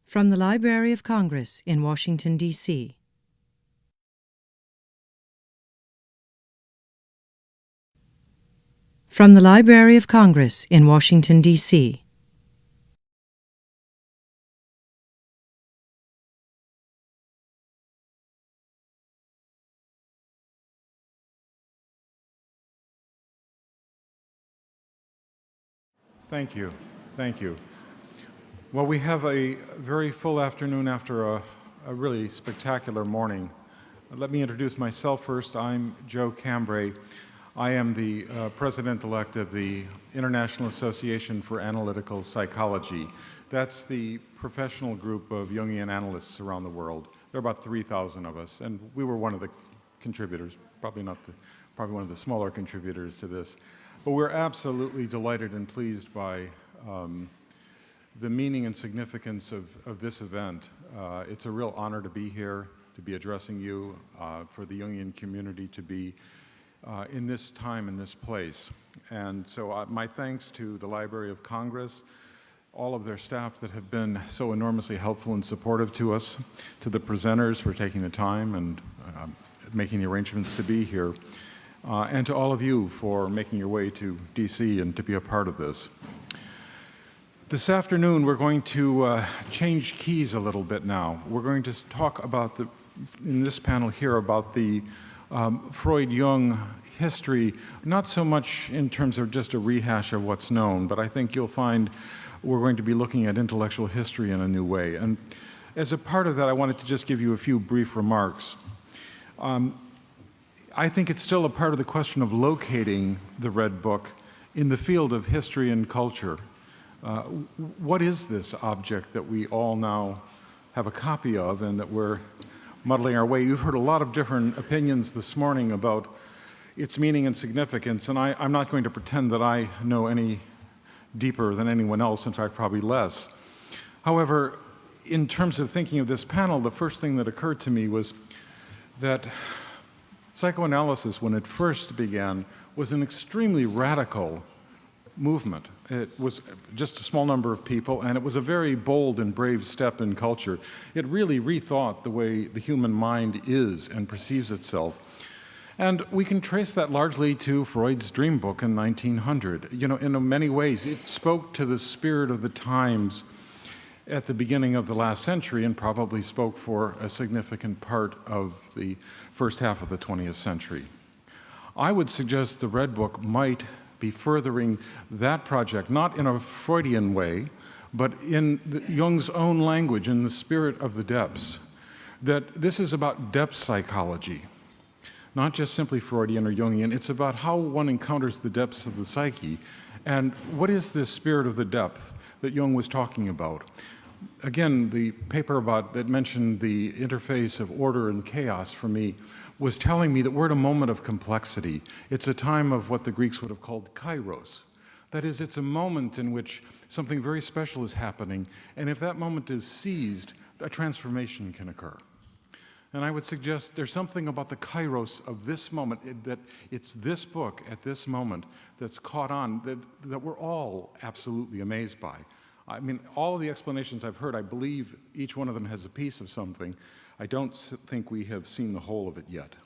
From the Library of Congress in Washington, D.C. From the Library of Congress in Washington, D.C. Thank you. Thank you. Well, we have a very full afternoon after a really spectacular morning. Let me introduce myself first. I'm Joe Cambray. I am the president-elect of the International Association for Analytical Psychology. That's the professional group of Jungian analysts around the world. There are about 3,000 of us, and we were one of the contributors, probably one of the smaller contributors to this. But we're absolutely delighted and pleased by the meaning and significance of this event. It's a real honor to be here, to be addressing you, for the Jungian community to be in this time, in this place. And so my thanks to the Library of Congress, all of their staff that have been so enormously helpful and supportive to us, to the presenters for taking the time and making the arrangements to be here, and to all of you for making your way to DC and to be a part of this. This afternoon, we're going to change keys a little bit now. We're going to talk about, in this panel here, about the Freud-Jung history, not so much in terms of just a rehash of what's known, but I think you'll find we're going to be looking at intellectual history in a new way. And as a part of that, I wanted to just give you a few brief remarks. I think it's still a part of the question of locating the Red Book in the field of history and culture. What is this object that we all now have a copy of and that we're muddling our way? You've heard a lot of different opinions this morning about its meaning and significance, and I'm not going to pretend that I know any deeper than anyone else, in fact, probably less. However, in terms of thinking of this panel, the first thing that occurred to me was that psychoanalysis, when it first began, was an extremely radical movement. It was just a small number of people, and it was a very bold and brave step in culture. It really rethought the way the human mind is and perceives itself. And we can trace that largely to Freud's Dream Book in 1900. You know, in many ways, it spoke to the spirit of the times at the beginning of the last century and probably spoke for a significant part of the first half of the 20th century. I would suggest the Red Book might be furthering that project, not in a Freudian way, but in Jung's own language, in the spirit of the depths, that this is about depth psychology, not just simply Freudian or Jungian. It's about how one encounters the depths of the psyche, and what is this spirit of the depth that Jung was talking about. Again, the paper that mentioned the interface of order and chaos for me was telling me that we're at a moment of complexity. It's a time of what the Greeks would have called kairos. That is, it's a moment in which something very special is happening, and if that moment is seized, a transformation can occur. And I would suggest there's something about the kairos of this moment, that it's this book at this moment that's caught on, that we're all absolutely amazed by. I mean, all of the explanations I've heard, I believe each one of them has a piece of something. I don't think we have seen the whole of it yet.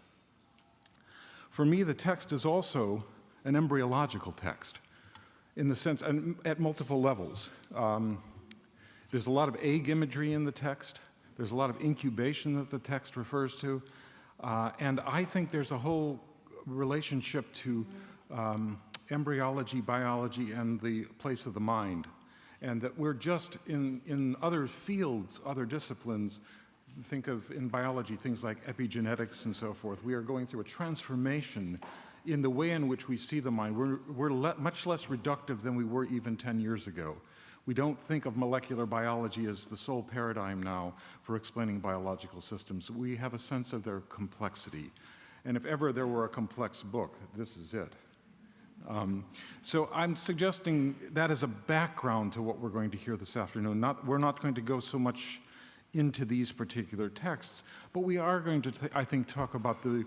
For me, the text is also an embryological text, in the sense, and at multiple levels. There's a lot of egg imagery in the text. There's a lot of incubation that the text refers to. And I think there's a whole relationship to embryology, biology, and the place of the mind. And that we're just in other fields, other disciplines, think of in biology things like epigenetics and so forth. We are going through a transformation in the way in which we see the mind. We're much less reductive than we were even 10 years ago. We don't think of molecular biology as the sole paradigm now for explaining biological systems. We have a sense of their complexity. And if ever there were a complex book, this is it. So I'm suggesting that as a background to what we're going to hear this afternoon. We're not going to go so much into these particular texts, but we are going to, I think, talk about the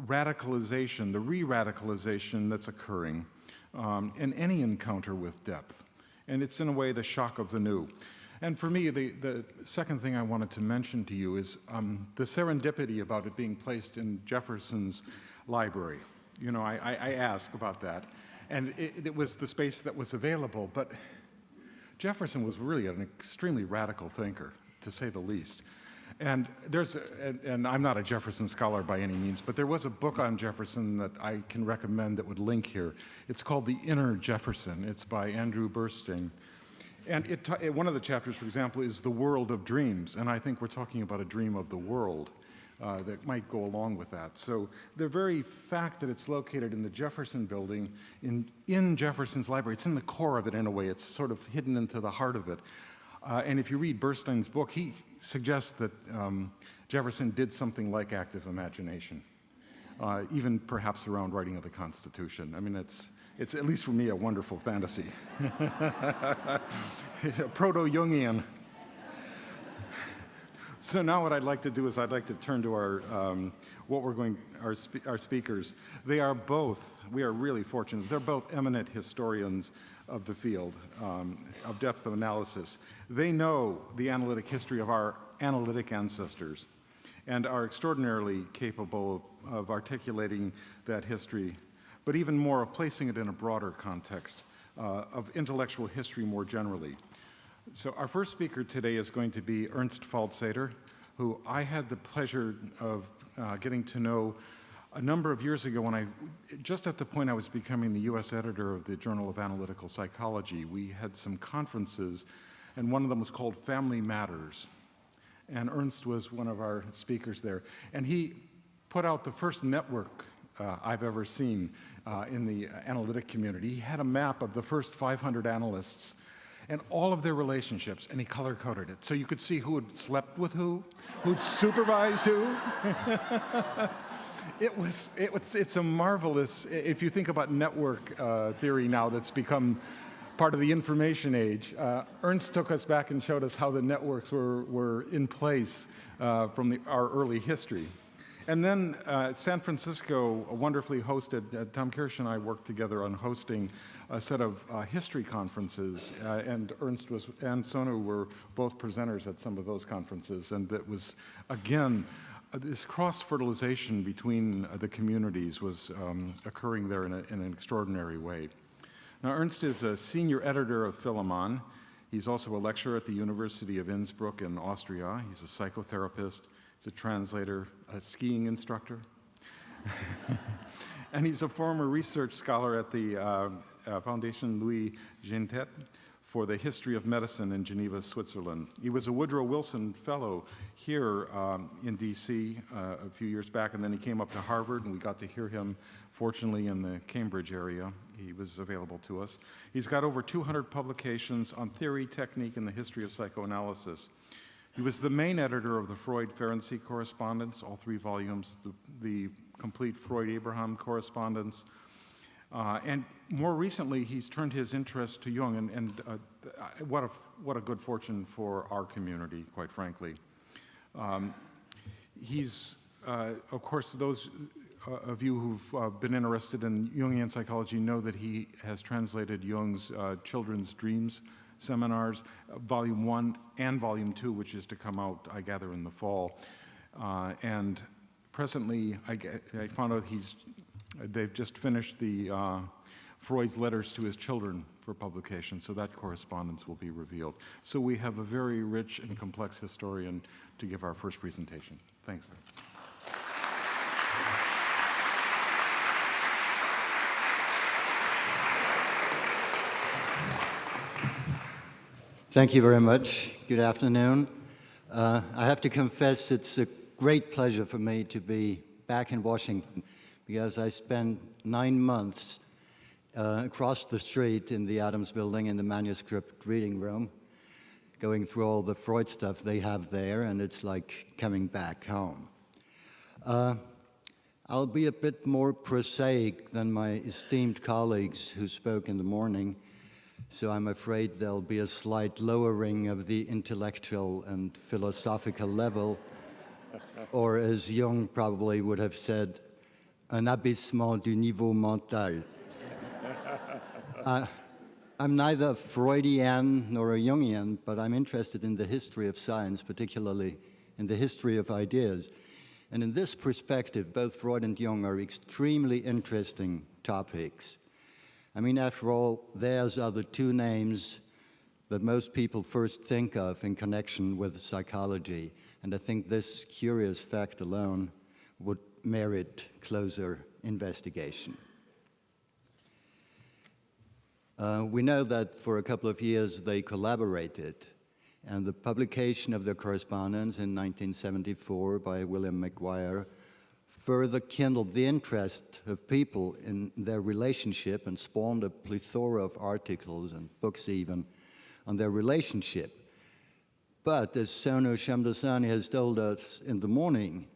radicalization, the re-radicalization that's occurring in any encounter with depth. And it's, in a way, the shock of the new. And for me, the second thing I wanted to mention to you is the serendipity about it being placed in Jefferson's library. You know, I ask about that. And it was the space that was available, but Jefferson was really an extremely radical thinker, to say the least. And and I'm not a Jefferson scholar by any means, but there was a book on Jefferson that I can recommend that would link here. It's called The Inner Jefferson. It's by Andrew Bursting. And one of the chapters, for example, is the world of dreams. And I think we're talking about a dream of the world that might go along with that. So the very fact that it's located in the Jefferson building, in Jefferson's library, it's in the core of it in a way. It's sort of hidden into the heart of it. And if you read Bursting's book, he suggests that Jefferson did something like active imagination, even perhaps around writing of the Constitution. I mean, it's at least for me, a wonderful fantasy. It's a proto-Jungian. So now what I'd like to do is I'd like to turn to our speakers. We are really fortunate. They're both eminent historians of the field of depth of analysis. They know the analytic history of our analytic ancestors and are extraordinarily capable of articulating that history, but even more of placing it in a broader context of intellectual history more generally. So our first speaker today is going to be Ernst Faltsater, who I had the pleasure of getting to know a number of years ago just at the point I was becoming the US editor of the Journal of Analytical Psychology. We had some conferences, and one of them was called Family Matters. And Ernst was one of our speakers there. And he put out the first network I've ever seen in the analytic community. He had a map of the first 500 analysts and all of their relationships, and he color-coded it. So you could see who had slept with who'd supervised who. It's a marvelous, if you think about network theory now that's become part of the information age, Ernst took us back and showed us how the networks were in place from our early history. And then San Francisco wonderfully hosted, Tom Kirsch and I worked together on hosting a set of history conferences, and Ernst and Sonu were both presenters at some of those conferences, and that was, again, this cross-fertilization between the communities was occurring there in an extraordinary way. Now, Ernst is a senior editor of Philemon. He's also a lecturer at the University of Innsbruck in Austria. He's a psychotherapist. He's a translator, a skiing instructor. And he's a former research scholar at the Foundation Louis Gentet for the History of Medicine in Geneva, Switzerland. He was a Woodrow Wilson Fellow here in DC a few years back, and then he came up to Harvard, and we got to hear him, fortunately, in the Cambridge area. He was available to us. He's got over 200 publications on theory, technique, and the history of psychoanalysis. He was the main editor of the Freud-Ferenczi correspondence, all 3 volumes, the complete Freud-Abraham correspondence. And more recently, he's turned his interest to Jung, and what a good fortune for our community, quite frankly. Of course, those of you who've been interested in Jungian psychology know that he has translated Jung's Children's Dreams seminars, Volume 1 and Volume 2, which is to come out, I gather, in the fall. And presently, I found out they've just finished the Freud's letters to his children for publication, so that correspondence will be revealed. So we have a very rich and complex historian to give our first presentation. Thanks. Thank you very much. Good afternoon. I have to confess it's a great pleasure for me to be back in Washington because I spent 9 months across the street in the Adams Building in the manuscript reading room, going through all the Freud stuff they have there, and it's like coming back home. I'll be a bit more prosaic than my esteemed colleagues who spoke in the morning, so I'm afraid there'll be a slight lowering of the intellectual and philosophical level, or as Jung probably would have said, un abaissement du niveau mental. I'm neither Freudian nor a Jungian, but I'm interested in the history of science, particularly in the history of ideas. And in this perspective, both Freud and Jung are extremely interesting topics. I mean, after all, theirs are the two names that most people first think of in connection with psychology. And I think this curious fact alone would merit closer investigation. We know that for a couple of years they collaborated, and the publication of their correspondence in 1974 by William McGuire further kindled the interest of people in their relationship and spawned a plethora of articles and books even on their relationship. But as Sonu Shamdasani has told us in the morning,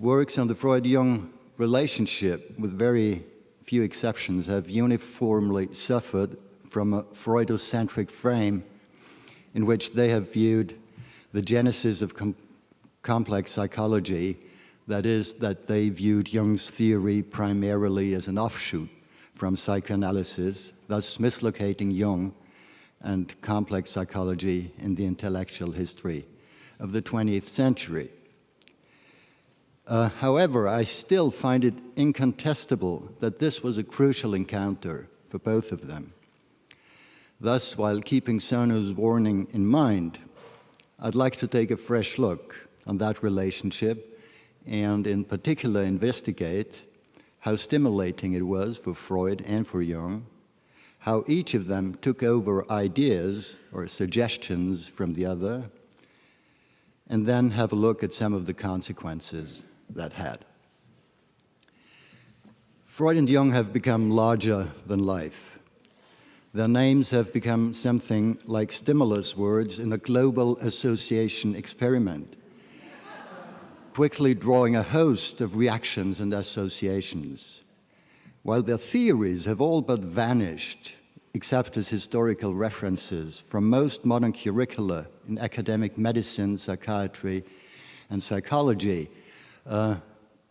works on the Freud-Jung relationship, with very few exceptions, have uniformly suffered from a Freudocentric frame in which they have viewed the genesis of complex psychology, that is, that they viewed Jung's theory primarily as an offshoot from psychoanalysis, thus mislocating Jung and complex psychology in the intellectual history of the 20th century. However, I still find it incontestable that this was a crucial encounter for both of them. Thus, while keeping Sonu's warning in mind, I'd like to take a fresh look on that relationship and in particular investigate how stimulating it was for Freud and for Jung, how each of them took over ideas or suggestions from the other, and then have a look at some of the consequences that had. Freud and Jung have become larger than life. Their names have become something like stimulus words in a global association experiment, quickly drawing a host of reactions and associations. While their theories have all but vanished, except as historical references from most modern curricula in academic medicine, psychiatry, and psychology.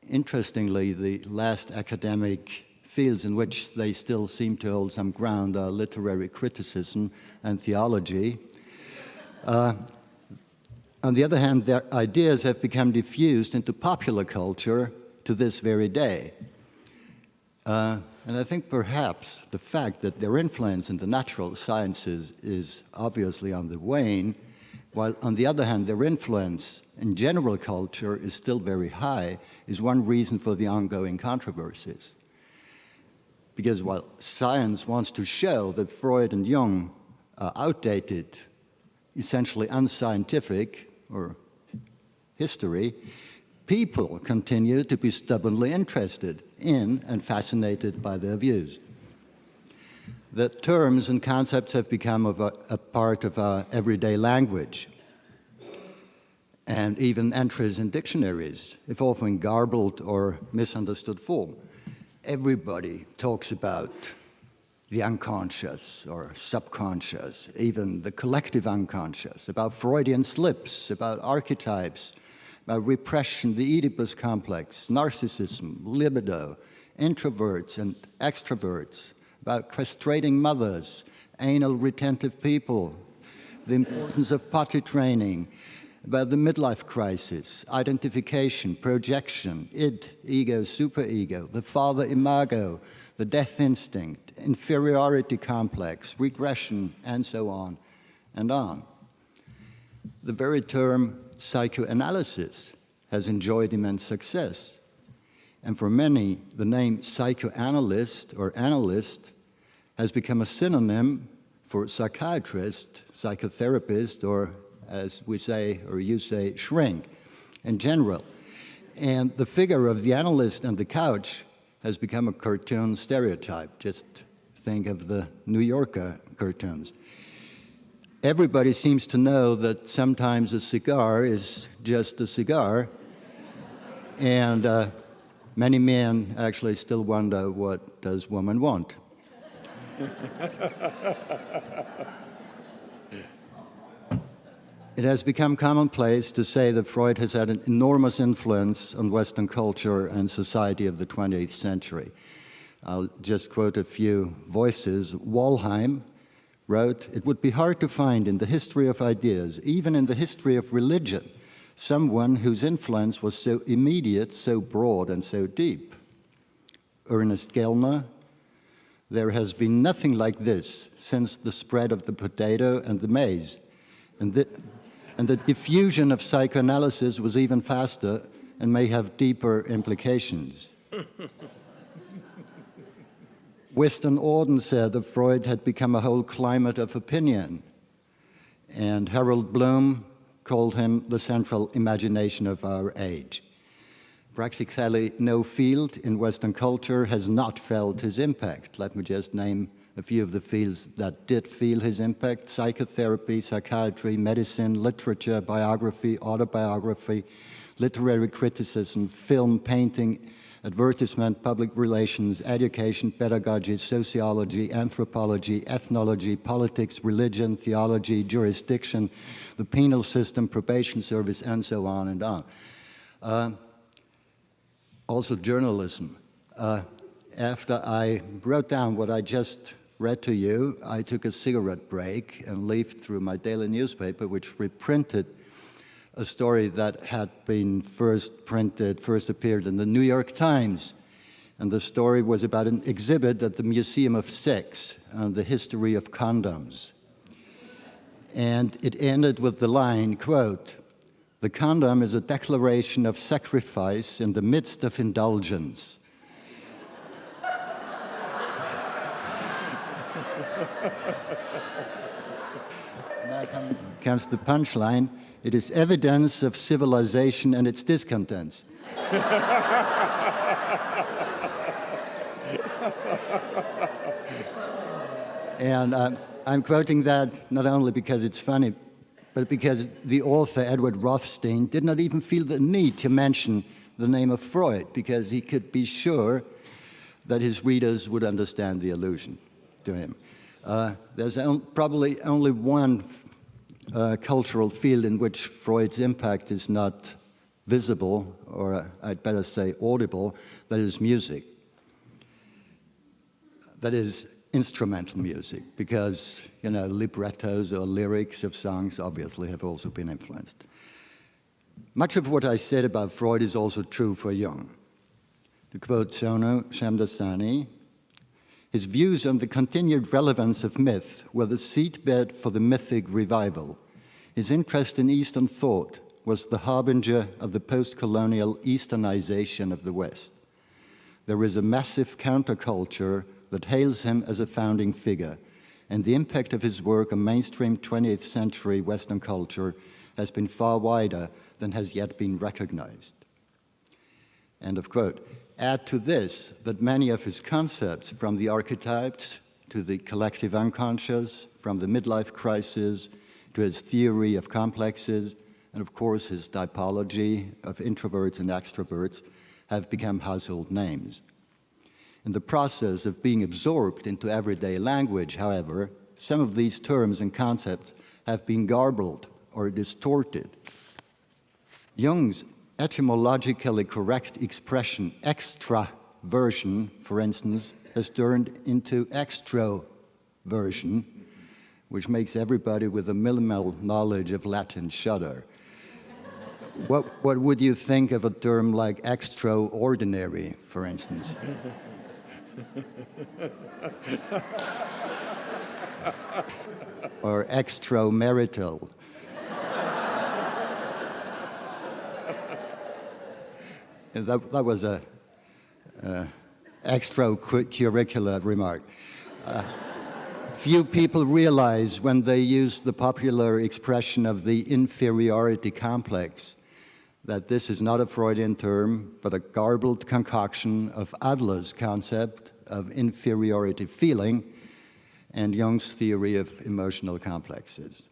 Interestingly, the last academic fields in which they still seem to hold some ground are literary criticism and theology. On the other hand, their ideas have become diffused into popular culture to this very day. And I think perhaps the fact that their influence in the natural sciences is obviously on the wane, while on the other hand, their influence in general culture is still very high, is one reason for the ongoing controversies. Because while science wants to show that Freud and Jung are outdated, essentially unscientific, or history, people continue to be stubbornly interested in and fascinated by their views. The terms and concepts have become a part of our everyday language, and even entries in dictionaries, if often in garbled or misunderstood form. Everybody talks about the unconscious or subconscious, even the collective unconscious, about Freudian slips, about archetypes, about repression, the Oedipus complex, narcissism, libido, introverts and extroverts, about castrating mothers, anal retentive people, the importance of potty training, about the midlife crisis, identification, projection, id, ego, superego, the father imago, the death instinct, inferiority complex, regression, and so on and on. The very term psychoanalysis has enjoyed immense success. And for many, the name psychoanalyst or analyst has become a synonym for psychiatrist, psychotherapist, or as we say, or you say, shrink in general. And the figure of the analyst on the couch has become a cartoon stereotype. Just think of the New Yorker cartoons. Everybody seems to know that sometimes a cigar is just a cigar, and many men actually still wonder, what does woman want? It has become commonplace to say that Freud has had an enormous influence on Western culture and society of the 20th century. I'll just quote a few voices. Walheim wrote, "It would be hard to find in the history of ideas, even in the history of religion, someone whose influence was so immediate, so broad, and so deep." Ernest Gellner, "There has been nothing like this since the spread of the potato and the maize. And the diffusion of psychoanalysis was even faster and may have deeper implications." Weston Auden said that Freud had become a whole climate of opinion. And Harold Bloom called him the central imagination of our age. Practically no field in Western culture has not felt his impact. Let me just name a few of the fields that did feel his impact: psychotherapy, psychiatry, medicine, literature, biography, autobiography, literary criticism, film, painting, advertisement, public relations, education, pedagogy, sociology, anthropology, ethnology, politics, religion, theology, jurisdiction, the penal system, probation service, and so on and on. Also journalism. After I wrote down what I just read to you, I took a cigarette break and leafed through my daily newspaper, which reprinted a story that had been first appeared in the New York Times. And the story was about an exhibit at the Museum of Sex on the history of condoms. And it ended with the line, quote, "The condom is a declaration of sacrifice in the midst of indulgence." Now comes the punchline. "It is evidence of civilization and its discontents." And I'm quoting that not only because it's funny, but because the author, Edward Rothstein, did not even feel the need to mention the name of Freud, because he could be sure that his readers would understand the allusion to him. There's probably only one cultural field in which Freud's impact is not visible, or I'd better say audible, that is music. That is instrumental music, because, you know, librettos or lyrics of songs obviously have also been influenced. Much of what I said about Freud is also true for Jung. To quote Sono Shamdasani, "His views on the continued relevance of myth were the seedbed for the mythic revival. His interest in Eastern thought was the harbinger of the post-colonial Easternization of the West. There is a massive counterculture that hails him as a founding figure, and the impact of his work on mainstream 20th century Western culture has been far wider than has yet been recognized." End of quote. Add to this that many of his concepts, from the archetypes to the collective unconscious, from the midlife crisis to his theory of complexes, and of course his typology of introverts and extroverts, have become household names. In the process of being absorbed into everyday language, however, some of these terms and concepts have been garbled or distorted. Jung's etymologically correct expression, extraversion, for instance, has turned into extroversion, which makes everybody with a minimal knowledge of Latin shudder. What would you think of a term like extraordinary, for instance? Or extramarital? That was a extracurricular remark. Few people realize when they use the popular expression of the inferiority complex that this is not a Freudian term, but a garbled concoction of Adler's concept of inferiority feeling and Jung's theory of emotional complexes.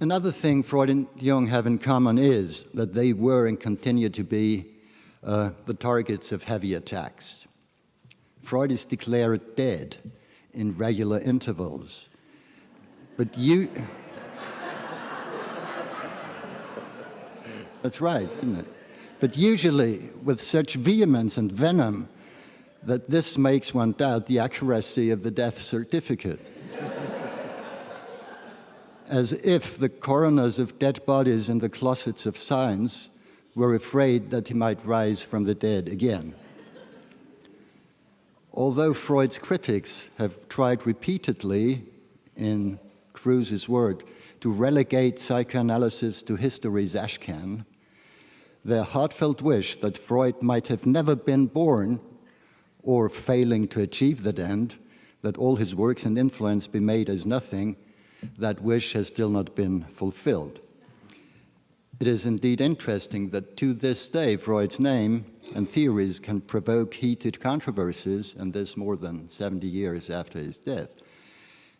Another thing Freud and Jung have in common is that they were and continue to be the targets of heavy attacks. Freud is declared dead in regular intervals. But that's right, isn't it? But usually with such vehemence and venom that this makes one doubt the accuracy of the death certificate. As if the coroners of dead bodies in the closets of science were afraid that he might rise from the dead again. Although Freud's critics have tried repeatedly, in Kruz's word, to relegate psychoanalysis to history's ashcan, their heartfelt wish that Freud might have never been born, or failing to achieve that end, that all his works and influence be made as nothing, that wish has still not been fulfilled. It is indeed interesting that to this day, Freud's name and theories can provoke heated controversies, and this more than 70 years after his death.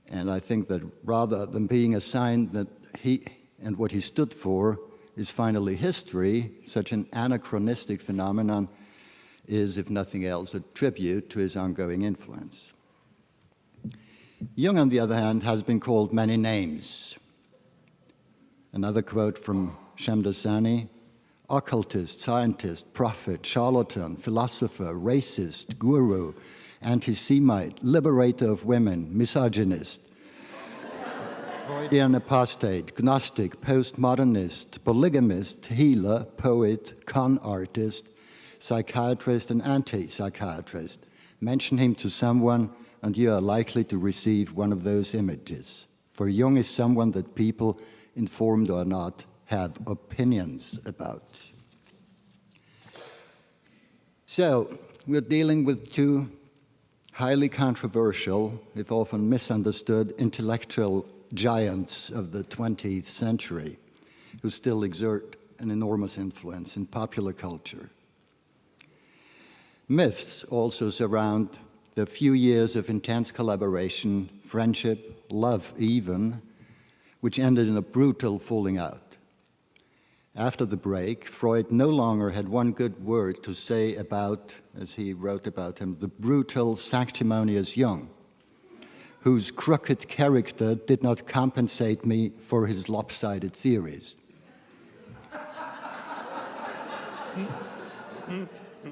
And I think that rather than being a sign that he and what he stood for is finally history, such an anachronistic phenomenon is, if nothing else, a tribute to his ongoing influence. Jung, on the other hand, has been called many names. Another quote from Shamdasani: occultist, scientist, prophet, charlatan, philosopher, racist, guru, anti-Semite, liberator of women, misogynist, Freudian apostate, Gnostic, postmodernist, polygamist, healer, poet, con artist, psychiatrist, and anti-psychiatrist. Mention him to someone, and you are likely to receive one of those images. For Jung is someone that people, informed or not, have opinions about. So, we're dealing with two highly controversial, if often misunderstood, intellectual giants of the 20th century who still exert an enormous influence in popular culture. Myths also surround the few years of intense collaboration, friendship, love even, which ended in a brutal falling out. After the break, Freud no longer had one good word to say about, as he wrote about him, the brutal, sanctimonious Jung, whose crooked character did not compensate me for his lopsided theories.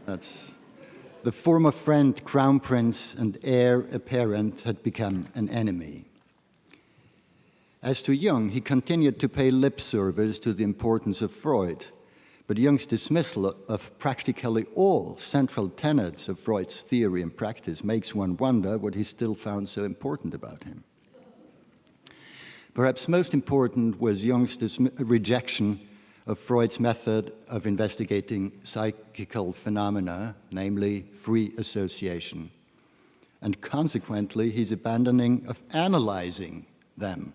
That's the former friend, crown prince, and heir apparent had become an enemy. As to Jung, he continued to pay lip service to the importance of Freud, but Jung's dismissal of practically all central tenets of Freud's theory and practice makes one wonder what he still found so important about him. Perhaps most important was Jung's rejection of Freud's method of investigating psychical phenomena, namely free association, and consequently his abandoning of analyzing them.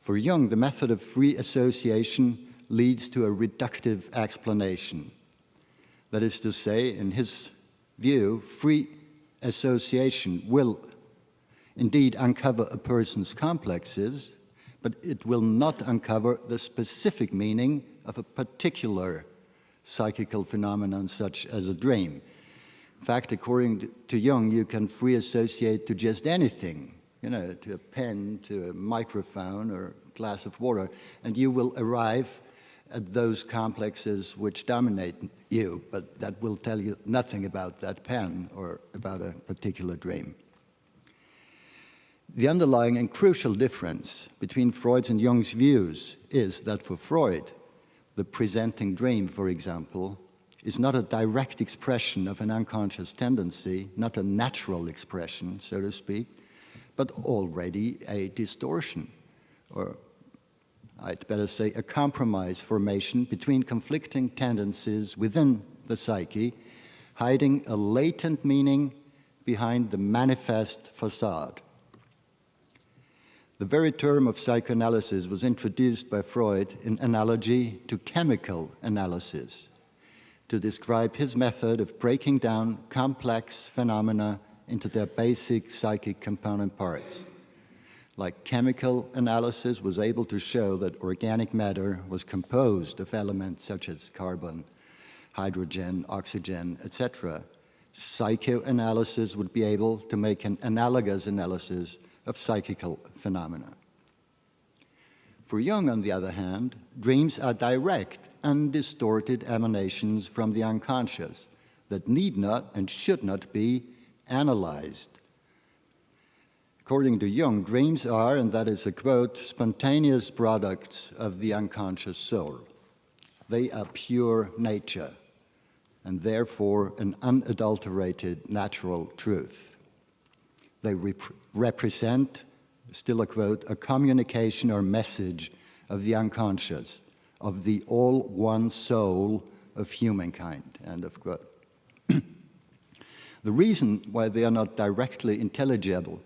For Jung, the method of free association leads to a reductive explanation. That is to say, in his view, free association will indeed uncover a person's complexes, but it will not uncover the specific meaning of a particular psychical phenomenon such as a dream. In fact, according to Jung, you can free associate to just anything, to a pen, to a microphone, or a glass of water, and you will arrive at those complexes which dominate you, but that will tell you nothing about that pen or about a particular dream. The underlying and crucial difference between Freud's and Jung's views is that for Freud, the presenting dream, for example, is not a direct expression of an unconscious tendency, not a natural expression, so to speak, but already a distortion, or I'd better say a compromise formation between conflicting tendencies within the psyche, hiding a latent meaning behind the manifest facade. The very term of psychoanalysis was introduced by Freud in analogy to chemical analysis, to describe his method of breaking down complex phenomena into their basic psychic component parts. Like chemical analysis was able to show that organic matter was composed of elements such as carbon, hydrogen, oxygen, etc. Psychoanalysis would be able to make an analogous analysis of psychical phenomena. For Jung, on the other hand, dreams are direct, undistorted emanations from the unconscious, that need not and should not be analyzed. According to Jung, dreams are, and that is a quote, spontaneous products of the unconscious soul. They are pure nature, and therefore an unadulterated natural truth. They represent, still a quote, a communication or message of the unconscious, of the all-one soul of humankind, end of quote. The reason why they are not directly intelligible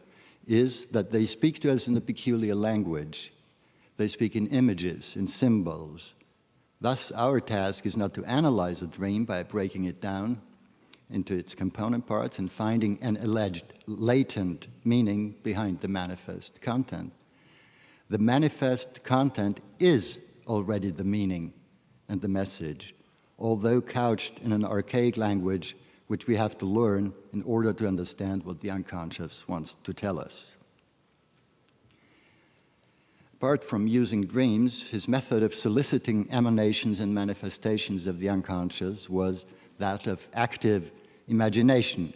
is that they speak to us in a peculiar language. They speak in images, in symbols. Thus, our task is not to analyze a dream by breaking it down into its component parts and finding an alleged latent meaning behind the manifest content. The manifest content is already the meaning and the message, although couched in an archaic language which we have to learn in order to understand what the unconscious wants to tell us. Apart from using dreams, his method of soliciting emanations and manifestations of the unconscious was that of active imagination,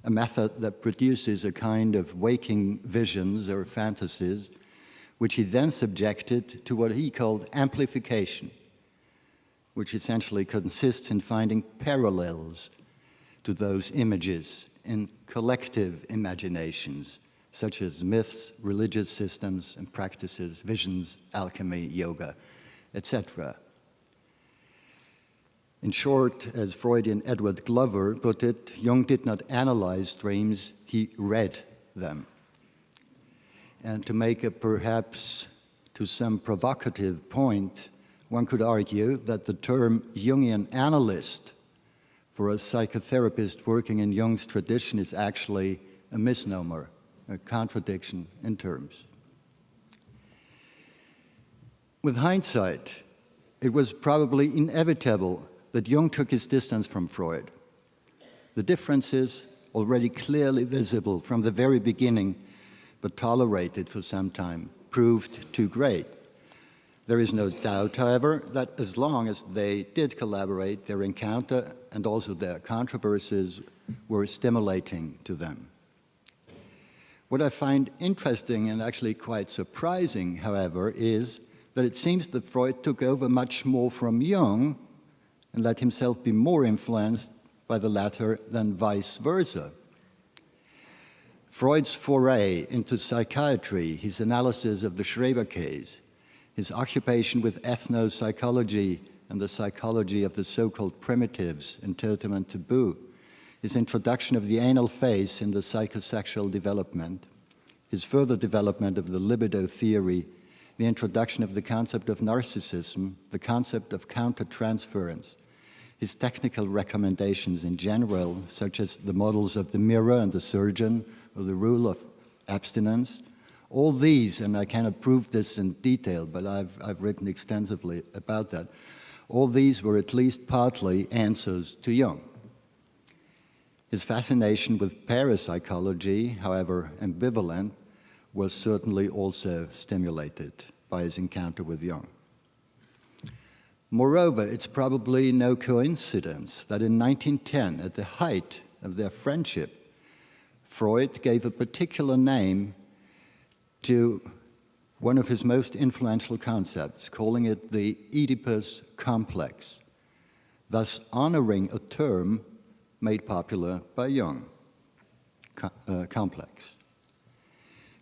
a method that produces a kind of waking visions or fantasies, which he then subjected to what he called amplification, which essentially consists in finding parallels to those images in collective imaginations, such as myths, religious systems and practices, visions, alchemy, yoga, etc. In short, as Freudian Edward Glover put it, Jung did not analyze dreams, he read them. And to make a perhaps to some provocative point, one could argue that the term Jungian analyst for a psychotherapist working in Jung's tradition is actually a misnomer, a contradiction in terms. With hindsight, it was probably inevitable that Jung took his distance from Freud. The differences, already clearly visible from the very beginning, but tolerated for some time, proved too great. There is no doubt, however, that as long as they did collaborate, their encounter and also their controversies were stimulating to them. What I find interesting and actually quite surprising, however, is that it seems that Freud took over much more from Jung and let himself be more influenced by the latter than vice versa. Freud's foray into psychiatry, his analysis of the Schreber case, his occupation with ethnopsychology and the psychology of the so-called primitives in Totem and Taboo, his introduction of the anal phase in the psychosexual development, his further development of the libido theory, the introduction of the concept of narcissism, the concept of countertransference, his technical recommendations in general, such as the models of the mirror and the surgeon, or the rule of abstinence. All these, and I cannot prove this in detail, but I've written extensively about that, all these were at least partly answers to Jung. His fascination with parapsychology, however ambivalent, was certainly also stimulated by his encounter with Jung. Moreover, it's probably no coincidence that in 1910, at the height of their friendship, Freud gave a particular name to one of his most influential concepts, calling it the Oedipus complex, thus honoring a term made popular by Jung, complex.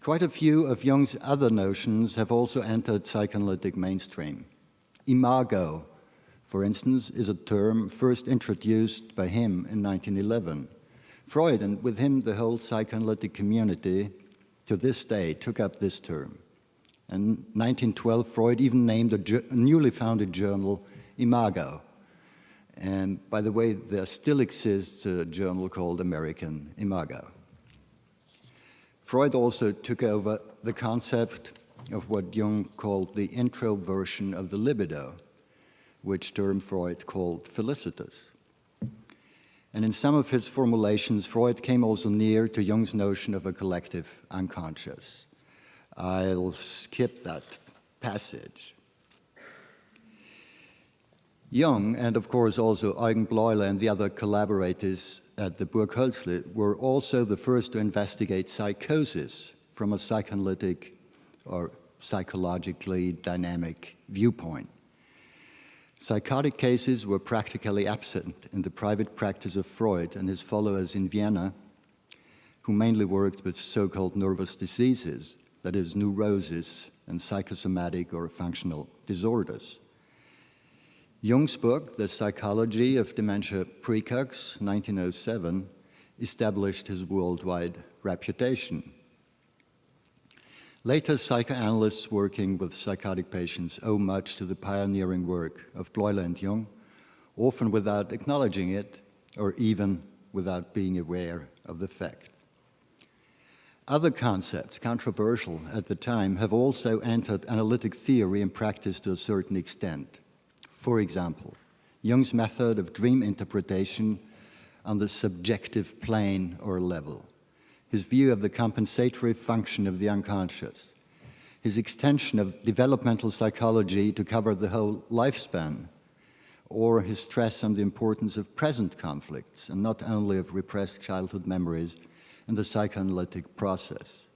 Quite a few of Jung's other notions have also entered psychoanalytic mainstream. Imago, for instance, is a term first introduced by him in 1911. Freud, and with him the whole psychoanalytic community, to this day took up this term. In 1912, Freud even named a newly founded journal Imago. And by the way, there still exists a journal called American Imago. Freud also took over the concept of what Jung called the introversion of the libido, which term Freud called felicitas. And in some of his formulations, Freud came also near to Jung's notion of a collective unconscious. I'll skip that passage. Jung, and of course also Eugen Bleuler and the other collaborators at the Burghölzli, were also the first to investigate psychosis from a psychoanalytic or psychologically dynamic viewpoint. Psychotic cases were practically absent in the private practice of Freud and his followers in Vienna, who mainly worked with so-called nervous diseases, that is, neuroses and psychosomatic or functional disorders. Jung's book, The Psychology of Dementia Praecox, 1907, established his worldwide reputation. Later, psychoanalysts working with psychotic patients owe much to the pioneering work of Bleuler and Jung, often without acknowledging it or even without being aware of the fact. Other concepts, controversial at the time, have also entered analytic theory and practice to a certain extent. For example, Jung's method of dream interpretation on the subjective plane or level, his view of the compensatory function of the unconscious, his extension of developmental psychology to cover the whole lifespan, or his stress on the importance of present conflicts and not only of repressed childhood memories in the psychoanalytic process.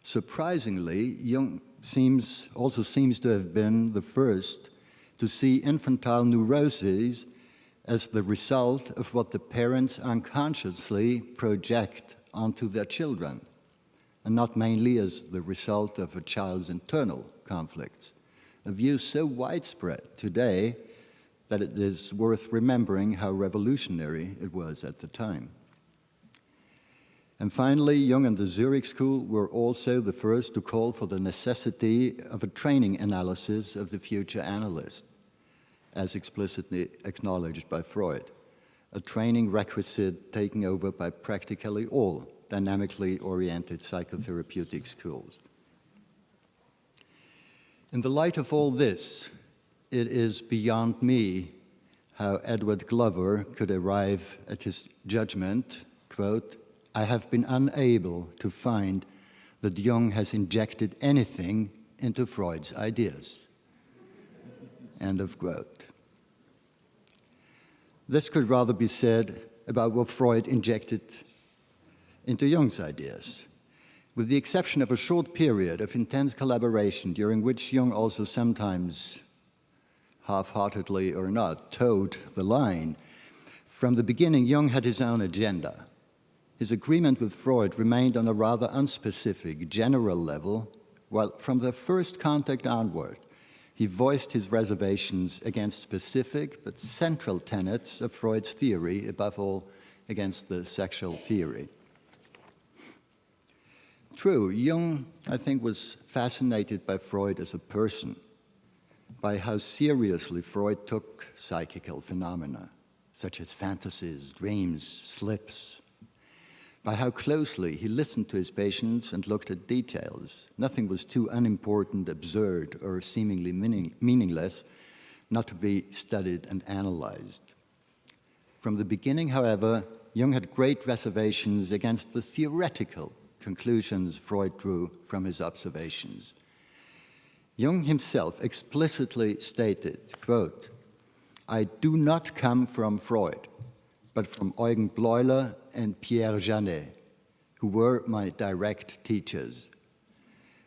Surprisingly, Jung also seems to have been the first to see infantile neuroses as the result of what the parents unconsciously project onto their children, and not mainly as the result of a child's internal conflicts, a view so widespread today that it is worth remembering how revolutionary it was at the time. And finally, Jung and the Zurich School were also the first to call for the necessity of a training analysis of the future analyst, as explicitly acknowledged by Freud, a training requisite taken over by practically all dynamically oriented psychotherapeutic schools. In the light of all this, it is beyond me how Edward Glover could arrive at his judgment, quote, "I have been unable to find that Jung has injected anything into Freud's ideas." End of quote. This could rather be said about what Freud injected into Jung's ideas. With the exception of a short period of intense collaboration during which Jung also sometimes, half-heartedly or not, towed the line, from the beginning Jung had his own agenda. His agreement with Freud remained on a rather unspecific, general level, while from the first contact onward, he voiced his reservations against specific but central tenets of Freud's theory, above all against the sexual theory. True, Jung, I think, was fascinated by Freud as a person, by how seriously Freud took psychical phenomena, such as fantasies, dreams, slips, by how closely he listened to his patients and looked at details. Nothing was too unimportant, absurd, or seemingly meaningless not to be studied and analyzed. From the beginning, however, Jung had great reservations against the theoretical conclusions Freud drew from his observations. Jung himself explicitly stated, quote, "I do not come from Freud, but from Eugen Bleuler and Pierre Janet, who were my direct teachers.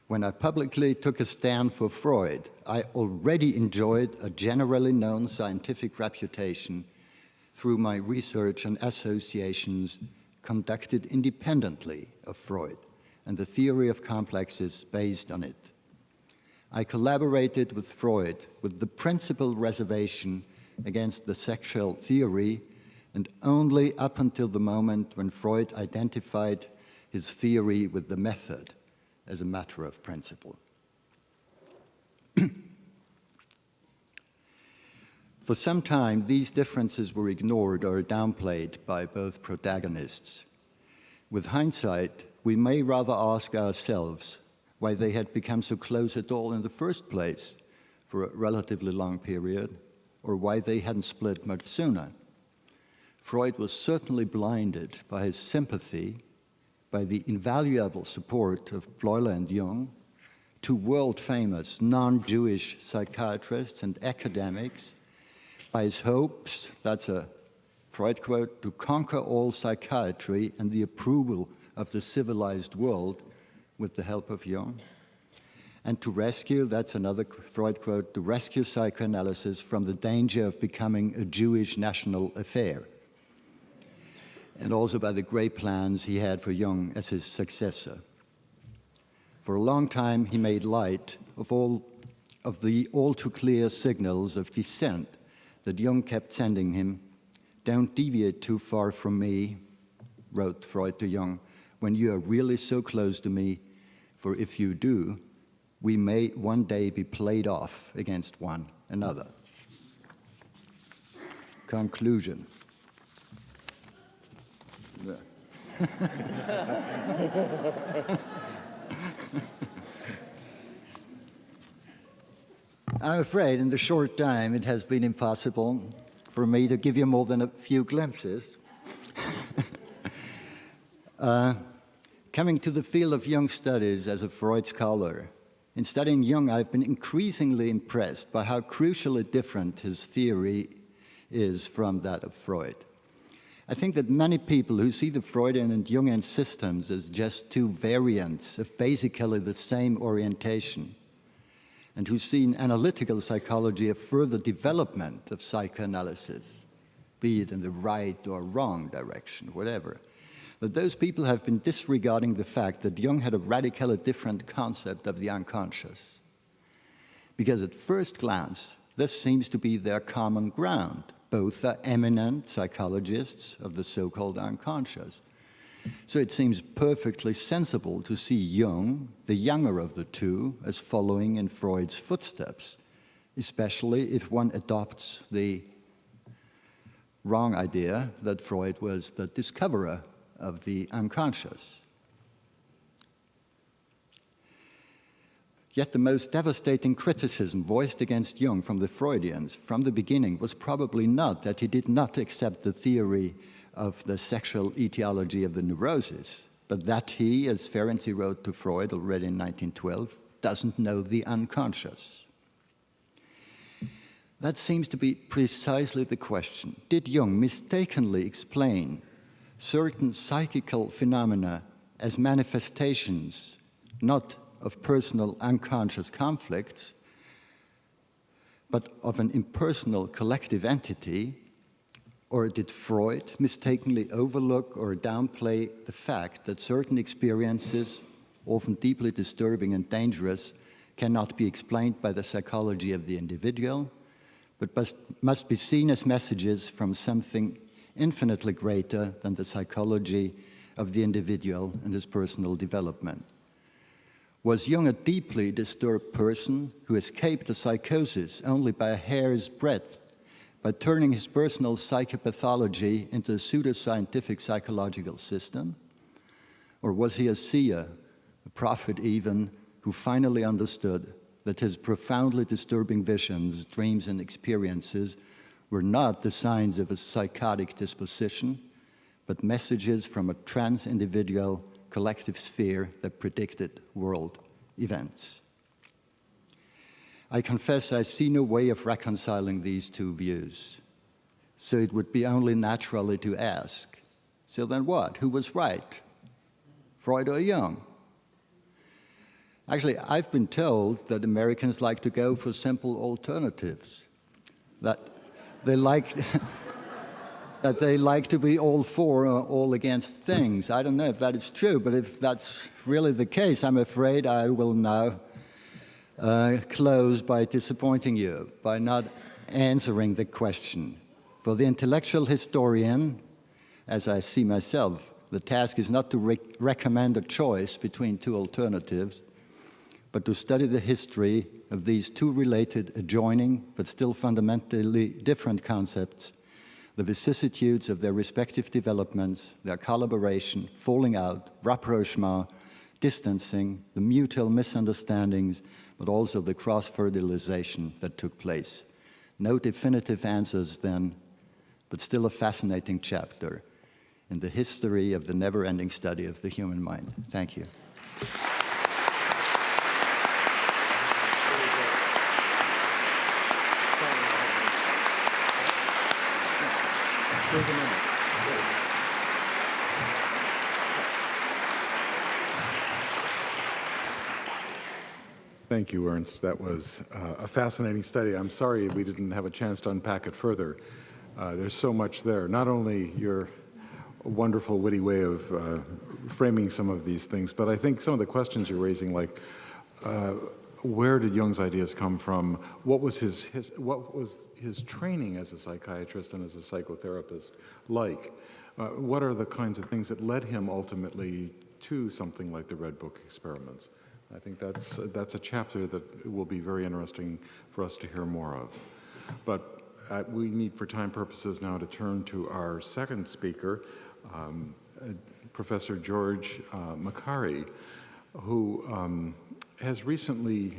When I publicly took a stand for Freud, I already enjoyed a generally known scientific reputation through my research and associations conducted independently of Freud and the theory of complexes based on it. I collaborated with Freud with the principal reservation against the sexual theory, and only up until the moment when Freud identified his theory with the method as a matter of principle." For some time, these differences were ignored or downplayed by both protagonists. With hindsight, we may rather ask ourselves why they had become so close at all in the first place for a relatively long period, or why they hadn't split much sooner. Freud was certainly blinded by his sympathy, by the invaluable support of Bleuler and Jung, two world-famous non-Jewish psychiatrists and academics, by his hopes, that's a Freud quote, to conquer all psychiatry and the approval of the civilized world with the help of Jung. And to rescue, that's another Freud quote, to rescue psychoanalysis from the danger of becoming a Jewish national affair. And also by the great plans he had for Jung as his successor. For a long time, he made light of the all too clear signals of dissent that Jung kept sending him. Don't deviate too far from me, wrote Freud to Jung, when you are really so close to me, for if you do, we may one day be played off against one another. Conclusion. I'm afraid in the short time it has been impossible for me to give you more than a few glimpses. Coming to the field of Jung studies as a Freud scholar, in studying Jung, I've been increasingly impressed by how crucially different his theory is from that of Freud. I think that many people who see the Freudian and Jungian systems as just two variants of basically the same orientation, and who see in analytical psychology a further development of psychoanalysis, be it in the right or wrong direction, whatever, that those people have been disregarding the fact that Jung had a radically different concept of the unconscious. Because at first glance, this seems to be their common ground. Both are eminent psychologists of the so-called unconscious. So it seems perfectly sensible to see Jung, the younger of the two, as following in Freud's footsteps, especially if one adopts the wrong idea that Freud was the discoverer of the unconscious. Yet the most devastating criticism voiced against Jung from the Freudians from the beginning was probably not that he did not accept the theory of the sexual etiology of the neurosis, but that he, as Ferenczi wrote to Freud already in 1912, doesn't know the unconscious. That seems to be precisely the question. Did Jung mistakenly explain certain psychical phenomena as manifestations, not of personal unconscious conflicts, but of an impersonal collective entity? Or did Freud mistakenly overlook or downplay the fact that certain experiences, often deeply disturbing and dangerous, cannot be explained by the psychology of the individual, but must be seen as messages from something infinitely greater than the psychology of the individual and his personal development? Was Jung a deeply disturbed person who escaped the psychosis only by a hair's breadth, by turning his personal psychopathology into a pseudoscientific psychological system? Or was he a seer, a prophet even, who finally understood that his profoundly disturbing visions, dreams, and experiences were not the signs of a psychotic disposition, but messages from a trans-individual collective sphere that predicted world events? I confess I see no way of reconciling these two views. So it would be only naturally to ask, so then what? Who was right? Freud or Jung? Actually, I've been told that Americans like to go for simple alternatives, that they like that they like to be all for or all against things. I don't know if that is true, but if that's really the case, I'm afraid I will now close by disappointing you, by not answering the question. For the intellectual historian, as I see myself, the task is not to recommend a choice between two alternatives, but to study the history of these two related, adjoining, but still fundamentally different concepts, the vicissitudes of their respective developments, their collaboration, falling out, rapprochement, distancing, the mutual misunderstandings, but also the cross-fertilization that took place. No definitive answers then, but still a fascinating chapter in the history of the never-ending study of the human mind. Thank you. Take a minute. Thank you, Ernst. That was a fascinating study. I'm sorry we didn't have a chance to unpack it further. There's so much there. Not only your wonderful, witty way of framing some of these things, but I think some of the questions you're raising, like where did Jung's ideas come from? What was his training as a psychiatrist and as a psychotherapist like? What are the kinds of things that led him ultimately to something like the Red Book experiments? I think that's a chapter that will be very interesting for us to hear more of. But we need, for time purposes, now to turn to our second speaker, Professor George Macari, who has recently,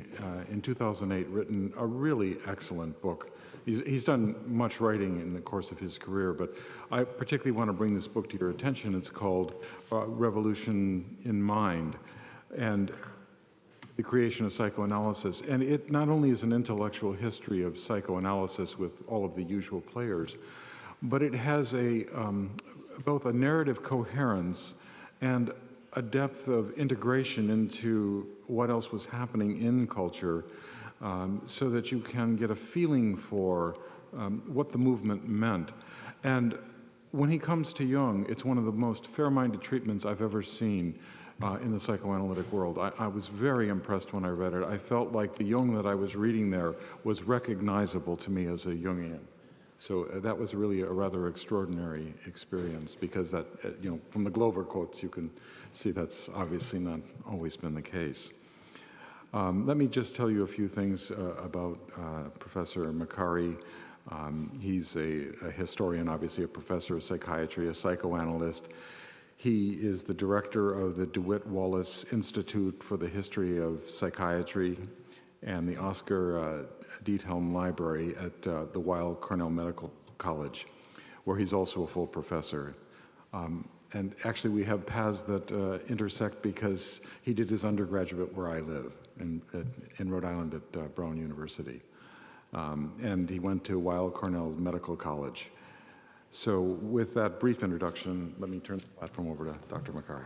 in 2008, written a really excellent book. He's done much writing in the course of his career, but I particularly want to bring this book to your attention. It's called Revolution in Mind, and the creation of psychoanalysis. And it not only is an intellectual history of psychoanalysis with all of the usual players, but it has both a narrative coherence and a depth of integration into what else was happening in culture, so that you can get a feeling for what the movement meant. And when he comes to Jung, it's one of the most fair-minded treatments I've ever seen in the psychoanalytic world. I was very impressed when I read it. I felt like the Jung that I was reading there was recognizable to me as a Jungian. So that was really a rather extraordinary experience, because that, from the Glover quotes, you can see that's obviously not always been the case. Let me just tell you a few things about Professor Macari. He's a historian, obviously a professor of psychiatry, a psychoanalyst. He is the director of the DeWitt Wallace Institute for the History of Psychiatry and the Oscar Diethelm Library at the Weill Cornell Medical College, where he's also a full professor. And actually, we have paths that intersect, because he did his undergraduate where I live, in Rhode Island at Brown University. And he went to Weill Cornell Medical College. So with that brief introduction, let me turn the platform over to Dr. Macari.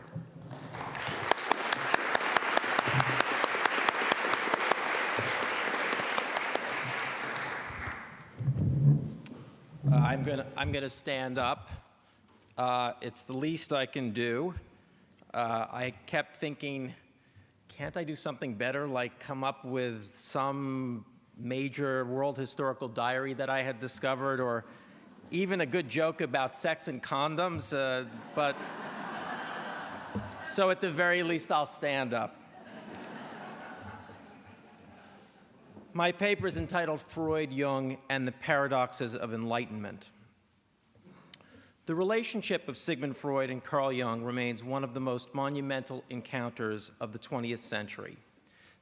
I'm gonna stand up. It's the least I can do. I kept thinking, can't I do something better, like come up with some major world historical diary that I had discovered, or even a good joke about sex and condoms, but so at the very least I'll stand up. My paper is entitled Freud, Jung, and the Paradoxes of Enlightenment. The relationship of Sigmund Freud and Carl Jung remains one of the most monumental encounters of the 20th century.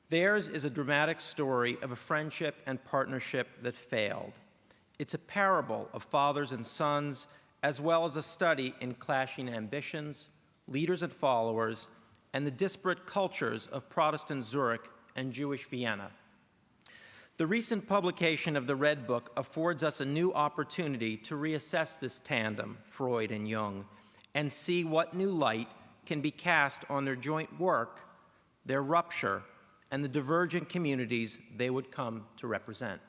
Theirs is a dramatic story of a friendship and partnership that failed. It's a parable of fathers and sons, as well as a study in clashing ambitions, leaders and followers, and the disparate cultures of Protestant Zurich and Jewish Vienna. The recent publication of the Red Book affords us a new opportunity to reassess this tandem, Freud and Jung, and see what new light can be cast on their joint work, their rupture, and the divergent communities they would come to represent.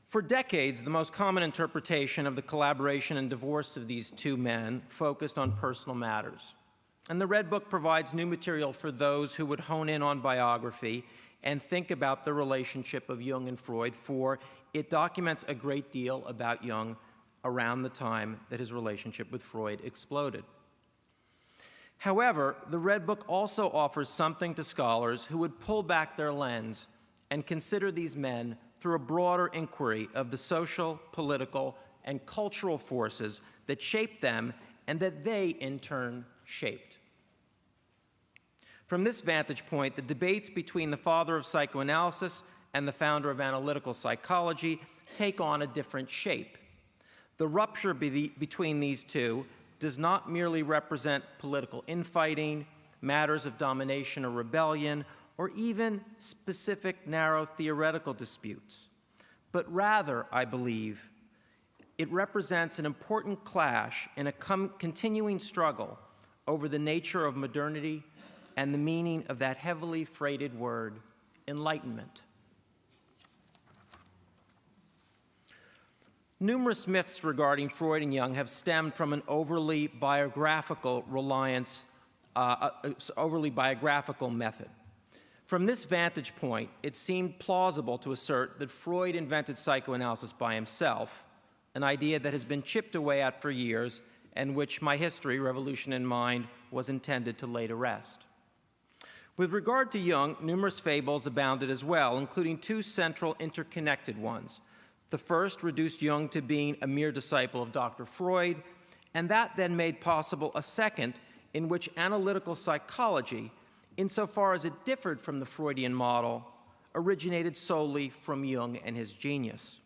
For decades, the most common interpretation of the collaboration and divorce of these two men focused on personal matters. And the Red Book provides new material for those who would hone in on biography and think about the relationship of Jung and Freud, for it documents a great deal about Jung around the time that his relationship with Freud exploded. However, the Red Book also offers something to scholars who would pull back their lens and consider these men through a broader inquiry of the social, political, and cultural forces that shaped them and that they, in turn, shaped. From this vantage point, the debates between the father of psychoanalysis and the founder of analytical psychology take on a different shape. The rupture between these two does not merely represent political infighting, matters of domination or rebellion, or even specific narrow theoretical disputes, but rather, I believe, it represents an important clash in a continuing struggle over the nature of modernity and the meaning of that heavily freighted word, enlightenment. Numerous myths regarding Freud and Jung have stemmed from an overly biographical method. From this vantage point, it seemed plausible to assert that Freud invented psychoanalysis by himself, an idea that has been chipped away at for years and which my history, Revolution in Mind, was intended to lay to rest. With regard to Jung, numerous fables abounded as well, including two central interconnected ones. The first reduced Jung to being a mere disciple of Dr. Freud, and that then made possible a second in which analytical psychology, insofar as it differed from the Freudian model, originated solely from Jung and his genius.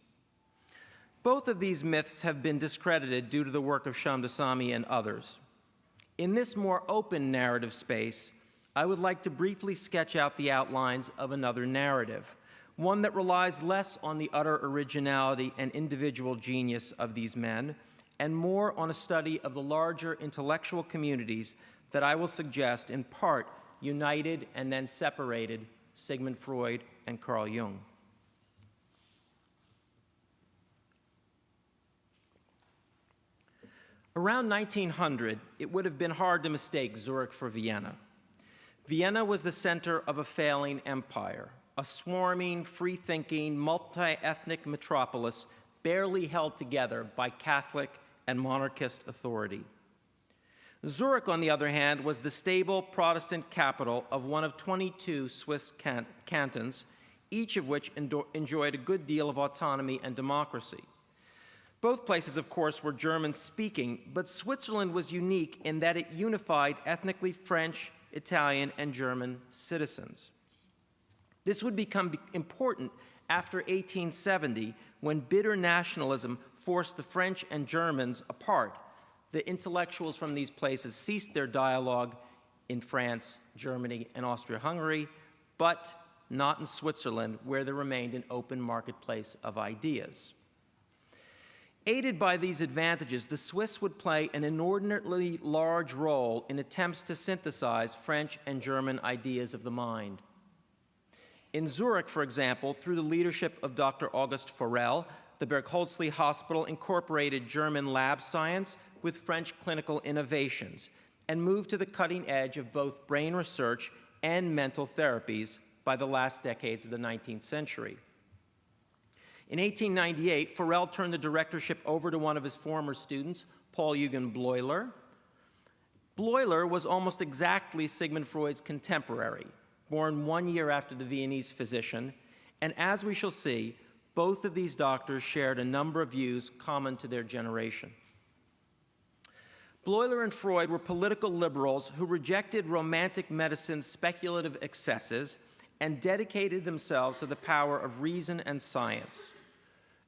Both of these myths have been discredited due to the work of Shamdasani and others. In this more open narrative space, I would like to briefly sketch out the outlines of another narrative, one that relies less on the utter originality and individual genius of these men, and more on a study of the larger intellectual communities that I will suggest in part united and then separated Sigmund Freud and Carl Jung. Around 1900, it would have been hard to mistake Zurich for Vienna. Vienna was the center of a failing empire, a swarming, free-thinking, multi-ethnic metropolis barely held together by Catholic and monarchist authority. Zurich, on the other hand, was the stable Protestant capital of one of 22 Swiss cantons, each of which enjoyed a good deal of autonomy and democracy. Both places, of course, were German-speaking, but Switzerland was unique in that it unified ethnically French, Italian, and German citizens. This would become important after 1870, when bitter nationalism forced the French and Germans apart. The intellectuals from these places ceased their dialogue in France, Germany, and Austria-Hungary, but not in Switzerland, where there remained an open marketplace of ideas. Aided by these advantages, the Swiss would play an inordinately large role in attempts to synthesize French and German ideas of the mind. In Zurich, for example, through the leadership of Dr. August Forel, the Bergholzli Hospital incorporated German lab science with French clinical innovations and moved to the cutting edge of both brain research and mental therapies by the last decades of the 19th century. In 1898, Forel turned the directorship over to one of his former students, Paul Eugen Bleuler. Bleuler was almost exactly Sigmund Freud's contemporary, born 1 year after the Viennese physician, and as we shall see, both of these doctors shared a number of views common to their generation. Bleuler and Freud were political liberals who rejected romantic medicine's speculative excesses and dedicated themselves to the power of reason and science.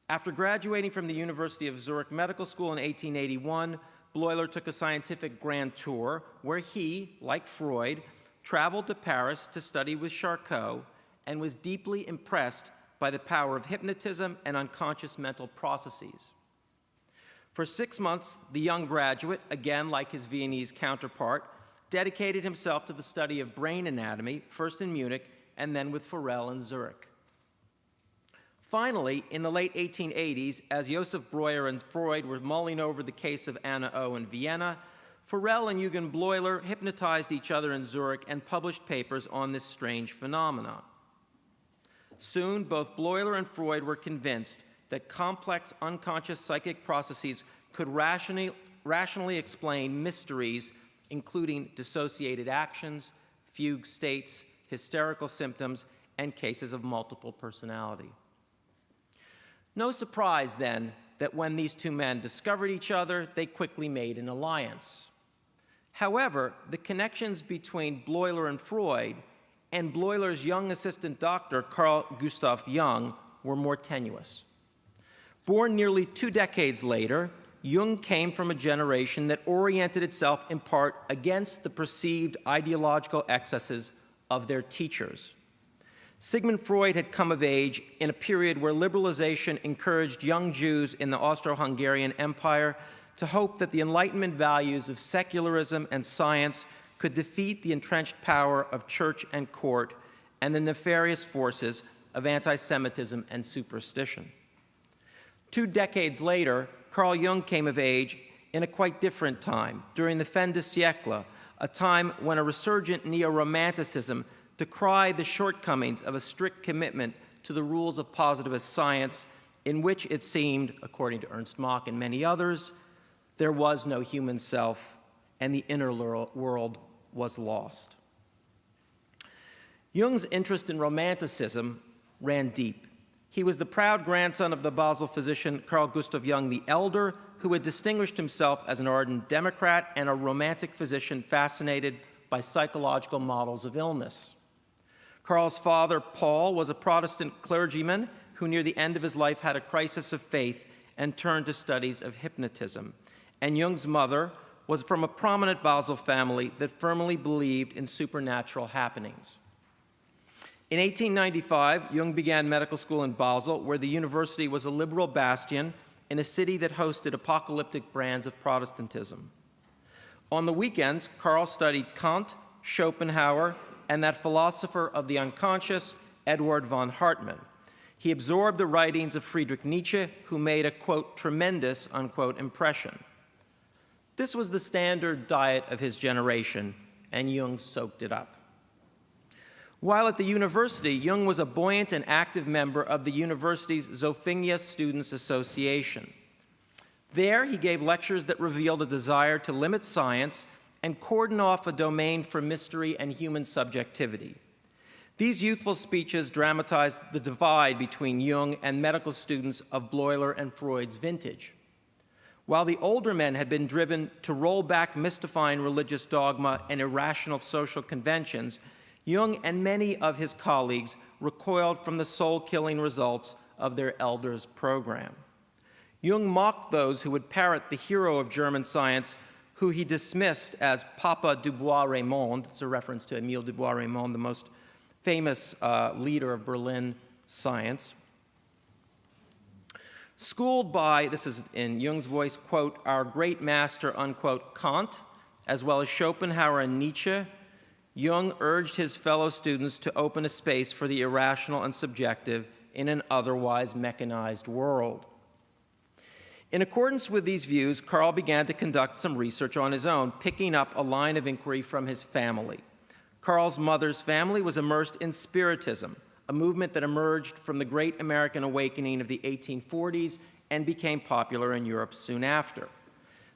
After graduating from the University of Zurich Medical School in 1881, Bleuler took a scientific grand tour where he, like Freud, traveled to Paris to study with Charcot and was deeply impressed by the power of hypnotism and unconscious mental processes. For 6 months, the young graduate, again like his Viennese counterpart, dedicated himself to the study of brain anatomy, first in Munich and then with Forel in Zurich. Finally, in the late 1880s, as Joseph Breuer and Freud were mulling over the case of Anna O. in Vienna, Forel and Eugen Bleuler hypnotized each other in Zurich and published papers on this strange phenomenon. Soon, both Bleuler and Freud were convinced that complex unconscious psychic processes could rationally explain mysteries, including dissociated actions, fugue states, hysterical symptoms, and cases of multiple personality. No surprise, then, that when these two men discovered each other, they quickly made an alliance. However, the connections between Bleuler and Freud and Bleuler's young assistant doctor, Carl Gustav Jung, were more tenuous. Born nearly 2 decades later, Jung came from a generation that oriented itself in part against the perceived ideological excesses of their teachers. Sigmund Freud had come of age in a period where liberalization encouraged young Jews in the Austro-Hungarian Empire to hope that the Enlightenment values of secularism and science could defeat the entrenched power of church and court and the nefarious forces of anti-Semitism and superstition. 2 decades later, Carl Jung came of age in a quite different time, during the fin de siècle, a time when a resurgent neo-romanticism decried the shortcomings of a strict commitment to the rules of positivist science, in which it seemed, according to Ernst Mach and many others, there was no human self and the inner world was lost. Jung's interest in Romanticism ran deep. He was the proud grandson of the Basel physician Carl Gustav Jung the Elder, who had distinguished himself as an ardent Democrat and a romantic physician fascinated by psychological models of illness. Carl's father, Paul, was a Protestant clergyman who near the end of his life had a crisis of faith and turned to studies of hypnotism. And Jung's mother was from a prominent Basel family that firmly believed in supernatural happenings. In 1895, Jung began medical school in Basel, where the university was a liberal bastion in a city that hosted apocalyptic brands of Protestantism. On the weekends, Carl studied Kant, Schopenhauer, and that philosopher of the unconscious, Eduard von Hartmann. He absorbed the writings of Friedrich Nietzsche, who made a, quote, tremendous, unquote, impression. This was the standard diet of his generation, and Jung soaked it up. While at the university, Jung was a buoyant and active member of the university's Zofingia Students' Association. There, he gave lectures that revealed a desire to limit science and cordon off a domain for mystery and human subjectivity. These youthful speeches dramatized the divide between Jung and medical students of Bleuler and Freud's vintage. While the older men had been driven to roll back mystifying religious dogma and irrational social conventions, Jung and many of his colleagues recoiled from the soul-killing results of their elders' program. Jung mocked those who would parrot the hero of German science, who he dismissed as Papa Dubois-Reymond. It's a reference to Émile Dubois-Reymond, the most famous leader of Berlin science. Schooled by, this is in Jung's voice, quote, our great master, unquote, Kant, as well as Schopenhauer and Nietzsche, Jung urged his fellow students to open a space for the irrational and subjective in an otherwise mechanized world. In accordance with these views, Carl began to conduct some research on his own, picking up a line of inquiry from his family. Carl's mother's family was immersed in Spiritism, a movement that emerged from the Great American Awakening of the 1840s and became popular in Europe soon after.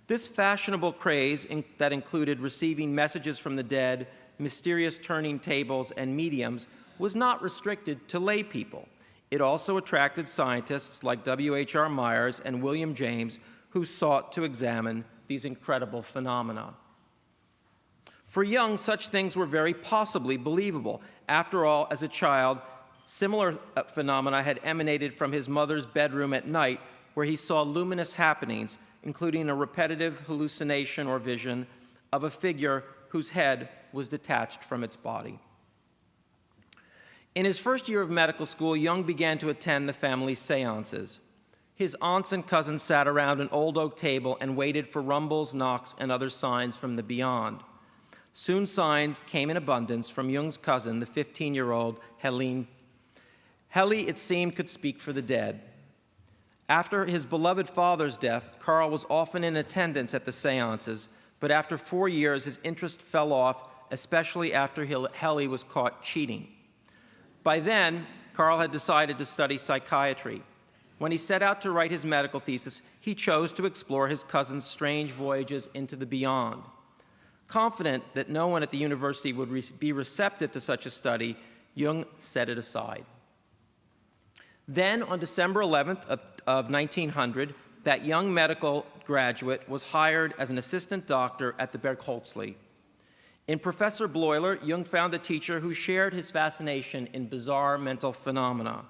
This fashionable craze that included receiving messages from the dead, mysterious turning tables, and mediums was not restricted to lay people. It also attracted scientists like W.H.R. Myers and William James, who sought to examine these incredible phenomena. For Jung, such things were very possibly believable. After all, as a child, similar phenomena had emanated from his mother's bedroom at night, where he saw luminous happenings, including a repetitive hallucination or vision of a figure whose head was detached from its body. In his first year of medical school, Jung began to attend the family seances. His aunts and cousins sat around an old oak table and waited for rumbles, knocks, and other signs from the beyond. Soon signs came in abundance from Jung's cousin, the 15-year-old Helene. Heli, it seemed, could speak for the dead. After his beloved father's death, Carl was often in attendance at the seances, but after 4 years, his interest fell off, especially after Heli was caught cheating. By then, Carl had decided to study psychiatry. When he set out to write his medical thesis, he chose to explore his cousin's strange voyages into the beyond. Confident that no one at the university would be receptive to such a study, Jung set it aside. Then, on December 11th of 1900, that young medical graduate was hired as an assistant doctor at the Bergholzli. In Professor Bleuler, Jung found a teacher who shared his fascination in bizarre mental phenomena.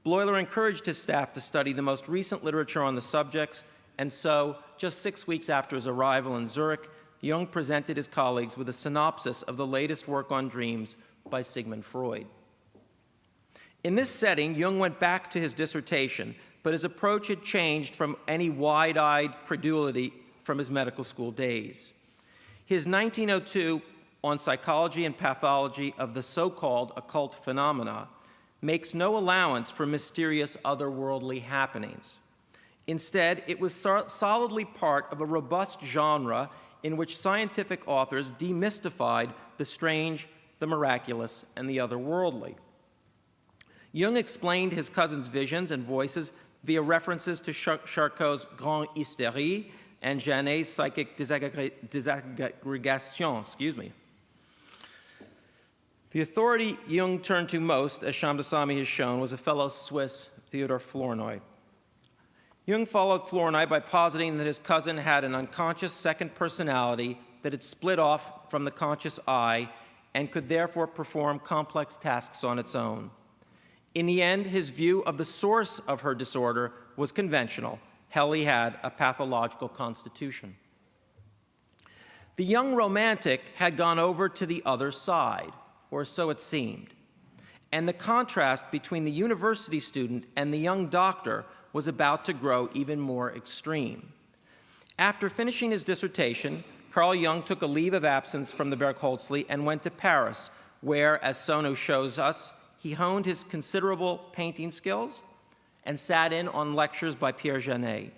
Bleuler encouraged his staff to study the most recent literature on the subjects, and so, just 6 weeks after his arrival in Zurich, Jung presented his colleagues with a synopsis of the latest work on dreams by Sigmund Freud. In this setting, Jung went back to his dissertation, but his approach had changed from any wide-eyed credulity from his medical school days. His 1902 on psychology and pathology of the so-called occult phenomena makes no allowance for mysterious otherworldly happenings. Instead, it was solidly part of a robust genre in which scientific authors demystified the strange, the miraculous, and the otherworldly. Jung explained his cousin's visions and voices via references to Charcot's Grande Hystérie and Janet's psychic disaggregation. The authority Jung turned to most, as Shamdasani has shown, was a fellow Swiss, Theodor Flournoy. Jung followed Flournoy by positing that his cousin had an unconscious second personality that had split off from the conscious I and could therefore perform complex tasks on its own. In the end, his view of the source of her disorder was conventional. Heli had a pathological constitution. The young romantic had gone over to the other side, or so it seemed. And the contrast between the university student and the young doctor was about to grow even more extreme. After finishing his dissertation, Carl Jung took a leave of absence from the Bergholzli and went to Paris, where, as Sono shows us, he honed his considerable painting skills and sat in on lectures by Pierre Janet.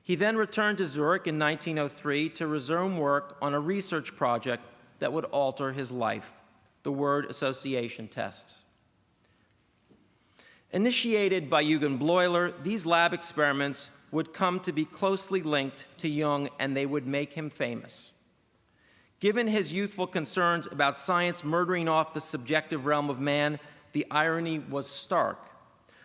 He then returned to Zurich in 1903 to resume work on a research project that would alter his life, the word association tests. Initiated by Eugen Bleuler, these lab experiments would come to be closely linked to Jung, and they would make him famous. Given his youthful concerns about science murdering off the subjective realm of man, the irony was stark.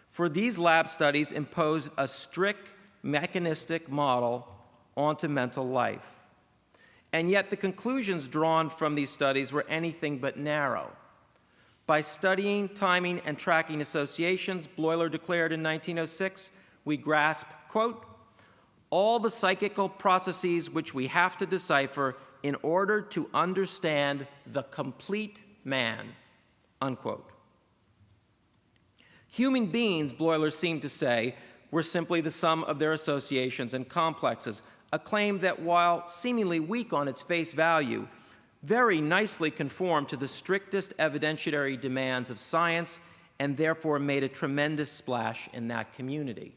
For these lab studies imposed a strict mechanistic model onto mental life. And yet the conclusions drawn from these studies were anything but narrow. By studying, timing, and tracking associations, Bleuler declared in 1906, we grasp, quote, all the psychical processes which we have to decipher in order to understand the complete man, unquote. Human beings, Bleuler seemed to say, were simply the sum of their associations and complexes, a claim that, while seemingly weak on its face value, very nicely conformed to the strictest evidentiary demands of science and therefore made a tremendous splash in that community.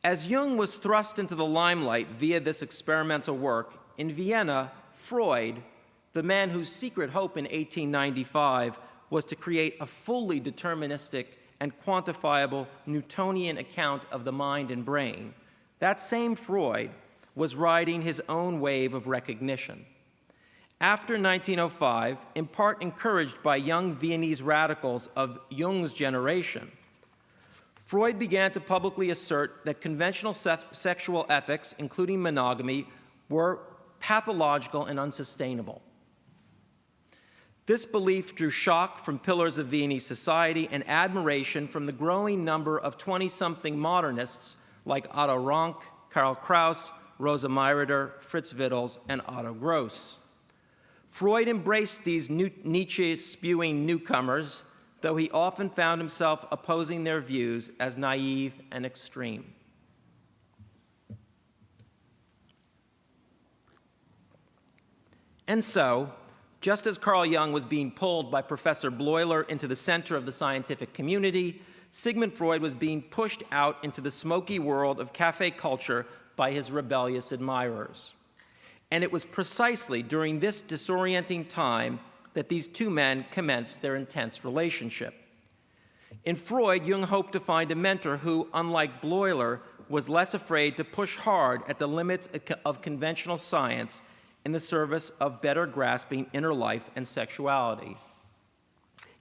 As Jung was thrust into the limelight via this experimental work, in Vienna, Freud, the man whose secret hope in 1895 was to create a fully deterministic and quantifiable Newtonian account of the mind and brain, that same Freud was riding his own wave of recognition. After 1905, in part encouraged by young Viennese radicals of Jung's generation, Freud began to publicly assert that conventional sexual ethics, including monogamy, were pathological and unsustainable. This belief drew shock from pillars of Viennese society and admiration from the growing number of 20-something modernists like Otto Rank, Karl Kraus, Rosa Mayrider, Fritz Wittels, and Otto Gross. Freud embraced these Nietzsche-spewing newcomers, though he often found himself opposing their views as naive and extreme. And so, just as Carl Jung was being pulled by Professor Bleuler into the center of the scientific community, Sigmund Freud was being pushed out into the smoky world of café culture by his rebellious admirers. And it was precisely during this disorienting time that these two men commenced their intense relationship. In Freud, Jung hoped to find a mentor who, unlike Bleuler, was less afraid to push hard at the limits of conventional science in the service of better grasping inner life and sexuality.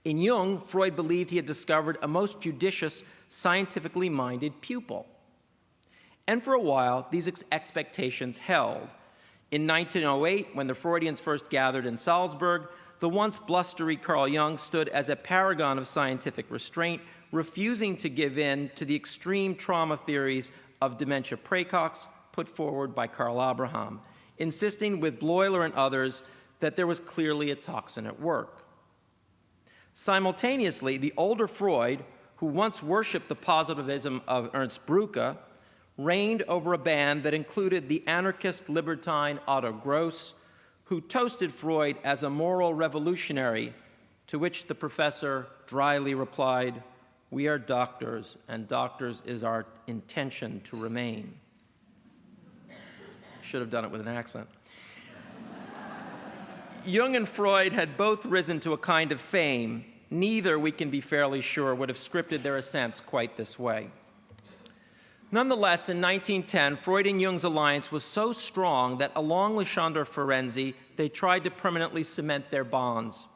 In Jung, Freud believed he had discovered a most judicious, scientifically minded pupil. And for a while, these expectations held. In 1908, when the Freudians first gathered in Salzburg, the once blustery Carl Jung stood as a paragon of scientific restraint, refusing to give in to the extreme trauma theories of dementia praecox put forward by Karl Abraham, insisting with Bleuler and others that there was clearly a toxin at work. Simultaneously, the older Freud, who once worshipped the positivism of Ernst Brücke, reigned over a band that included the anarchist libertine Otto Gross, who toasted Freud as a moral revolutionary, to which the professor dryly replied, "We are doctors, and doctors is our intention to remain." Should have done it with an accent. Jung and Freud had both risen to a kind of fame. Neither, we can be fairly sure, would have scripted their ascents quite this way. Nonetheless, in 1910, Freud and Jung's alliance was so strong that, along with Sándor Ferenczi, they tried to permanently cement their bonds.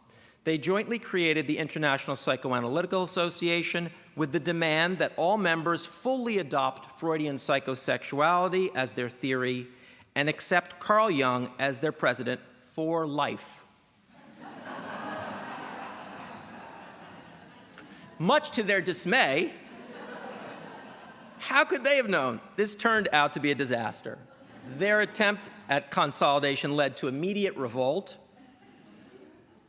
They jointly created the International Psychoanalytical Association with the demand that all members fully adopt Freudian psychosexuality as their theory and accept Carl Jung as their president for life. Much to their dismay, how could they have known? This turned out to be a disaster. Their attempt at consolidation led to immediate revolt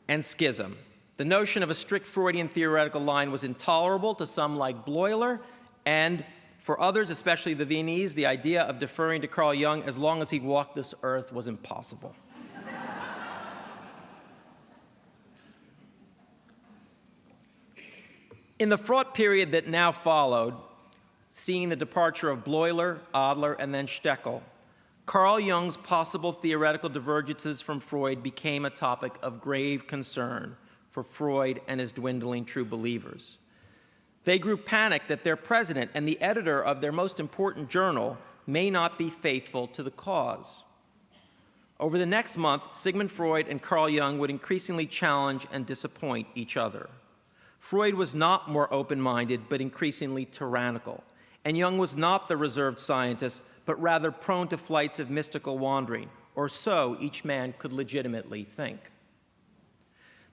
and schism. The notion of a strict Freudian theoretical line was intolerable to some like Bleuler, and for others, especially the Viennese, the idea of deferring to Carl Jung as long as he walked this earth was impossible. In the fraught period that now followed, seeing the departure of Bleuler, Adler, and then Steckel, Carl Jung's possible theoretical divergences from Freud became a topic of grave concern for Freud and his dwindling true believers. They grew panicked that their president and the editor of their most important journal may not be faithful to the cause. Over the next month, Sigmund Freud and Carl Jung would increasingly challenge and disappoint each other. Freud was not more open-minded, but increasingly tyrannical. And Jung was not the reserved scientist, but rather prone to flights of mystical wandering, or so each man could legitimately think.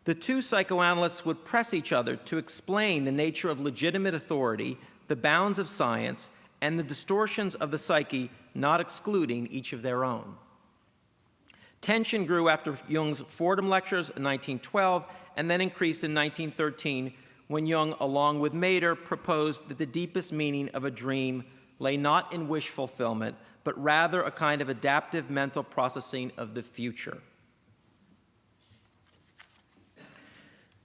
The two psychoanalysts would press each other to explain the nature of legitimate authority, the bounds of science, and the distortions of the psyche, not excluding each of their own. Tension grew after Jung's Fordham lectures in 1912, and then increased in 1913 when Jung, along with Mater, proposed that the deepest meaning of a dream lay not in wish fulfillment, but rather a kind of adaptive mental processing of the future.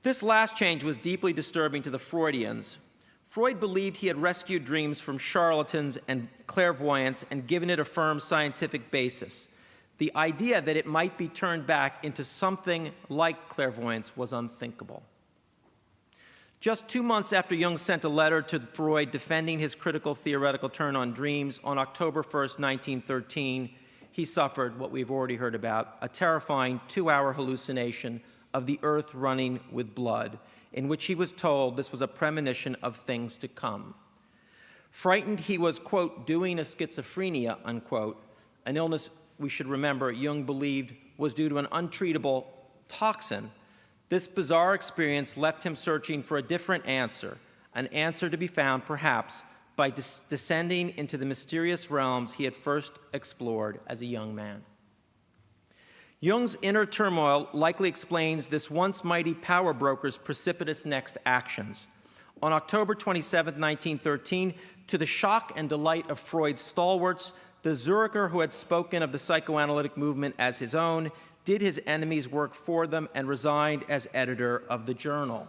This last change was deeply disturbing to the Freudians. Freud believed he had rescued dreams from charlatans and clairvoyants and given it a firm scientific basis. The idea that it might be turned back into something like clairvoyance was unthinkable. Just 2 months after Jung sent a letter to Freud defending his critical theoretical turn on dreams, on October 1st, 1913, he suffered what we've already heard about, a terrifying 2-hour hallucination of the earth running with blood, in which he was told this was a premonition of things to come. Frightened he was, quote, doing a schizophrenia, unquote, an illness we should remember Jung believed was due to an untreatable toxin. This bizarre experience left him searching for a different answer, an answer to be found perhaps by descending into the mysterious realms he had first explored as a young man. Jung's inner turmoil likely explains this once mighty power broker's precipitous next actions. On October 27, 1913, to the shock and delight of Freud's stalwarts, the Zuricher who had spoken of the psychoanalytic movement as his own did his enemies' work for them and resigned as editor of the journal.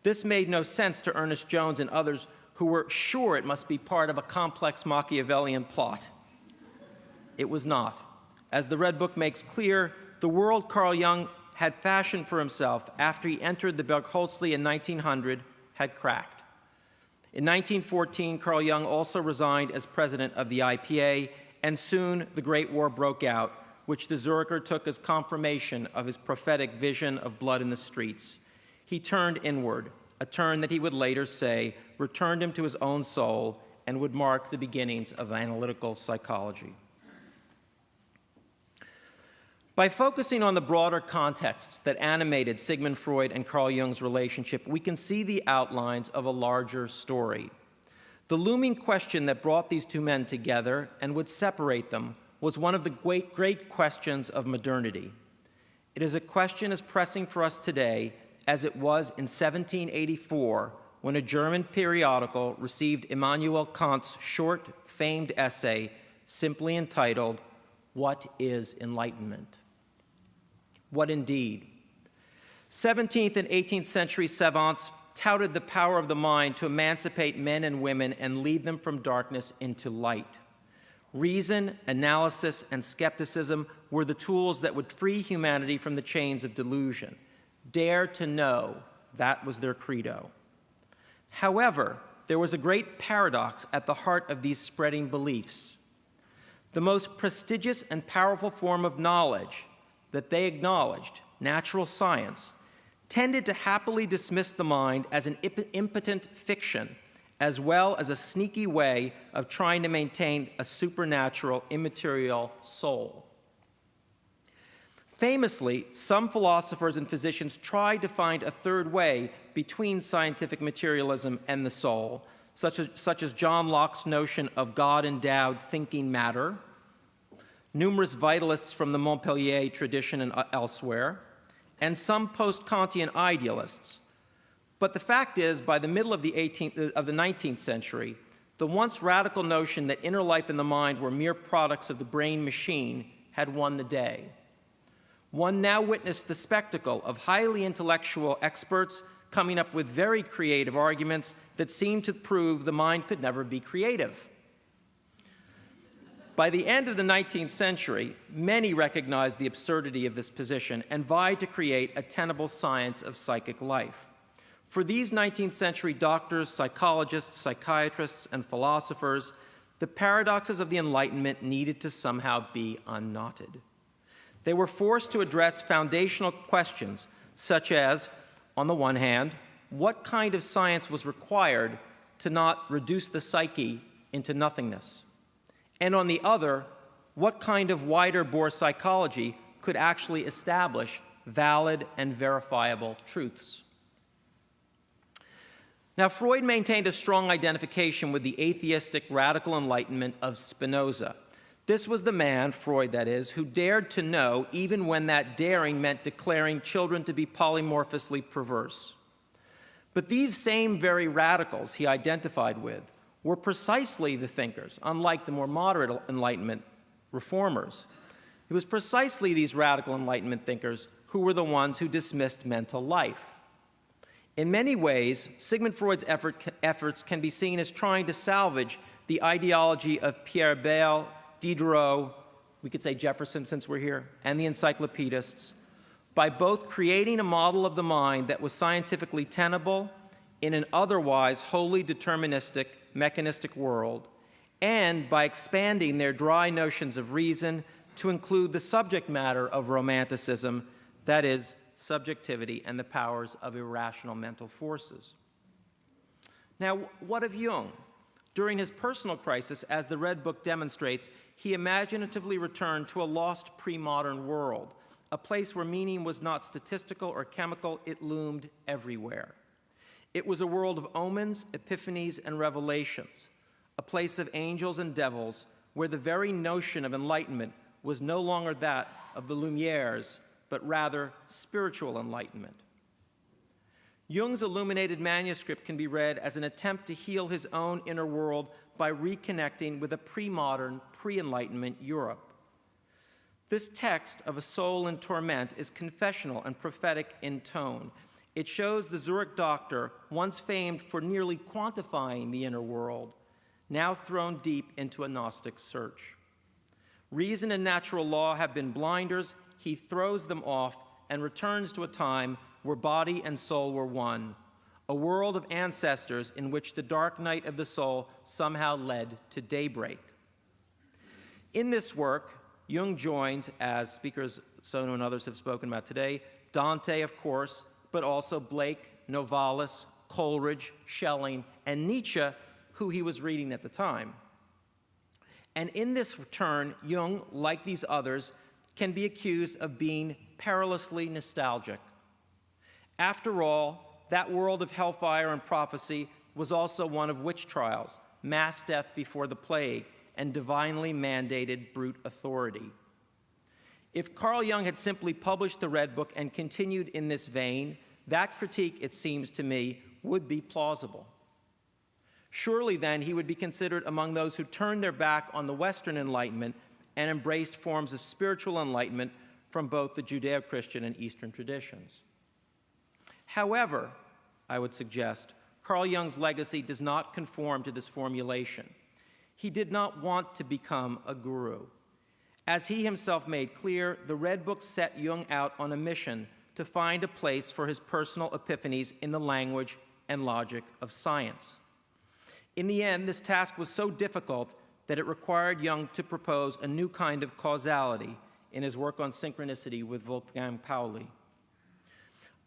This made no sense to Ernest Jones and others who were sure it must be part of a complex Machiavellian plot. It was not. As the Red Book makes clear, the world Carl Jung had fashioned for himself after he entered the Bergholzli in 1900 had cracked. In 1914, Carl Jung also resigned as president of the IPA, and soon the Great War broke out, which the Zuricher took as confirmation of his prophetic vision of blood in the streets. He turned inward, a turn that he would later say returned him to his own soul and would mark the beginnings of analytical psychology. By focusing on the broader contexts that animated Sigmund Freud and Carl Jung's relationship, we can see the outlines of a larger story. The looming question that brought these two men together and would separate them was one of the great questions of modernity. It is a question as pressing for us today as it was in 1784 when a German periodical received Immanuel Kant's short, famed essay simply entitled, "What is Enlightenment?" What indeed? 17th and 18th century savants touted the power of the mind to emancipate men and women and lead them from darkness into light. Reason, analysis, and skepticism were the tools that would free humanity from the chains of delusion. Dare to know, that was their credo. However, there was a great paradox at the heart of these spreading beliefs. The most prestigious and powerful form of knowledge that they acknowledged, natural science, tended to happily dismiss the mind as an impotent fiction, as well as a sneaky way of trying to maintain a supernatural, immaterial soul. Famously, some philosophers and physicians tried to find a third way between scientific materialism and the soul, such as John Locke's notion of God-endowed thinking matter, numerous vitalists from the Montpellier tradition and elsewhere, and some post-Kantian idealists. But the fact is, by the middle of the 19th century, the once radical notion that inner life and the mind were mere products of the brain-machine had won the day. One now witnessed the spectacle of highly intellectual experts coming up with very creative arguments that seemed to prove the mind could never be creative. By the end of the 19th century, many recognized the absurdity of this position and vied to create a tenable science of psychic life. For these 19th century doctors, psychologists, psychiatrists, and philosophers, the paradoxes of the Enlightenment needed to somehow be unknotted. They were forced to address foundational questions, such as, on the one hand, what kind of science was required to not reduce the psyche into nothingness? And on the other, what kind of wider-bore psychology could actually establish valid and verifiable truths? Now, Freud maintained a strong identification with the atheistic radical enlightenment of Spinoza. This was the man, Freud that is, who dared to know even when that daring meant declaring children to be polymorphously perverse. But these same very radicals he identified with were precisely the thinkers, unlike the more moderate Enlightenment reformers. It was precisely these radical Enlightenment thinkers who were the ones who dismissed mental life. In many ways, Sigmund Freud's efforts can be seen as trying to salvage the ideology of Pierre Bayle, Diderot, we could say Jefferson since we're here, and the encyclopedists, by both creating a model of the mind that was scientifically tenable in an otherwise wholly deterministic, mechanistic world, and by expanding their dry notions of reason to include the subject matter of romanticism, that is, subjectivity and the powers of irrational mental forces. Now, what of Jung? During his personal crisis, as the Red Book demonstrates, he imaginatively returned to a lost pre-modern world, a place where meaning was not statistical or chemical, it loomed everywhere. It was a world of omens, epiphanies, and revelations, a place of angels and devils, where the very notion of enlightenment was no longer that of the Lumieres, but rather spiritual enlightenment. Jung's illuminated manuscript can be read as an attempt to heal his own inner world by reconnecting with a pre-modern, pre-Enlightenment Europe. This text of a soul in torment is confessional and prophetic in tone. It shows the Zurich doctor, once famed for nearly quantifying the inner world, now thrown deep into a Gnostic search. Reason and natural law have been blinders. He throws them off and returns to a time where body and soul were one, a world of ancestors in which the dark night of the soul somehow led to daybreak. In this work, Jung joins, as speakers Sonu and others have spoken about today, Dante, of course, but also Blake, Novalis, Coleridge, Schelling, and Nietzsche, who he was reading at the time. And in this return, Jung, like these others, can be accused of being perilously nostalgic. After all, that world of hellfire and prophecy was also one of witch trials, mass death before the plague, and divinely mandated brute authority. If Carl Jung had simply published the Red Book and continued in this vein, that critique, it seems to me, would be plausible. Surely then he would be considered among those who turned their back on the Western Enlightenment and embraced forms of spiritual enlightenment from both the Judeo-Christian and Eastern traditions. However, I would suggest, Carl Jung's legacy does not conform to this formulation. He did not want to become a guru. As he himself made clear, the Red Book set Jung out on a mission to find a place for his personal epiphanies in the language and logic of science. In the end, this task was so difficult that it required Jung to propose a new kind of causality in his work on synchronicity with Wolfgang Pauli.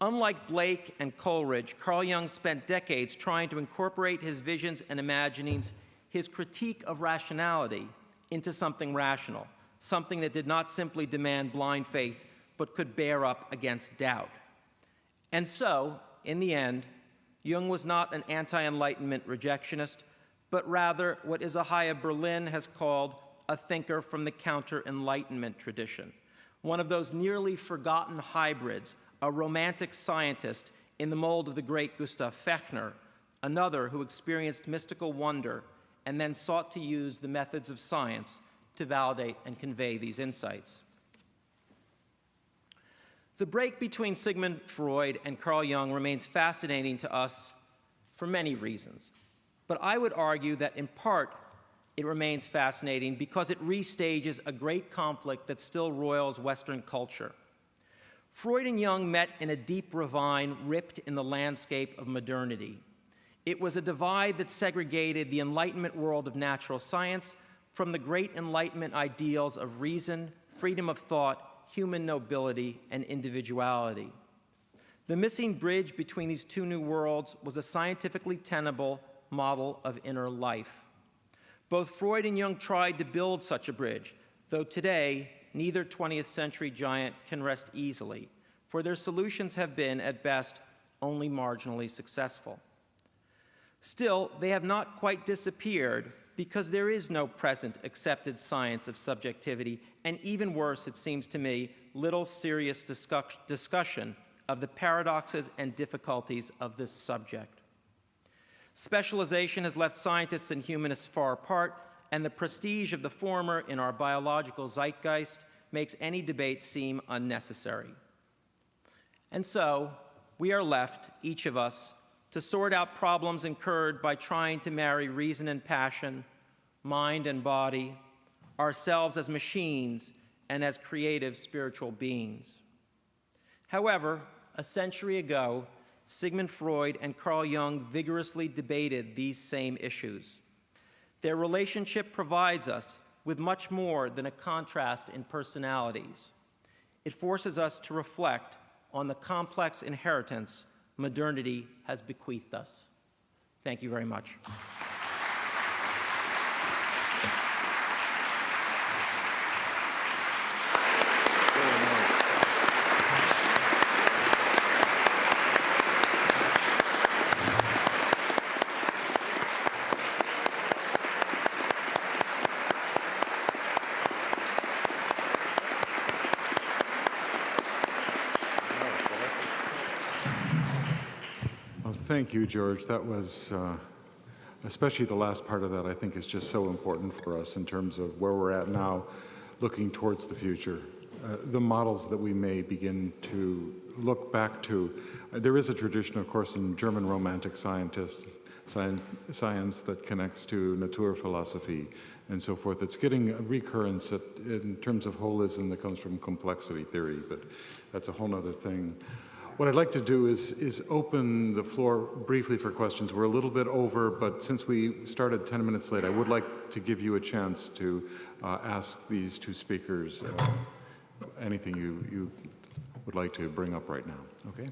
Unlike Blake and Coleridge, Carl Jung spent decades trying to incorporate his visions and imaginings, his critique of rationality, into something rational, something that did not simply demand blind faith, but could bear up against doubt. And so, in the end, Jung was not an anti-Enlightenment rejectionist, but rather what Isaiah Berlin has called a thinker from the counter-Enlightenment tradition, one of those nearly forgotten hybrids, a romantic scientist in the mold of the great Gustav Fechner, another who experienced mystical wonder and then sought to use the methods of science to validate and convey these insights. The break between Sigmund Freud and Carl Jung remains fascinating to us for many reasons. But I would argue that in part it remains fascinating because it restages a great conflict that still roils Western culture. Freud and Jung met in a deep ravine ripped in the landscape of modernity. It was a divide that segregated the Enlightenment world of natural science from the great Enlightenment ideals of reason, freedom of thought, human nobility, and individuality. The missing bridge between these two new worlds was a scientifically tenable model of inner life. Both Freud and Jung tried to build such a bridge, though today, neither 20th century giant can rest easily, for their solutions have been, at best, only marginally successful. Still, they have not quite disappeared because there is no present accepted science of subjectivity, and even worse, it seems to me, little serious discussion of the paradoxes and difficulties of this subject. Specialization has left scientists and humanists far apart, and the prestige of the former in our biological zeitgeist makes any debate seem unnecessary. And so, we are left, each of us, to sort out problems incurred by trying to marry reason and passion, mind and body, ourselves as machines and as creative spiritual beings. However, a century ago, Sigmund Freud and Carl Jung vigorously debated these same issues. Their relationship provides us with much more than a contrast in personalities. It forces us to reflect on the complex inheritance modernity has bequeathed us. Thank you very much. Thank you, George. That was, especially the last part of that, I think is just so important for us in terms of where we're at now, looking towards the future. The models that we may begin to look back to. There is a tradition, of course, in German Romantic science that connects to Naturphilosophy and so forth. It's getting a recurrence in terms of holism that comes from complexity theory, but that's a whole other thing. What I'd like to do is open the floor briefly for questions. We're a little bit over, but since we started 10 minutes late, I would like to give you a chance to ask these two speakers anything you would like to bring up right now, okay?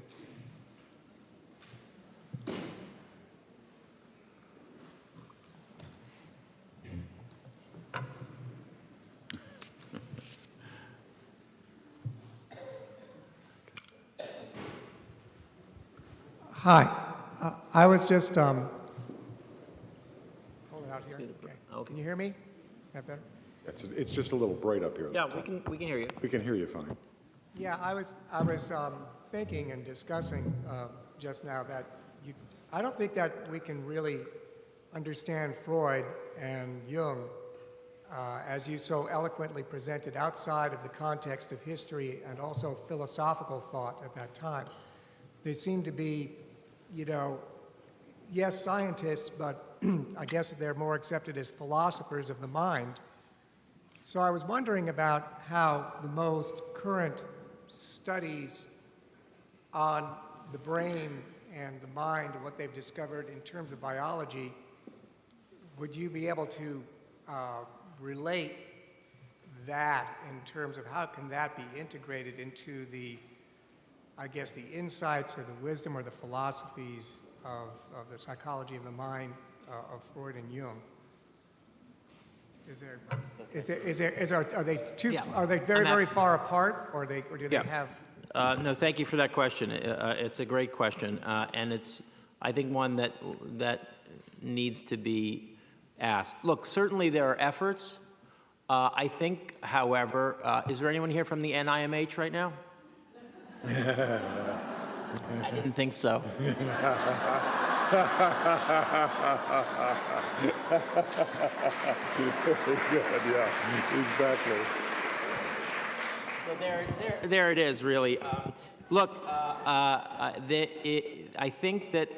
Hi. I was just hold it out here. Okay. Okay. Can you hear me? Is that better? It's just a little bright up here. Yeah, we can hear you. We can hear you fine. Yeah, I was thinking and discussing just now that I don't think that we can really understand Freud and Jung as you so eloquently presented outside of the context of history and also philosophical thought at that time. They seem to be, you know, yes, scientists, but I guess they're more accepted as philosophers of the mind. So I was wondering about how the most current studies on the brain and the mind and what they've discovered in terms of biology, would you be able to relate that in terms of how can that be integrated into the, I guess, the insights or the wisdom or the philosophies of the psychology of the mind of Freud and Jung? Are they too? Yeah. Are they very, very far apart, or do they Yeah. have? No, thank you for that question. It's a great question, and it's, I think, one that needs to be asked. Look, certainly there are efforts. I think, however, is there anyone here from the NIMH right now? I didn't think so. Very good, yeah, exactly. So there it is, really. Look, I think that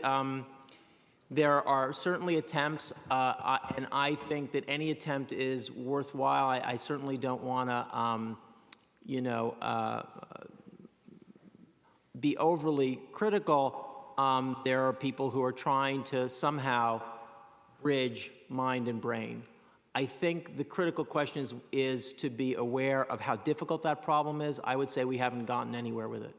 there are certainly attempts, and I think that any attempt is worthwhile. I certainly don't want to, be overly critical. There are people who are trying to somehow bridge mind and brain. I think the critical question is to be aware of how difficult that problem is. I would say we haven't gotten anywhere with it.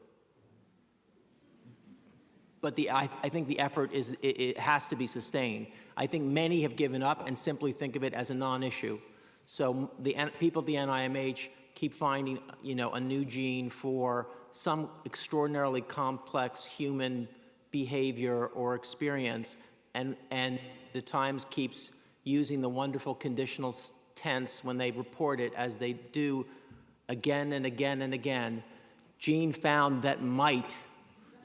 But I think the effort it has to be sustained. I think many have given up and simply think of it as a non-issue. So the people at the NIMH keep finding, a new gene for some extraordinarily complex human behavior or experience, and the Times keeps using the wonderful conditional tense when they report it, as they do again and again and again. Gene found that might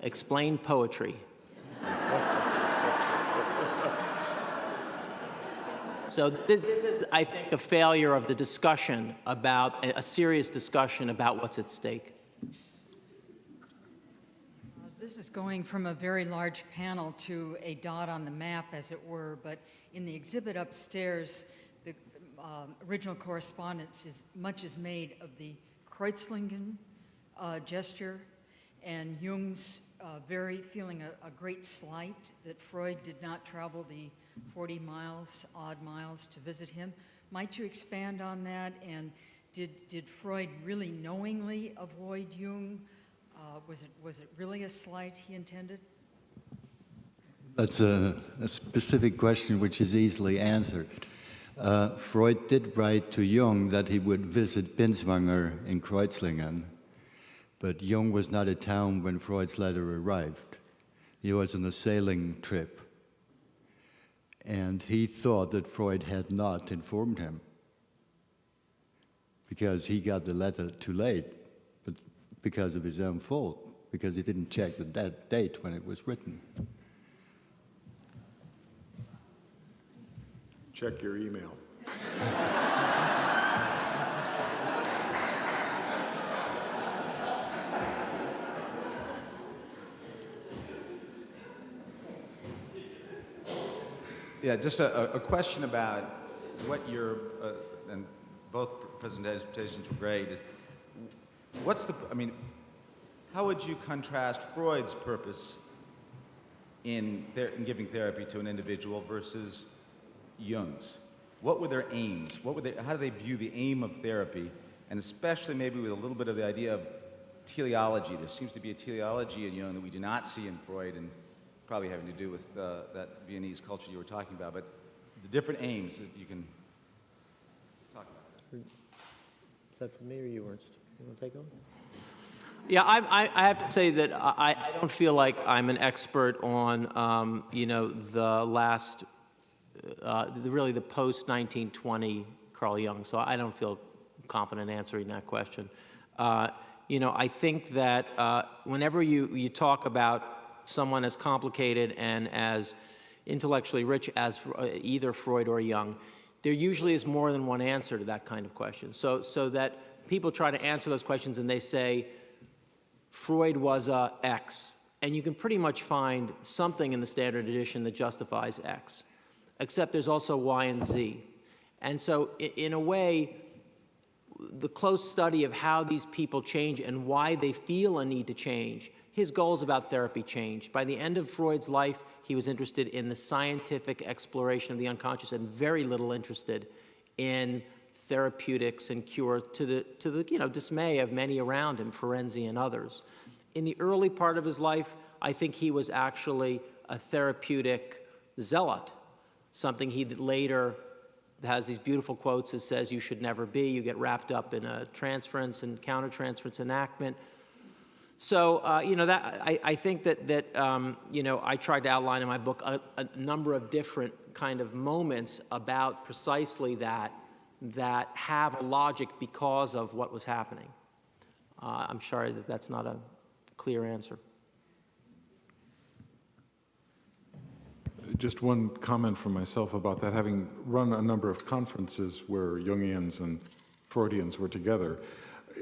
explain poetry. So this is, I think, a failure of the discussion about, a serious discussion about what's at stake. This is going from a very large panel to a dot on the map, as it were, but in the exhibit upstairs, the original correspondence much is made of the Kreuzlingen gesture and Jung's feeling a great slight that Freud did not travel the 40 odd miles to visit him. Might you expand on that? And did Freud really knowingly avoid Jung? Was it really a slight he intended? That's a specific question which is easily answered. Freud did write to Jung that he would visit Binswanger in Kreuzlingen, but Jung was not in town when Freud's letter arrived. He was on a sailing trip, and he thought that Freud had not informed him because he got the letter too late, but because of his own fault, because he didn't check the date when it was written. Check your email. Yeah, just a question about what your, and both presentations were great. How would you contrast Freud's purpose in giving therapy to an individual versus Jung's? What were their aims? How do they view the aim of therapy? And especially maybe with a little bit of the idea of teleology. There seems to be a teleology in Jung that we do not see in Freud, and probably having to do with that Viennese culture you were talking about. But the different aims, if you can talk about that. Is that for me or you, Ernst? You want to take on? Yeah, I have to say that I don't feel like I'm an expert on, the last, really the post-1920 Carl Jung, so I don't feel confident answering that question. I think that whenever you talk about someone as complicated and as intellectually rich as either Freud or Jung, there usually is more than one answer to that kind of question. So that people try to answer those questions and they say, Freud was a X. And you can pretty much find something in the standard edition that justifies X, except there's also Y and Z. And so in a way, the close study of how these people change and why they feel a need to change, his goals about therapy changed. By the end of Freud's life, he was interested in the scientific exploration of the unconscious and very little interested in therapeutics and cure, to the dismay of many around him, Ferenczi and others. In the early part of his life, I think he was actually a therapeutic zealot, something he later has these beautiful quotes that says, you should never be. You get wrapped up in a transference and countertransference enactment. So, I think that I tried to outline in my book a number of different kind of moments about precisely that have a logic because of what was happening. I'm sorry that that's not a clear answer. Just one comment from myself about that, having run a number of conferences where Jungians and Freudians were together.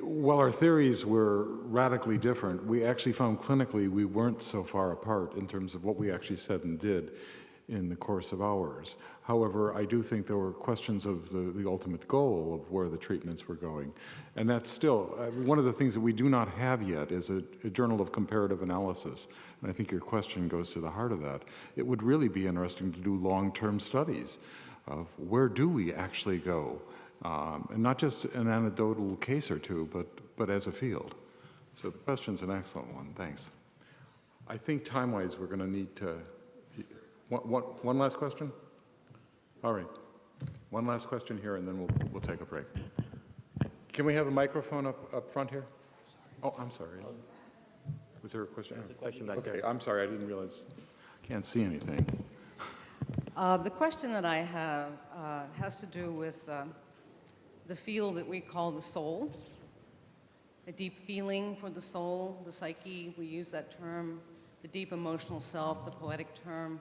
While our theories were radically different, we actually found clinically we weren't so far apart in terms of what we actually said and did in the course of hours. However, I do think there were questions of the ultimate goal of where the treatments were going. And that's still, one of the things that we do not have yet is a journal of comparative analysis. And I think your question goes to the heart of that. It would really be interesting to do long-term studies of where do we actually go? And not just an anecdotal case or two, but as a field. So the question's an excellent one, thanks. I think time-wise we're gonna need to, one last question? All right, one last question here and then we'll take a break. Can we have a microphone up front here? Oh, I'm sorry. Was there a question? There's a question back there. there. Okay, I'm sorry, I didn't realize. Can't see anything. The question that I have has to do with the field that we call the soul, a deep feeling for the soul, the psyche, we use that term, the deep emotional self, the poetic term.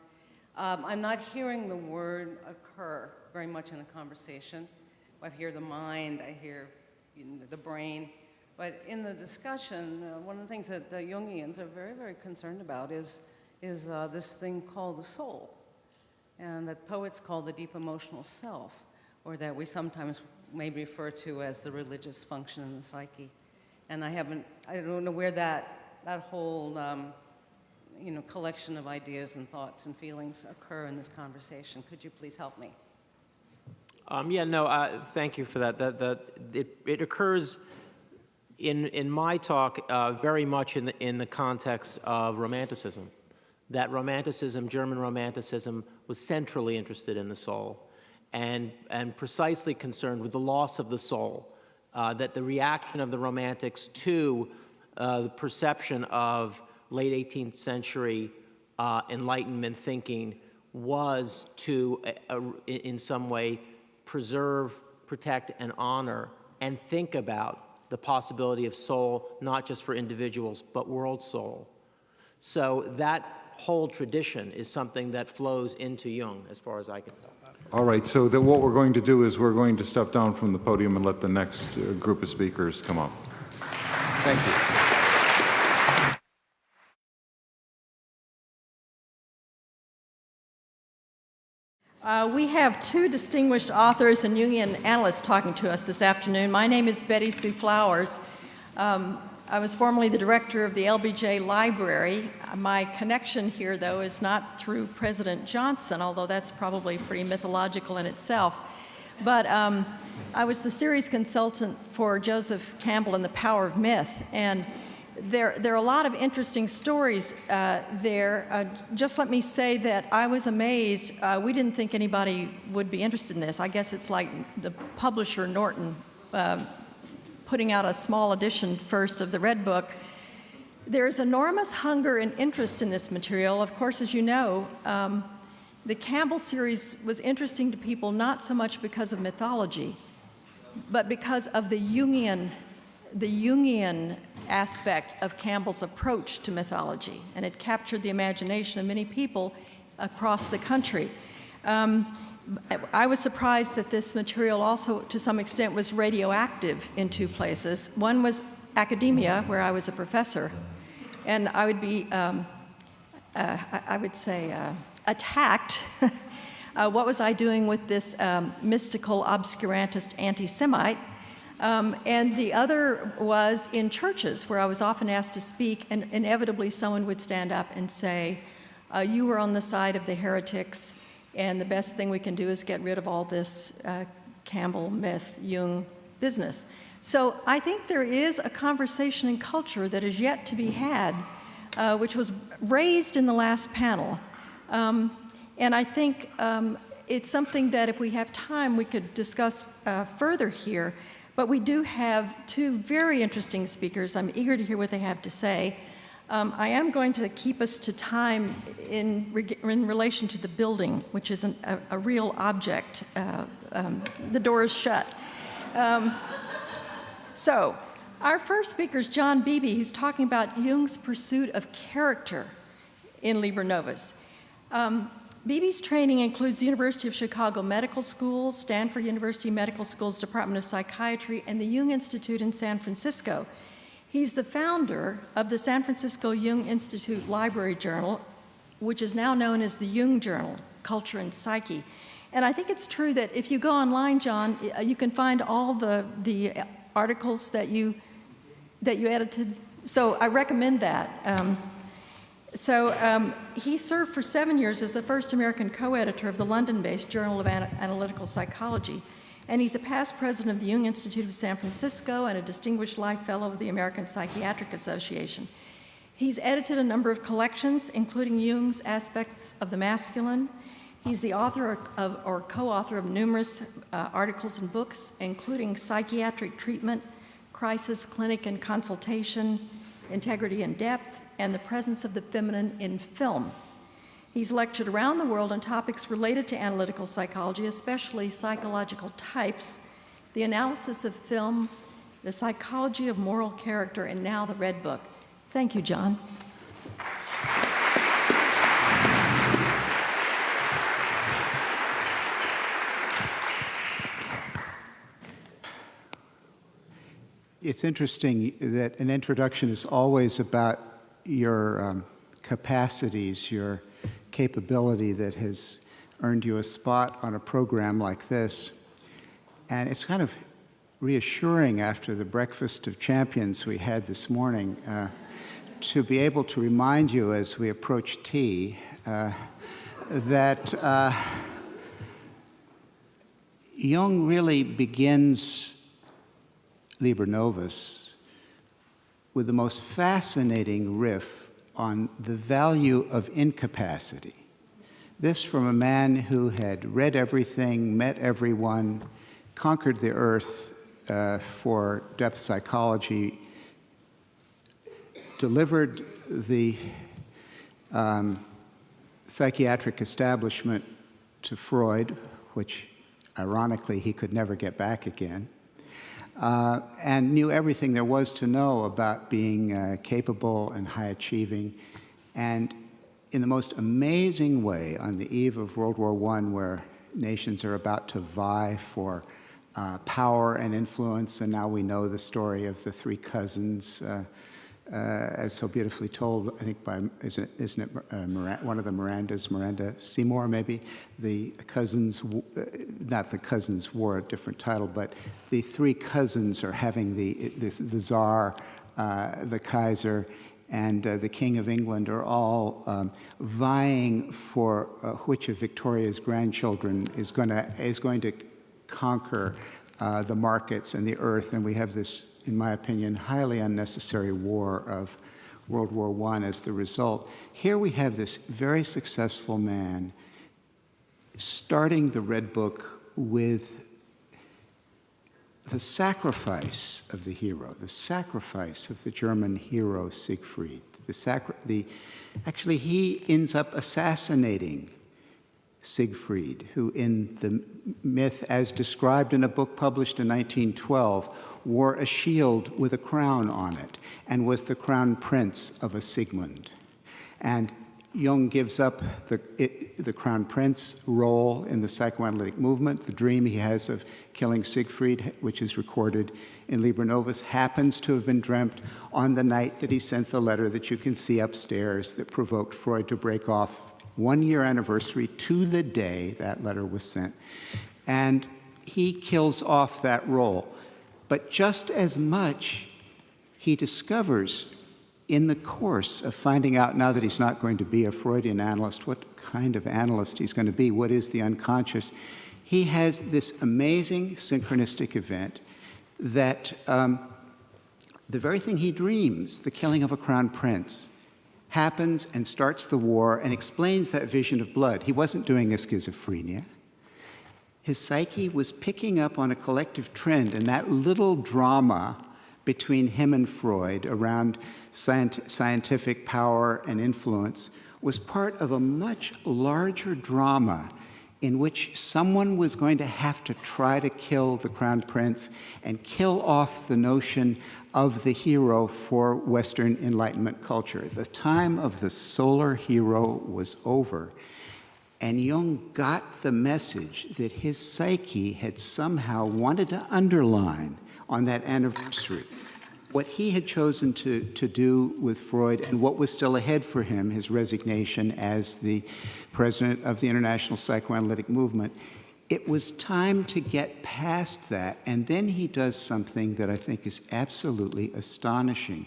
I'm not hearing the word occur very much in the conversation. I hear the mind, I hear the brain, but in the discussion, one of the things that the Jungians are very, very concerned about is this thing called the soul, and that poets call the deep emotional self, or that we sometimes may refer to as the religious function in the psyche. And I don't know where that whole collection of ideas and thoughts and feelings occur in this conversation. Could you please help me? Thank you for that. It occurs in my talk very much in the context of Romanticism. That Romanticism, German Romanticism, was centrally interested in the soul and precisely concerned with the loss of the soul, that the reaction of the Romantics to the perception of late 18th century Enlightenment thinking was to, in some way, preserve, protect, and honor, and think about the possibility of soul, not just for individuals, but world soul. So that whole tradition is something that flows into Jung, as far as I can tell. All right, so what we're going to do is we're going to step down from the podium and let the next group of speakers come up. Thank you. We have two distinguished authors and Jungian analysts talking to us this afternoon. My name is Betty Sue Flowers. I was formerly the director of the LBJ Library. My connection here, though, is not through President Johnson, although that's probably pretty mythological in itself. But I was the series consultant for Joseph Campbell in The Power of Myth, and there are a lot of interesting stories there. Just let me say that I was amazed. We didn't think anybody would be interested in this. I guess it's like the publisher, Norton, putting out a small edition first of the Red Book. There's enormous hunger and interest in this material. Of course, as you know, the Campbell series was interesting to people not so much because of mythology, but because of the Jungian aspect of Campbell's approach to mythology, and it captured the imagination of many people across the country. I was surprised that this material also, to some extent, was radioactive in two places. One was academia, where I was a professor, and I would be, I would say, attacked. What was I doing with this mystical obscurantist anti-Semite? And the other was in churches, where I was often asked to speak, and inevitably someone would stand up and say, you were on the side of the heretics, and the best thing we can do is get rid of all this Campbell myth, Jung business. So I think there is a conversation in culture that is yet to be had, which was raised in the last panel. And I think it's something that if we have time, we could discuss further here. But we do have two very interesting speakers. I'm eager to hear what they have to say. I am going to keep us to time in relation to the building, which is a real object. The door is shut. So our first speaker is John Beebe, who's talking about Jung's pursuit of character in Liber Novus. Beebe's training includes the University of Chicago Medical School, Stanford University Medical School's Department of Psychiatry, and the Jung Institute in San Francisco. He's the founder of the San Francisco Jung Institute Library Journal, which is now known as the Jung Journal, Culture and Psyche. And I think it's true that if you go online, John, you can find all the articles that you edited. So I recommend that. He served for 7 years as the first American co-editor of the London-based Journal of Analytical Psychology, and he's a past president of the Jung Institute of San Francisco and a distinguished life fellow of the American Psychiatric Association. He's edited a number of collections, including Jung's Aspects of the Masculine. He's the author of, or co-author of numerous articles and books, including Psychiatric Treatment, Crisis, Clinic and Consultation, Integrity and Depth, and the Presence of the Feminine in Film. He's lectured around the world on topics related to analytical psychology, especially psychological types, the analysis of film, the psychology of moral character, and now the Red Book. Thank you, John. It's interesting that an introduction is always about your capacities, your capability that has earned you a spot on a program like this. And it's kind of reassuring after the breakfast of champions we had this morning to be able to remind you as we approach tea that Jung really begins Liber Novus with the most fascinating riff on the value of incapacity. This from a man who had read everything, met everyone, conquered the earth for depth psychology, delivered the psychiatric establishment to Freud, which ironically he could never get back again, and knew everything there was to know about being capable and high-achieving. And in the most amazing way, on the eve of World War I, where nations are about to vie for power and influence, and now we know the story of the three cousins, as so beautifully told, I think by, isn't it one of the Mirandas, Miranda Seymour maybe, the cousins, not the cousins war, a different title, but the three cousins are having the Tsar, the Kaiser, and the King of England are all vying for which of Victoria's grandchildren is going to conquer the markets and the earth, and we have this, in my opinion, highly unnecessary war of World War I as the result. Here we have this very successful man starting the Red Book with the sacrifice of the hero, the sacrifice of the German hero Siegfried. Actually, he ends up assassinating Siegfried, who in the myth, as described in a book published in 1912, wore a shield with a crown on it and was the crown prince of a Sigmund. And Jung gives up the crown prince role in the psychoanalytic movement. The dream he has of killing Siegfried, which is recorded in Liber Novus, happens to have been dreamt on the night that he sent the letter that you can see upstairs that provoked Freud to break off 1-year anniversary to the day that letter was sent. And he kills off that role. But just as much, he discovers in the course of finding out, now that he's not going to be a Freudian analyst, what kind of analyst he's going to be, what is the unconscious, he has this amazing synchronistic event that the very thing he dreams, the killing of a crown prince, happens and starts the war and explains that vision of blood. He wasn't doing a schizophrenia. His psyche was picking up on a collective trend, and that little drama between him and Freud around scientific power and influence was part of a much larger drama in which someone was going to have to try to kill the crown prince and kill off the notion of the hero for Western Enlightenment culture. The time of the solar hero was over. And Jung got the message that his psyche had somehow wanted to underline on that anniversary what he had chosen to do with Freud and what was still ahead for him, his resignation as the president of the International Psychoanalytic Movement. It was time to get past that, and then he does something that I think is absolutely astonishing.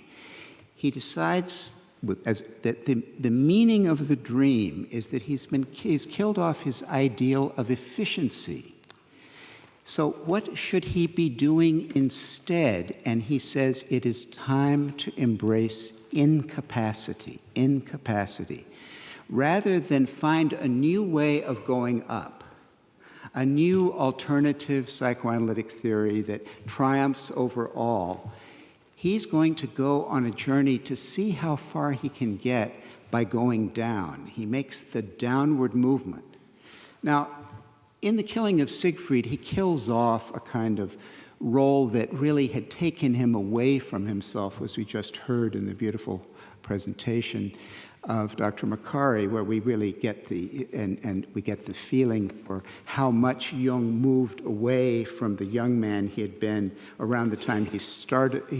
He decides that the meaning of the dream is that he's killed off his ideal of efficiency. So what should he be doing instead? And he says it is time to embrace incapacity. Rather than find a new way of going up, a new alternative psychoanalytic theory that triumphs over all, he's going to go on a journey to see how far he can get by going down. He makes the downward movement. Now, in the killing of Siegfried, he kills off a kind of role that really had taken him away from himself, as we just heard in the beautiful presentation of Dr. Makari, where we really get we get the feeling for how much Jung moved away from the young man he had been around the time he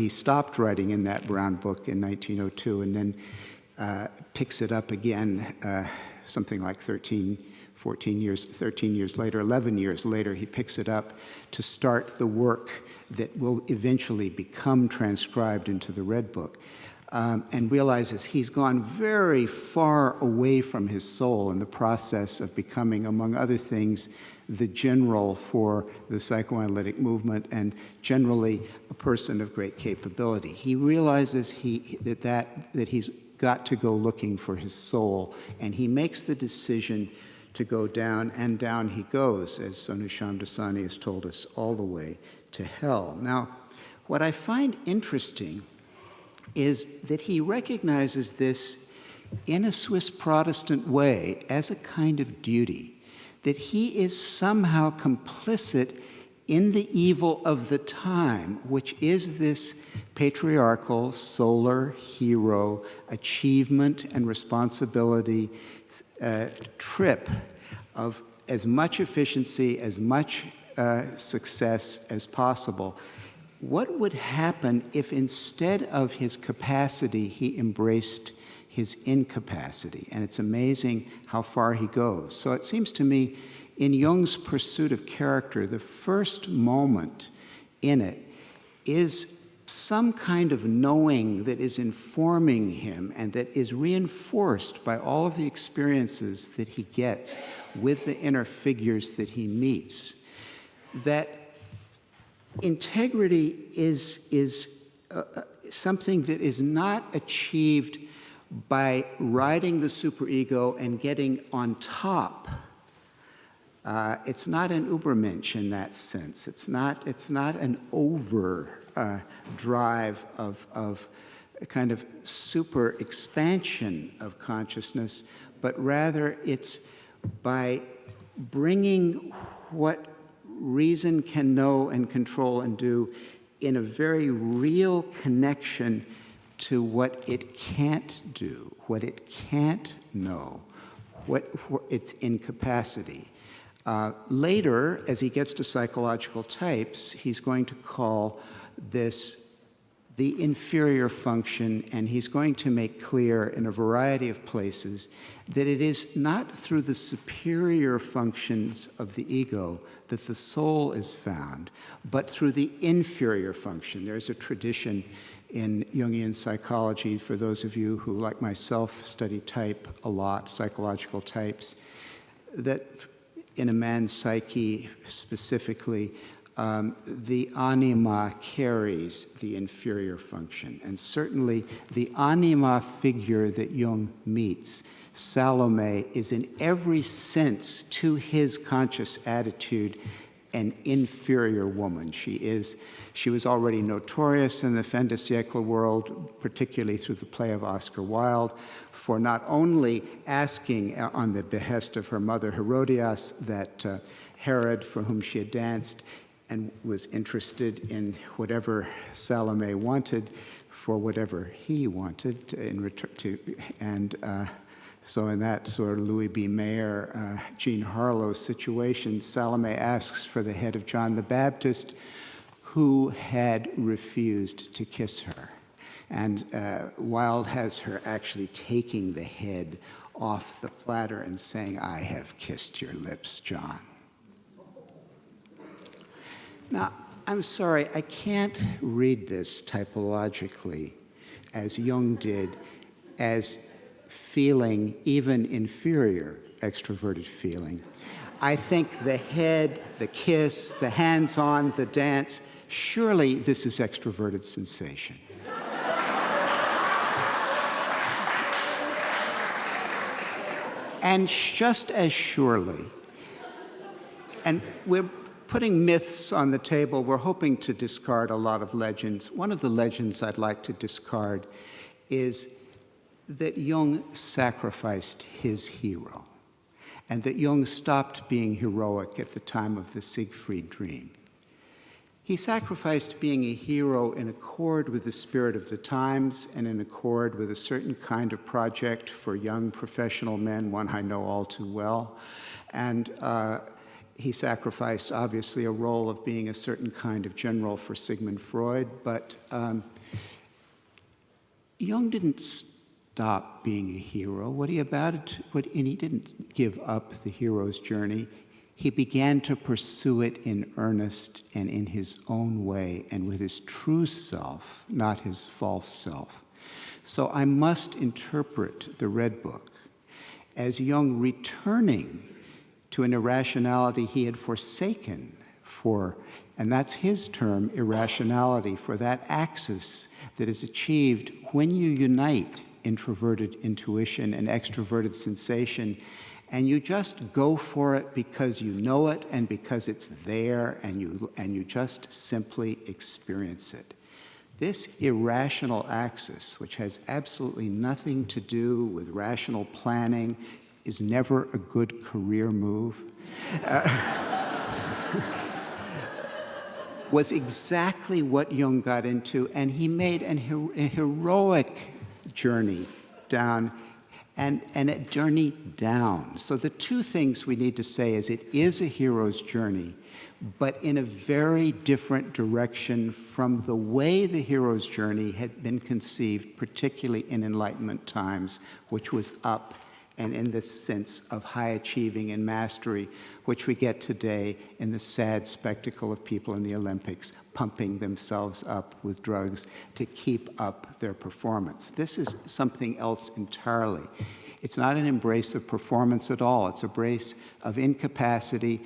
stopped writing in that brown book in 1902, and then picks it up again something like 13 years later, 11 years later, he picks it up to start the work that will eventually become transcribed into the Red Book, and realizes he's gone very far away from his soul in the process of becoming, among other things, the general for the psychoanalytic movement and generally a person of great capability. He realizes that he's got to go looking for his soul, and he makes the decision to go down, and down he goes, as Sonu Shamdasani has told us, all the way to hell. Now, what I find interesting is that he recognizes this in a Swiss Protestant way as a kind of duty, that he is somehow complicit in the evil of the time, which is this patriarchal, solar hero achievement and responsibility trip of as much efficiency, as much success as possible. What would happen if instead of his capacity, he embraced his incapacity? And it's amazing how far he goes. So it seems to me, in Jung's pursuit of character, the first moment in it is some kind of knowing that is informing him and that is reinforced by all of the experiences that he gets with the inner figures that he meets. That integrity is something that is not achieved by riding the superego and getting on top. It's not an Übermensch in that sense. It's not an over drive of a kind of super expansion of consciousness, but rather it's by bringing what reason can know and control and do in a very real connection to what it can't do, what it can't know, what its incapacity. Later, as he gets to psychological types, he's going to call this the inferior function, and he's going to make clear in a variety of places that it is not through the superior functions of the ego that the soul is found, but through the inferior function. There's a tradition in Jungian psychology, for those of you who, like myself, study type a lot, psychological types, that in a man's psyche specifically, the anima carries the inferior function. And certainly the anima figure that Jung meets, Salome, is in every sense to his conscious attitude an inferior woman. She was already notorious in the fin de siècle world, particularly through the play of Oscar Wilde, for not only asking on the behest of her mother Herodias that Herod, for whom she had danced, and was interested in whatever Salome wanted for whatever he wanted in return to, and so in that sort of Louis B. Mayer, Jean Harlow situation, Salome asks for the head of John the Baptist, who had refused to kiss her. And Wilde has her actually taking the head off the platter and saying, "I have kissed your lips, John." Now, I'm sorry, I can't read this typologically, as Jung did, as feeling even inferior extroverted feeling. I think the head, the kiss, the hands-on, the dance, surely this is extroverted sensation. And just as surely, and we're putting myths on the table, we're hoping to discard a lot of legends. One of the legends I'd like to discard is that Jung sacrificed his hero, and that Jung stopped being heroic at the time of the Siegfried dream. He sacrificed being a hero in accord with the spirit of the times and in accord with a certain kind of project for young professional men, one I know all too well. And he sacrificed, obviously, a role of being a certain kind of general for Sigmund Freud, but Jung didn't stop being a hero. And he didn't give up the hero's journey. He began to pursue it in earnest and in his own way and with his true self, not his false self. So I must interpret the Red Book as Jung returning to an irrationality he had forsaken for, and that's his term, irrationality, for that axis that is achieved when you unite introverted intuition and extroverted sensation, and you just go for it because you know it and because it's there, and you just simply experience it. This irrational axis, which has absolutely nothing to do with rational planning, is never a good career move, was exactly what Jung got into, and he made a heroic journey down, and a journey down. So the two things we need to say is it is a hero's journey, but in a very different direction from the way the hero's journey had been conceived, particularly in Enlightenment times, which was up and in the sense of high achieving and mastery, which we get today in the sad spectacle of people in the Olympics pumping themselves up with drugs to keep up their performance. This is something else entirely. It's not an embrace of performance at all. It's an embrace of incapacity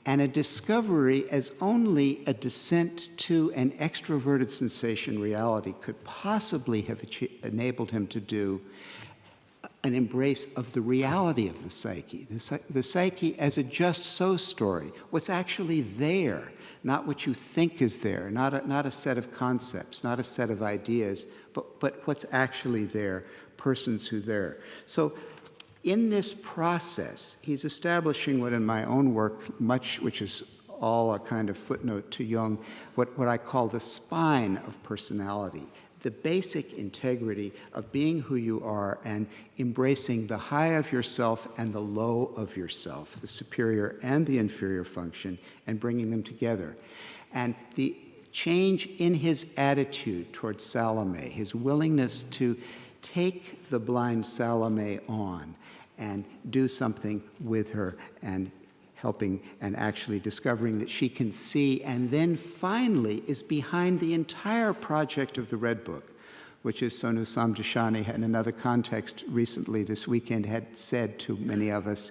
and a discovery as only a descent to an extroverted sensation reality could possibly have enabled him to do, an embrace of the reality of the psyche. The psyche as a just so story, what's actually there, not what you think is there, not a set of concepts, not a set of ideas, but what's actually there, persons who are there. So in this process, he's establishing what in my own work, much which is all a kind of footnote to Jung, what I call the spine of personality, the basic integrity of being who you are and embracing the high of yourself and the low of yourself, the superior and the inferior function, and bringing them together. And the change in his attitude towards Salome, his willingness to take the blind Salome on and do something with her and helping and actually discovering that she can see, and then finally is behind the entire project of the Red Book, which is Sonu Samdashani in another context recently this weekend had said to many of us,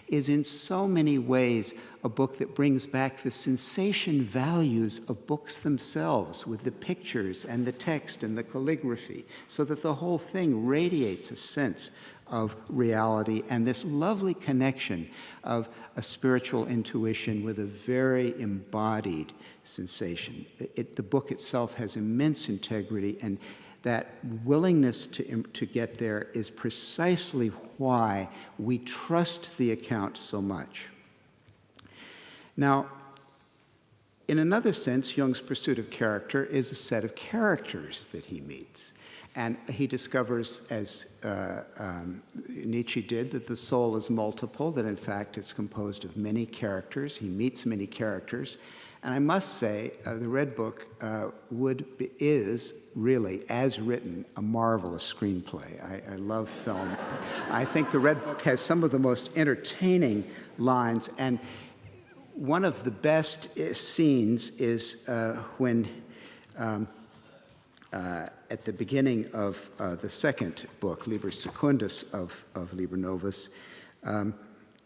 is in so many ways a book that brings back the sensation values of books themselves with the pictures and the text and the calligraphy, so that the whole thing radiates a sense of reality and this lovely connection of a spiritual intuition with a very embodied sensation. The book itself has immense integrity, and that willingness to get there is precisely why we trust the account so much. Now, in another sense, Jung's pursuit of character is a set of characters that he meets. And he discovers, as Nietzsche did, that the soul is multiple, that in fact it's composed of many characters. He meets many characters. And I must say, the Red Book is really, as written, a marvelous screenplay. I love film. I think the Red Book has some of the most entertaining lines. And one of the best scenes is when at the beginning of the second book, Liber Secundus of Liber Novus,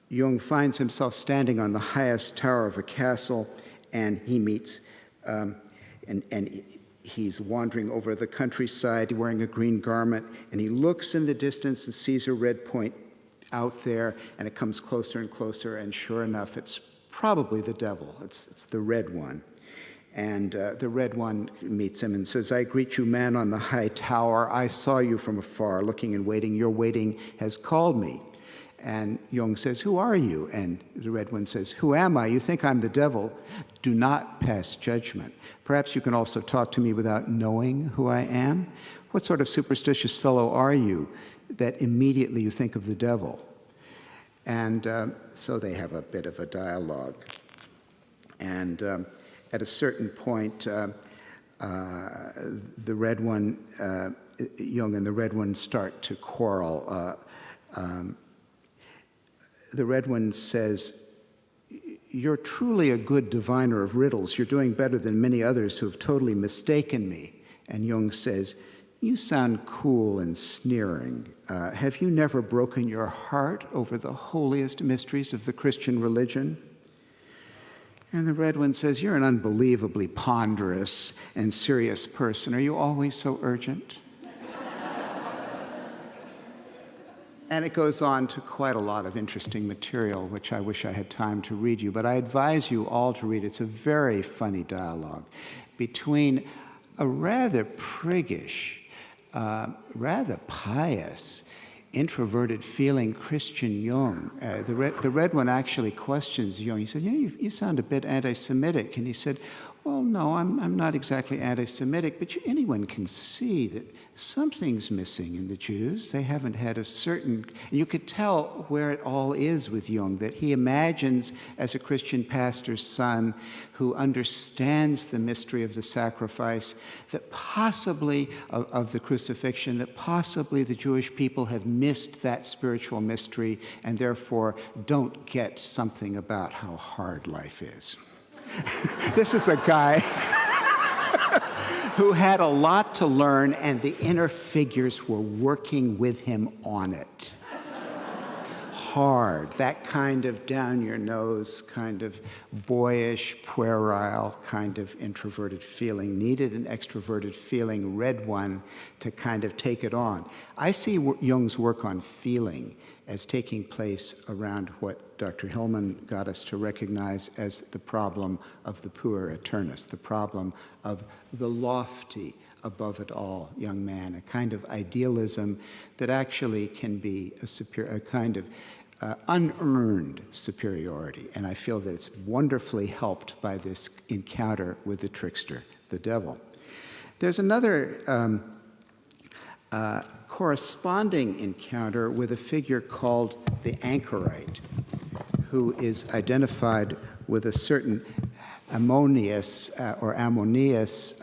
Jung finds himself standing on the highest tower of a castle, and he meets, and he's wandering over the countryside wearing a green garment, and he looks in the distance and sees a red point out there, and it comes closer and closer, and sure enough, it's probably the devil. It's the red one. And the red one meets him and says, "I greet you, man on the high tower. I saw you from afar, looking and waiting. Your waiting has called me." And Jung says, "Who are you?" And the red one says, "Who am I? You think I'm the devil. Do not pass judgment. Perhaps you can also talk to me without knowing who I am. What sort of superstitious fellow are you that immediately you think of the devil?" And so they have a bit of a dialogue. And at a certain point, the red one, Jung and the red one start to quarrel. The red one says, "You're truly a good diviner of riddles. You're doing better than many others who have totally mistaken me." And Jung says, "You sound cool and sneering. Have you never broken your heart over the holiest mysteries of the Christian religion?" And the red one says, "You're an unbelievably ponderous and serious person. Are you always so urgent?" And it goes on to quite a lot of interesting material, which I wish I had time to read you, but I advise you all to read. It's a very funny dialogue between a rather priggish, rather pious, introverted feeling Christian Jung. The red one actually questions Jung. He said, you sound a bit anti-Semitic. And he said, "Well, no, I'm not exactly anti-Semitic, but anyone can see that something's missing in the Jews. They haven't had a certain..." And you could tell where it all is with Jung, that he imagines as a Christian pastor's son who understands the mystery of the sacrifice, that possibly, of the crucifixion, that possibly the Jewish people have missed that spiritual mystery and therefore don't get something about how hard life is. This is a guy who had a lot to learn, and the inner figures were working with him on it. Hard, that kind of down your nose, kind of boyish, puerile, kind of introverted feeling, needed an extroverted feeling, red one, to kind of take it on. I see Jung's work on feeling as taking place around what Dr. Hillman got us to recognize as the problem of the puer aeternus, the problem of the lofty, above it all young man, a kind of idealism that actually can be a kind of unearned superiority. And I feel that it's wonderfully helped by this encounter with the trickster, the devil. There's another corresponding encounter with a figure called the anchorite, who is identified with a certain Ammonius, or Ammonius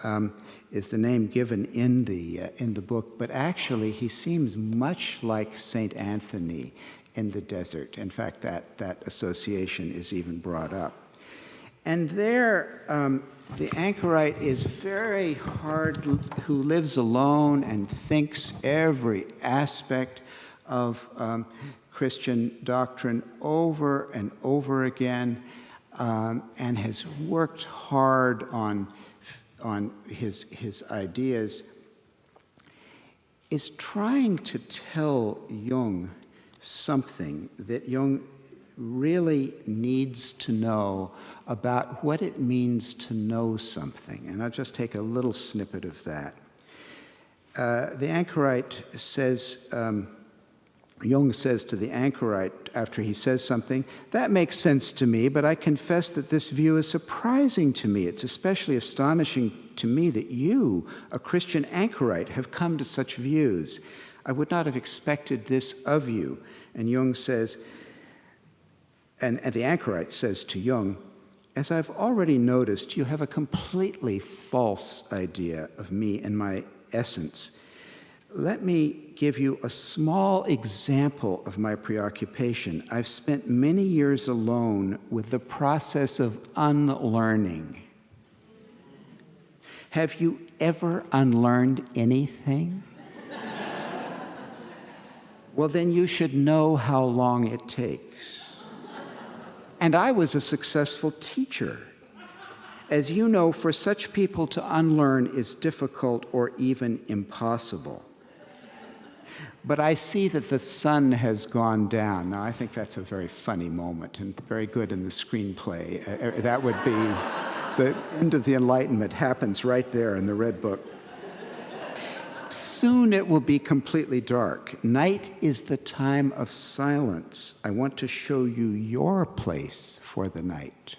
is the name given in the book, but actually he seems much like Saint Anthony in the desert. In fact, that association is even brought up. And there, the anchorite is very hard, who lives alone and thinks every aspect of Christian doctrine over and over again, and has worked hard on his ideas, is trying to tell Jung something that Jung really needs to know about what it means to know something. And I'll just take a little snippet of that. The anchorite says, Jung says to the anchorite after he says something, "That makes sense to me, but I confess that this view is surprising to me. It's especially astonishing to me that you, a Christian anchorite, have come to such views. I would not have expected this of you." And Jung says, and the anchorite says to Jung, "As I've already noticed, you have a completely false idea of me and my essence. Let me give you a small example of my preoccupation. I've spent many years alone with the process of unlearning. Have you ever unlearned anything? Well, then you should know how long it takes. And I was a successful teacher. As you know, for such people to unlearn is difficult or even impossible. But I see that the sun has gone down." Now, I think that's a very funny moment and very good in the screenplay. That would be the end of the Enlightenment happens right there in the Red Book. "Soon it will be completely dark. Night is the time of silence. I want to show you your place for the night.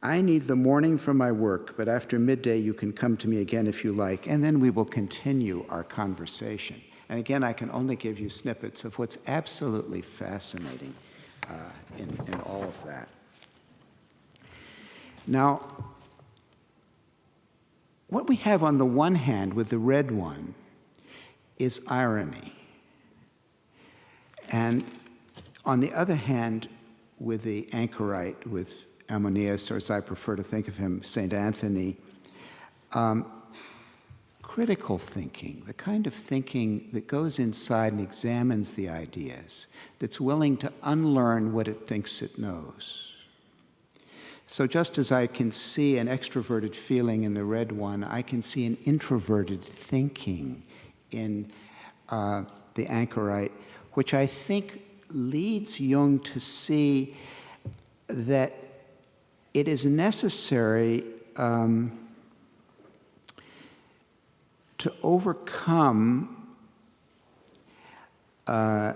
I need the morning for my work, but after midday you can come to me again if you like, and then we will continue our conversation." And again, I can only give you snippets of what's absolutely fascinating in all of that. Now, what we have on the one hand with the red one is irony. And on the other hand, with the anchorite, with Ammonius, or as I prefer to think of him, St. Anthony, critical thinking, the kind of thinking that goes inside and examines the ideas, that's willing to unlearn what it thinks it knows. So just as I can see an extroverted feeling in the red one, I can see an introverted thinking in the anchorite, which I think leads Jung to see that it is necessary to overcome the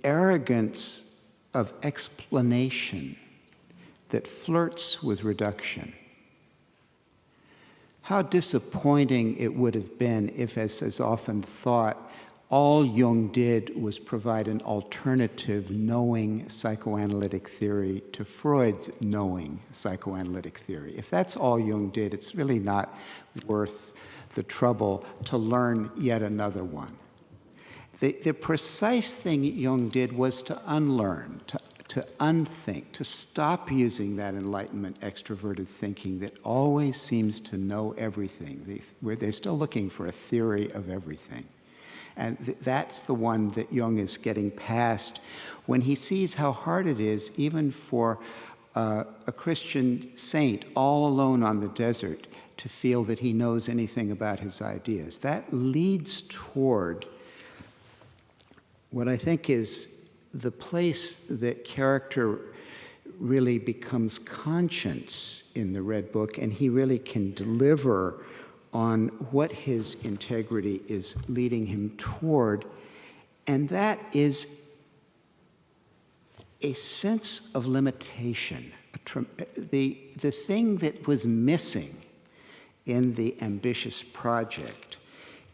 arrogance of explanation that flirts with reduction. How disappointing it would have been if, as is often thought, all Jung did was provide an alternative knowing psychoanalytic theory to Freud's knowing psychoanalytic theory. If that's all Jung did, it's really not worth the trouble to learn yet another one. The precise thing Jung did was to unlearn, to unthink, to stop using that Enlightenment extroverted thinking that always seems to know everything. They're still looking for a theory of everything. And that's the one that Jung is getting past when he sees how hard it is, even for a Christian saint all alone on the desert, to feel that he knows anything about his ideas. That leads toward what I think is the place that character really becomes conscience in the Red Book, and he really can deliver on what his integrity is leading him toward, and that is a sense of limitation. The thing that was missing in the ambitious project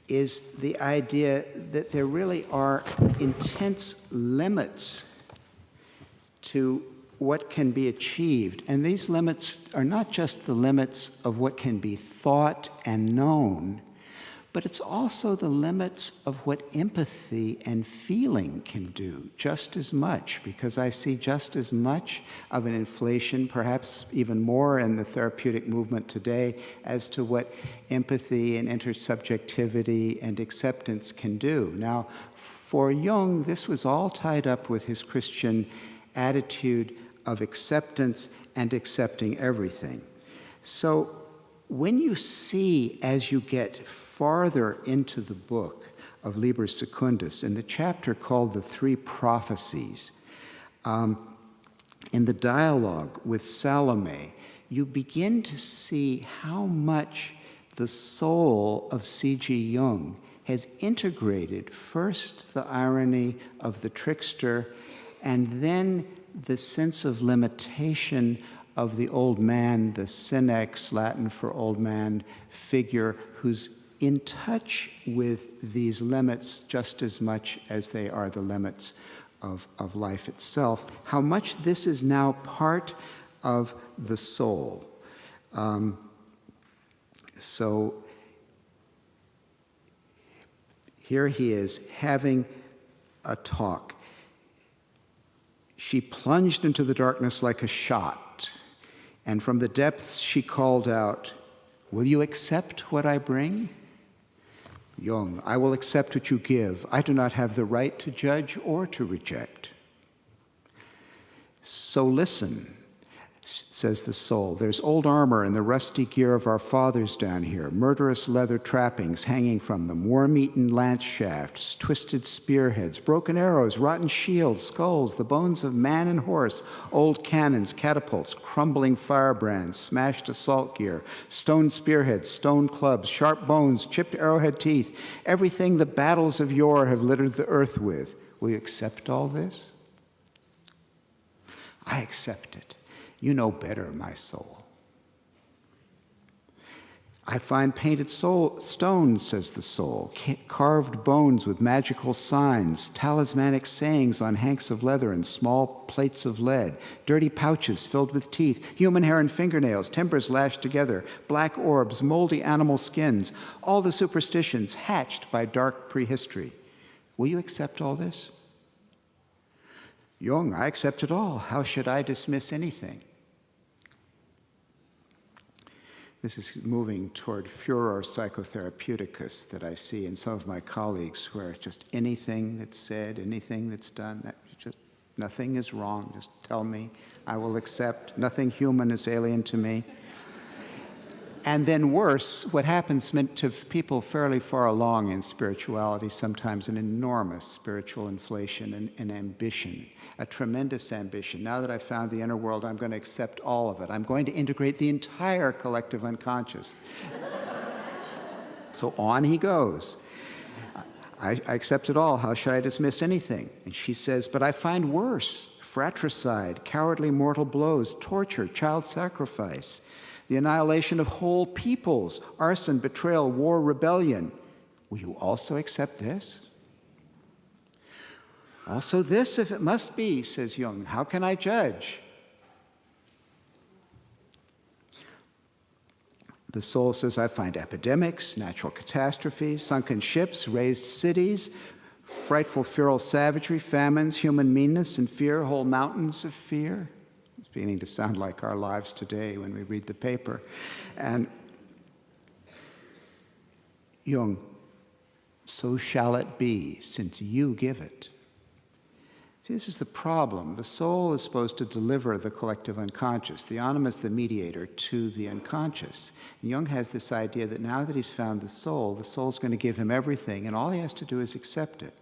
is the idea that there really are intense limits to what can be achieved. And these limits are not just the limits of what can be thought and known, but it's also the limits of what empathy and feeling can do just as much, because I see just as much of an inflation, perhaps even more in the therapeutic movement today, as to what empathy and intersubjectivity and acceptance can do. Now, for Jung, this was all tied up with his Christian attitude of acceptance and accepting everything. So when you see, as you get farther into the book of Liber Secundus, in the chapter called The Three Prophecies, in the dialogue with Salome, you begin to see how much the soul of C.G. Jung has integrated first the irony of the trickster, and then the sense of limitation of the old man, the synex, Latin for old man, figure who's in touch with these limits just as much as they are the limits of life itself. How much this is now part of the soul. So here he is having a talk. She plunged into the darkness like a shot, and from the depths she called out, "Will you accept what I bring?" Jung, I will accept what you give. I do not have the right to judge or to reject. So listen, says the soul. There's old armor and the rusty gear of our fathers down here, murderous leather trappings hanging from them, worm-eaten lance shafts, twisted spearheads, broken arrows, rotten shields, skulls, the bones of man and horse, old cannons, catapults, crumbling firebrands, smashed assault gear, stone spearheads, stone clubs, sharp bones, chipped arrowhead teeth, everything the battles of yore have littered the earth with. Will you accept all this? I accept it. You know better, my soul. I find painted stones, says the soul, carved bones with magical signs, talismanic sayings on hanks of leather and small plates of lead, dirty pouches filled with teeth, human hair and fingernails, timbers lashed together, black orbs, moldy animal skins, all the superstitions hatched by dark prehistory. Will you accept all this? Jung, I accept it all. How should I dismiss anything? This is moving toward furor psychotherapeuticus that I see in some of my colleagues, where just anything that's said, anything that's done, nothing is wrong. Just tell me, I will accept. Nothing human is alien to me. And then worse, what happens to people fairly far along in spirituality, sometimes an enormous spiritual inflation and ambition, a tremendous ambition. Now that I've found the inner world, I'm going to accept all of it. I'm going to integrate the entire collective unconscious. So on he goes. I accept it all. How should I dismiss anything? And she says, but I find worse: fratricide, cowardly mortal blows, torture, child sacrifice, the annihilation of whole peoples, arson, betrayal, war, rebellion. Will you also accept this? Also this, if it must be, says Jung. How can I judge? The soul says, I find epidemics, natural catastrophes, sunken ships, razed cities, frightful feral savagery, famines, human meanness and fear, whole mountains of fear. It's beginning to sound like our lives today when we read the paper. And Jung, so shall it be, since you give it. See, this is the problem. The soul is supposed to deliver the collective unconscious. The anima is the mediator to the unconscious. And Jung has this idea that now that he's found the soul's going to give him everything, and all he has to do is accept it.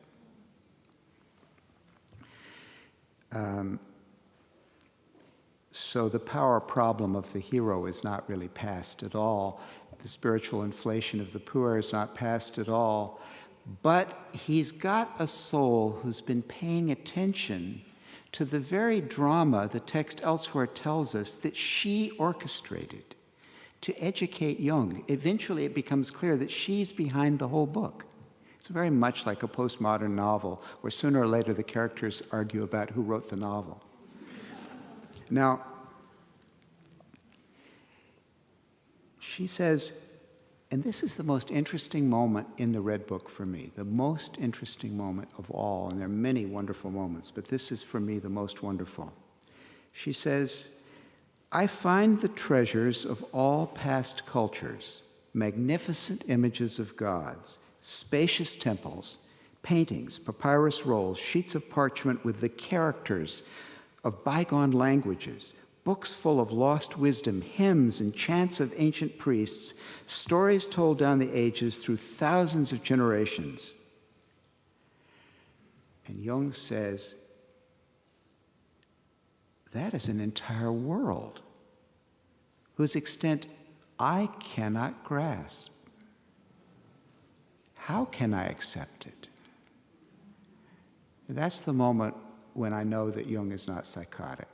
So the power problem of the hero is not really past at all. The spiritual inflation of the poor is not past at all. But he's got a soul who's been paying attention to the very drama the text elsewhere tells us that she orchestrated to educate Jung. Eventually it becomes clear that she's behind the whole book. It's very much like a postmodern novel where sooner or later the characters argue about who wrote the novel. Now, she says, and this is the most interesting moment in the Red Book for me, the most interesting moment of all, and there are many wonderful moments, but this is for me the most wonderful. She says, I find the treasures of all past cultures, magnificent images of gods, spacious temples, paintings, papyrus rolls, sheets of parchment with the characters of bygone languages, books full of lost wisdom, hymns and chants of ancient priests, stories told down the ages through thousands of generations. And Jung says, that is an entire world whose extent I cannot grasp. How can I accept it? That's the moment when I know that Jung is not psychotic.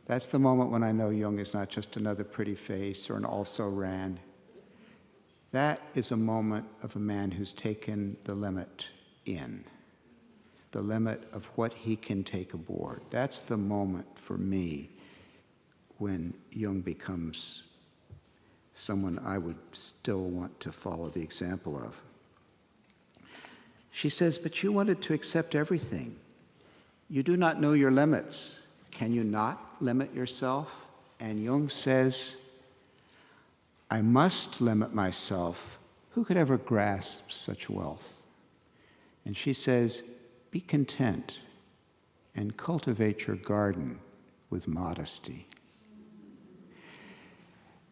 That's the moment when I know Jung is not just another pretty face or an also-ran. That is a moment of a man who's taken the limit in, the limit of what he can take aboard. That's the moment for me when Jung becomes someone I would still want to follow the example of. She says, but you wanted to accept everything. You do not know your limits. Can you not limit yourself? And Jung says, I must limit myself. Who could ever grasp such wealth? And she says, be content and cultivate your garden with modesty.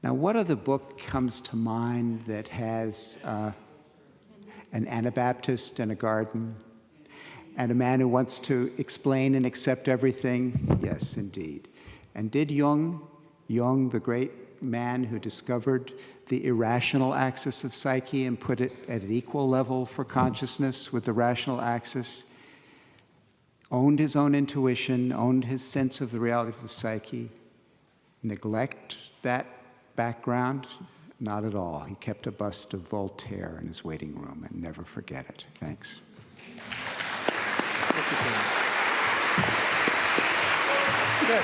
Now, what other book comes to mind that has an Anabaptist and a garden? And a man who wants to explain and accept everything? Yes, indeed. And did Jung, the great man who discovered the irrational axis of psyche and put it at an equal level for consciousness with the rational axis, owned his own intuition, owned his sense of the reality of the psyche, neglect that background? Not at all. He kept a bust of Voltaire in his waiting room and never forget it. Thanks. Good.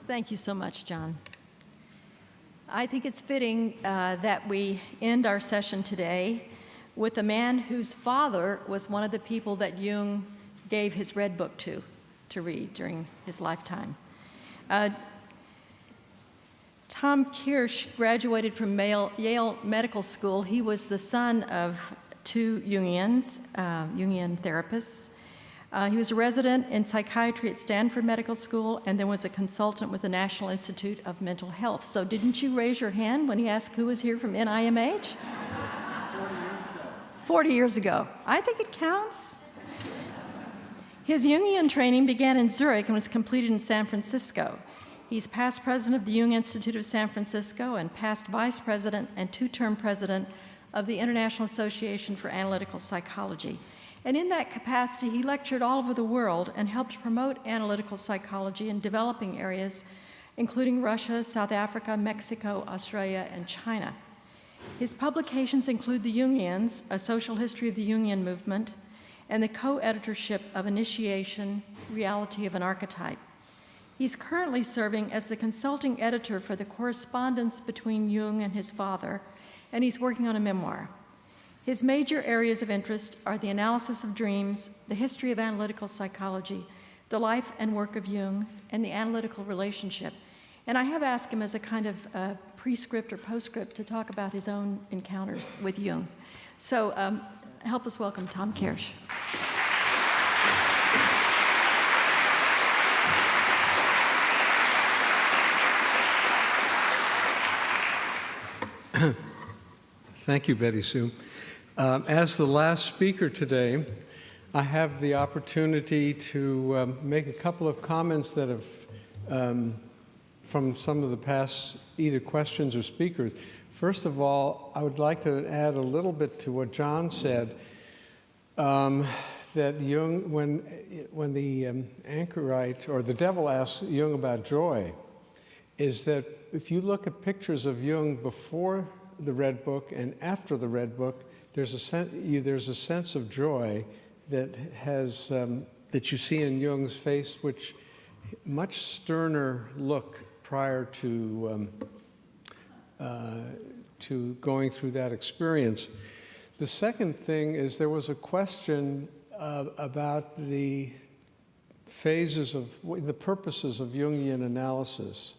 Thank you so much, John. I think it's fitting that we end our session today with a man whose father was one of the people that Jung gave his Red Book to read during his lifetime. Tom Kirsch graduated from Yale Medical School. He was the son of two Jungian therapists. He was a resident in psychiatry at Stanford Medical School and then was a consultant with the National Institute of Mental Health. So didn't you raise your hand when he asked who was here from NIMH? 40 years ago. I think it counts. His Jungian training began in Zurich and was completed in San Francisco. He's past president of the Jung Institute of San Francisco and past vice president and two-term president of the International Association for Analytical Psychology. And in that capacity, he lectured all over the world and helped promote analytical psychology in developing areas, including Russia, South Africa, Mexico, Australia, and China. His publications include The Jungians, A Social History of the Jungian Movement, and the co-editorship of Initiation, Reality of an Archetype. He's currently serving as the consulting editor for the correspondence between Jung and his father, and he's working on a memoir. His major areas of interest are the analysis of dreams, the history of analytical psychology, the life and work of Jung, and the analytical relationship. And I have asked him as a kind of prescript or postscript to talk about his own encounters with Jung. So help us welcome Tom Kirsch. Thank you, Betty Sue. As the last speaker today, I have the opportunity to make a couple of comments that have, from some of the past either questions or speakers. First of all, I would like to add a little bit to what John said, that Jung, when the anchorite or the devil asks Jung about joy, is that if you look at pictures of Jung before the Red Book and after the Red Book, there's a sense of joy that has that you see in Jung's face, which much sterner look prior to going through that experience. The second thing is there was a question about the phases of the purposes of Jungian analysis.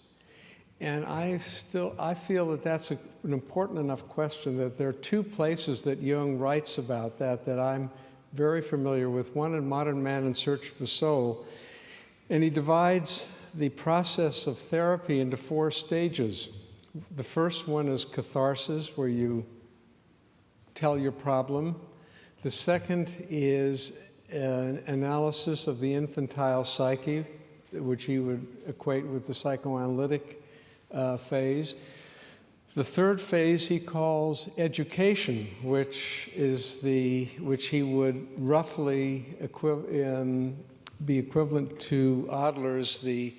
And I feel that that's an important enough question that there are two places that Jung writes about that I'm very familiar with. One in Modern Man in Search of the Soul. And he divides the process of therapy into 4 stages. The first one is catharsis, where you tell your problem. The second is an analysis of the infantile psyche, which he would equate with the psychoanalytic phase. The third phase he calls education, which he would roughly be equivalent to Adler's the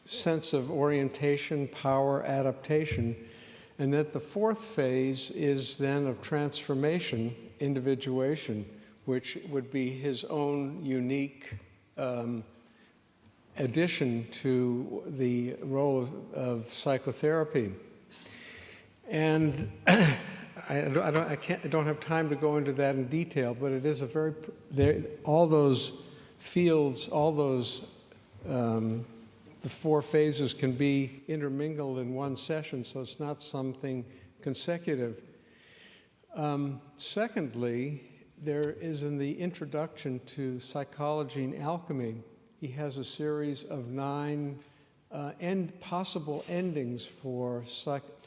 sense of orientation, power, adaptation, and that the fourth phase is then of transformation, individuation, which would be his own unique addition to the role of psychotherapy. And I don't have time to go into that in detail, but it is a very, all those fields, all those, the 4 phases can be intermingled in one session, so it's not something consecutive. Secondly, there is in the introduction to Psychology and Alchemy, he has a series of 9 possible endings for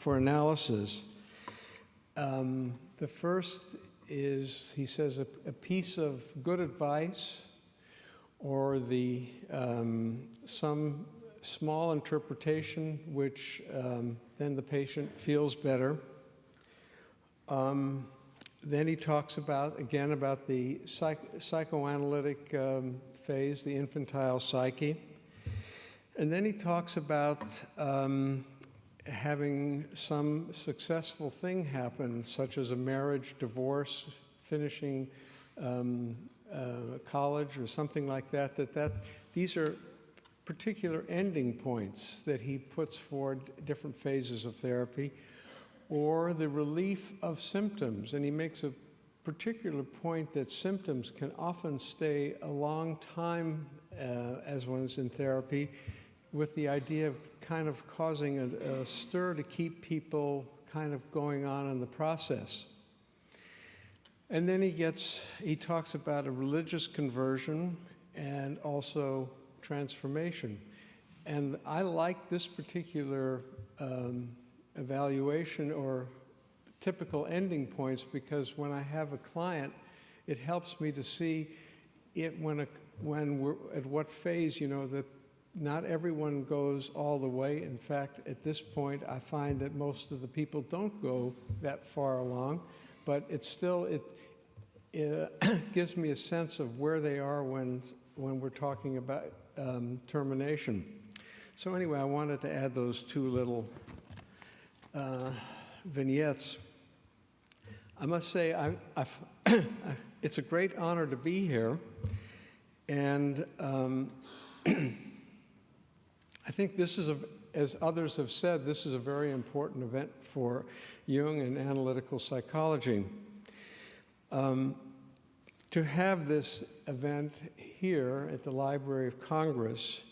analysis. The first is, he says, a piece of good advice or some small interpretation which then the patient feels better. Then he talks about the psychoanalytic phase, the infantile psyche. And then he talks about having some successful thing happen, such as a marriage, divorce, finishing college or something like that, these are particular ending points that he puts forward different phases of therapy, or the relief of symptoms. And he makes a particular point that symptoms can often stay a long time as one's in therapy, with the idea of kind of causing a stir to keep people kind of going on in the process. And then he talks about a religious conversion and also transformation. And I like this particular evaluation or typical ending points, because when I have a client, it helps me to see it when we're at what phase, that not everyone goes all the way. In fact, at this point, I find that most of the people don't go that far along, but it gives me a sense of where they are when we're talking about termination. So anyway, I wanted to add those 2 little vignettes. I must say, it's a great honor to be here, and I think this is, as others have said, this is a very important event for Jung and analytical psychology. To have this event here at the Library of Congress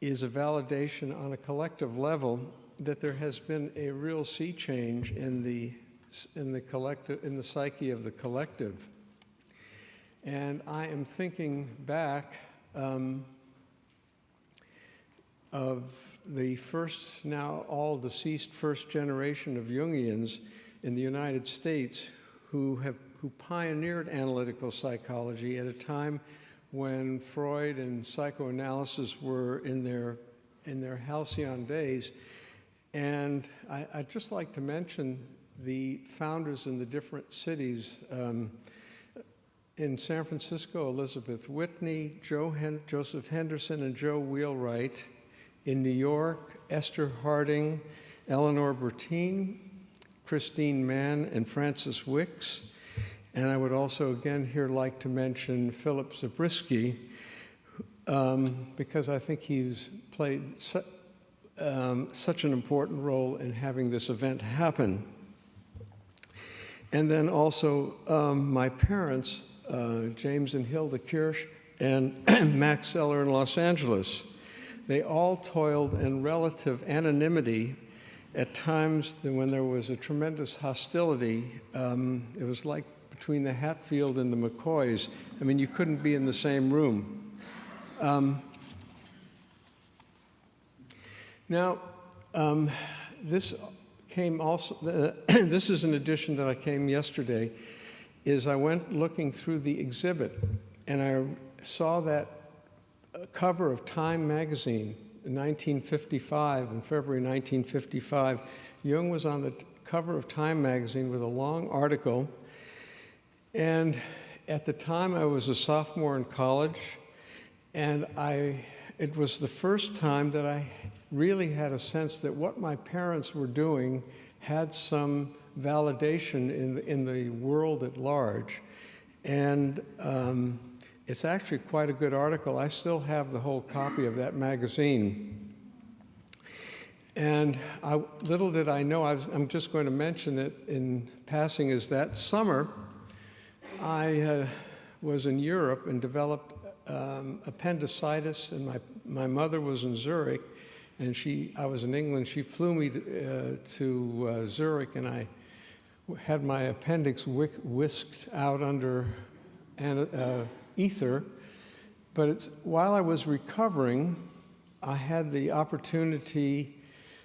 is a validation on a collective level that there has been a real sea change in the psyche of the collective. And I am thinking back of the first, now all deceased first generation of Jungians in the United States who pioneered analytical psychology at a time when Freud and psychoanalysis were in their halcyon days. And I'd just like to mention the founders in the different cities. In San Francisco, Elizabeth Whitney, Joseph Henderson, and Joe Wheelwright. In New York, Esther Harding, Eleanor Bertine, Christine Mann, and Francis Wicks. And I would also again here like to mention Philip Zabriskie, because I think he's played such an important role in having this event happen. And then also my parents, James and Hilda Kirsch, and Max Zeller in Los Angeles. They all toiled in relative anonymity at times when there was a tremendous hostility. It was like between the Hatfield and the McCoys. I mean, you couldn't be in the same room. This came also, this is an addition that I came yesterday, is I went looking through the exhibit and I saw that cover of Time magazine in 1955, in February 1955. Jung was on the cover of Time magazine with a long article. And at the time I was a sophomore in college, and it was the first time that I really had a sense that what my parents were doing had some validation in the world at large. And it's actually quite a good article. I still have the whole copy of that magazine. And little did I know, I'm just going to mention it in passing, is that summer I was in Europe and developed appendicitis, and my mother was in Zurich, and I was in England. She flew me to Zurich, and I had my appendix whisked out under ether. But while I was recovering, I had the opportunity.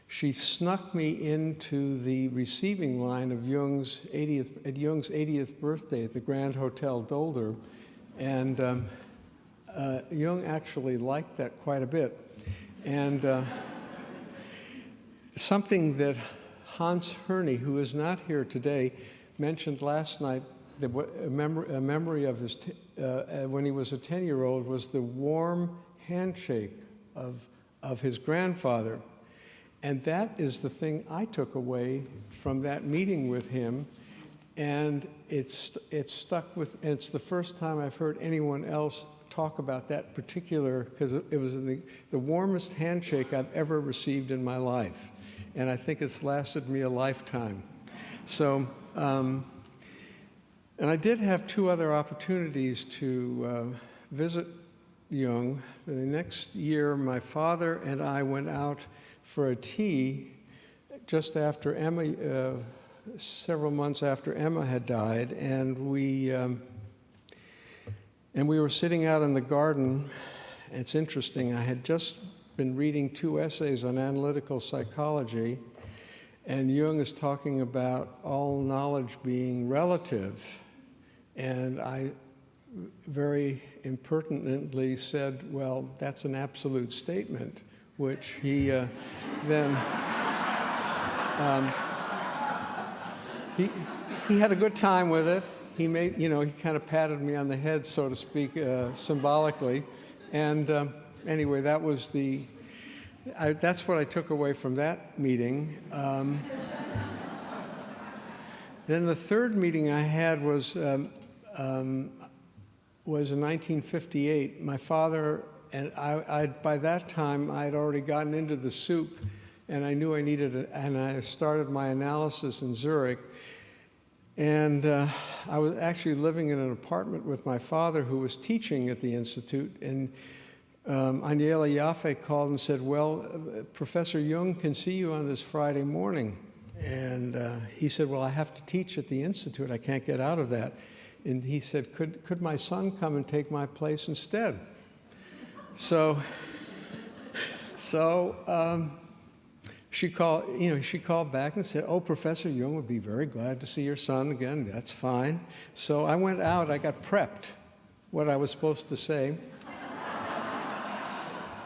She snuck me into the receiving line of Jung's 80th birthday at the Grand Hotel Dolder, and Jung actually liked that quite a bit. And something that Hans Herne, who is not here today, mentioned last night, a memory of his when he was a 10-year-old, was the warm handshake of his grandfather. And that is the thing I took away from that meeting with him, and it stuck with. And it's the first time I've heard anyone else talk about that particular, because it was the warmest handshake I've ever received in my life, and I think it's lasted me a lifetime. So, and I did have two other opportunities to visit Jung. The next year, my father and I went out for a tea just after Emma, several months after Emma had died, and we were sitting out in the garden. It's interesting, I had just been reading 2 essays on analytical psychology, and Jung is talking about all knowledge being relative, and I very impertinently said, well, that's an absolute statement, which he then, he had a good time with it. He made, he kind of patted me on the head, so to speak, symbolically. And anyway, that was that's what I took away from that meeting. Then the third meeting I had was in 1958. My father and I by that time, I'd already gotten into the soup, and I knew I needed and I started my analysis in Zurich. And I was actually living in an apartment with my father, who was teaching at the Institute, and Aniela Jaffe called and said, well, Professor Jung can see you on this Friday morning. And he said, well, I have to teach at the Institute. I can't get out of that. And he said, could my son come and take my place instead? So So she called back and said, "Oh, Professor Jung would be very glad to see your son again." That's fine. So I went out, I got prepped, what I was supposed to say.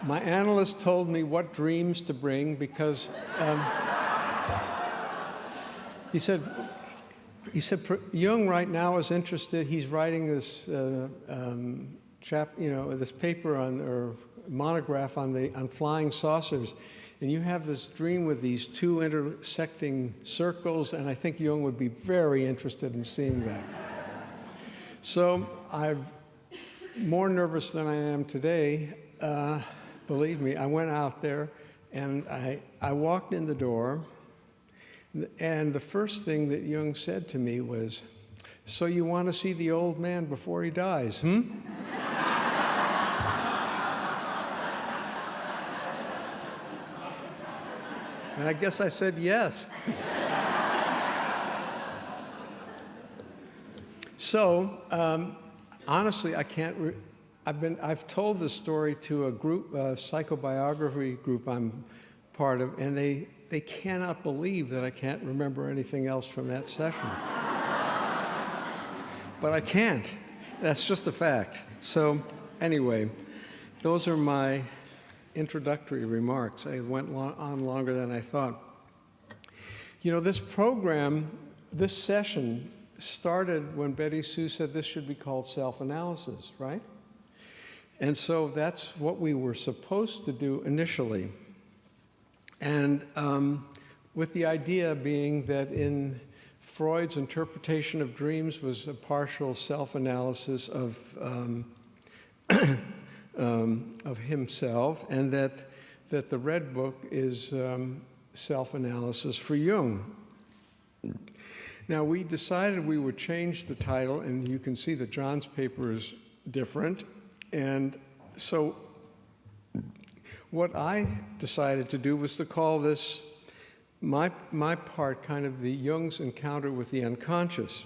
My analyst told me what dreams to bring because he said, Jung right now is interested, he's writing this this paper or monograph on flying saucers. And you have this dream with these two intersecting circles, and I think Jung would be very interested in seeing that. So I'm more nervous than I am today. Believe me, I went out there, and I walked in the door, and the first thing that Jung said to me was, "So you want to see the old man before he dies, hmm?" And I guess I said yes. So, honestly, I can't. I've told this story to a group, a psychobiography group I'm part of, and they cannot believe that I can't remember anything else from that session. But I can't. That's just a fact. So, anyway, those are my introductory remarks. I went on longer than I thought. You know, this program, this session started when Betty Sue said this should be called self-analysis, right? And so that's what we were supposed to do initially. And with the idea being that in Freud's interpretation of dreams was a partial self-analysis of himself, and that the Red Book is self-analysis for Jung. Now, we decided we would change the title, and you can see that John's paper is different. And so what I decided to do was to call this, my part, kind of the Jung's encounter with the unconscious.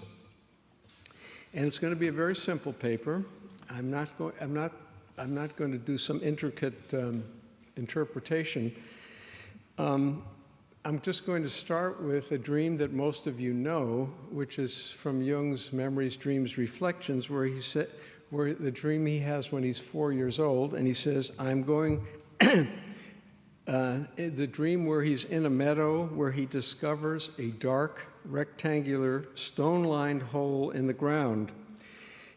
And it's going to be a very simple paper. I'm not going to do some intricate interpretation. I'm just going to start with a dream that most of you know, which is from Jung's Memories, Dreams, Reflections, where the dream he has when he's 4 years old, and he says, I'm going, the dream where he's in a meadow where he discovers a dark, rectangular, stone-lined hole in the ground.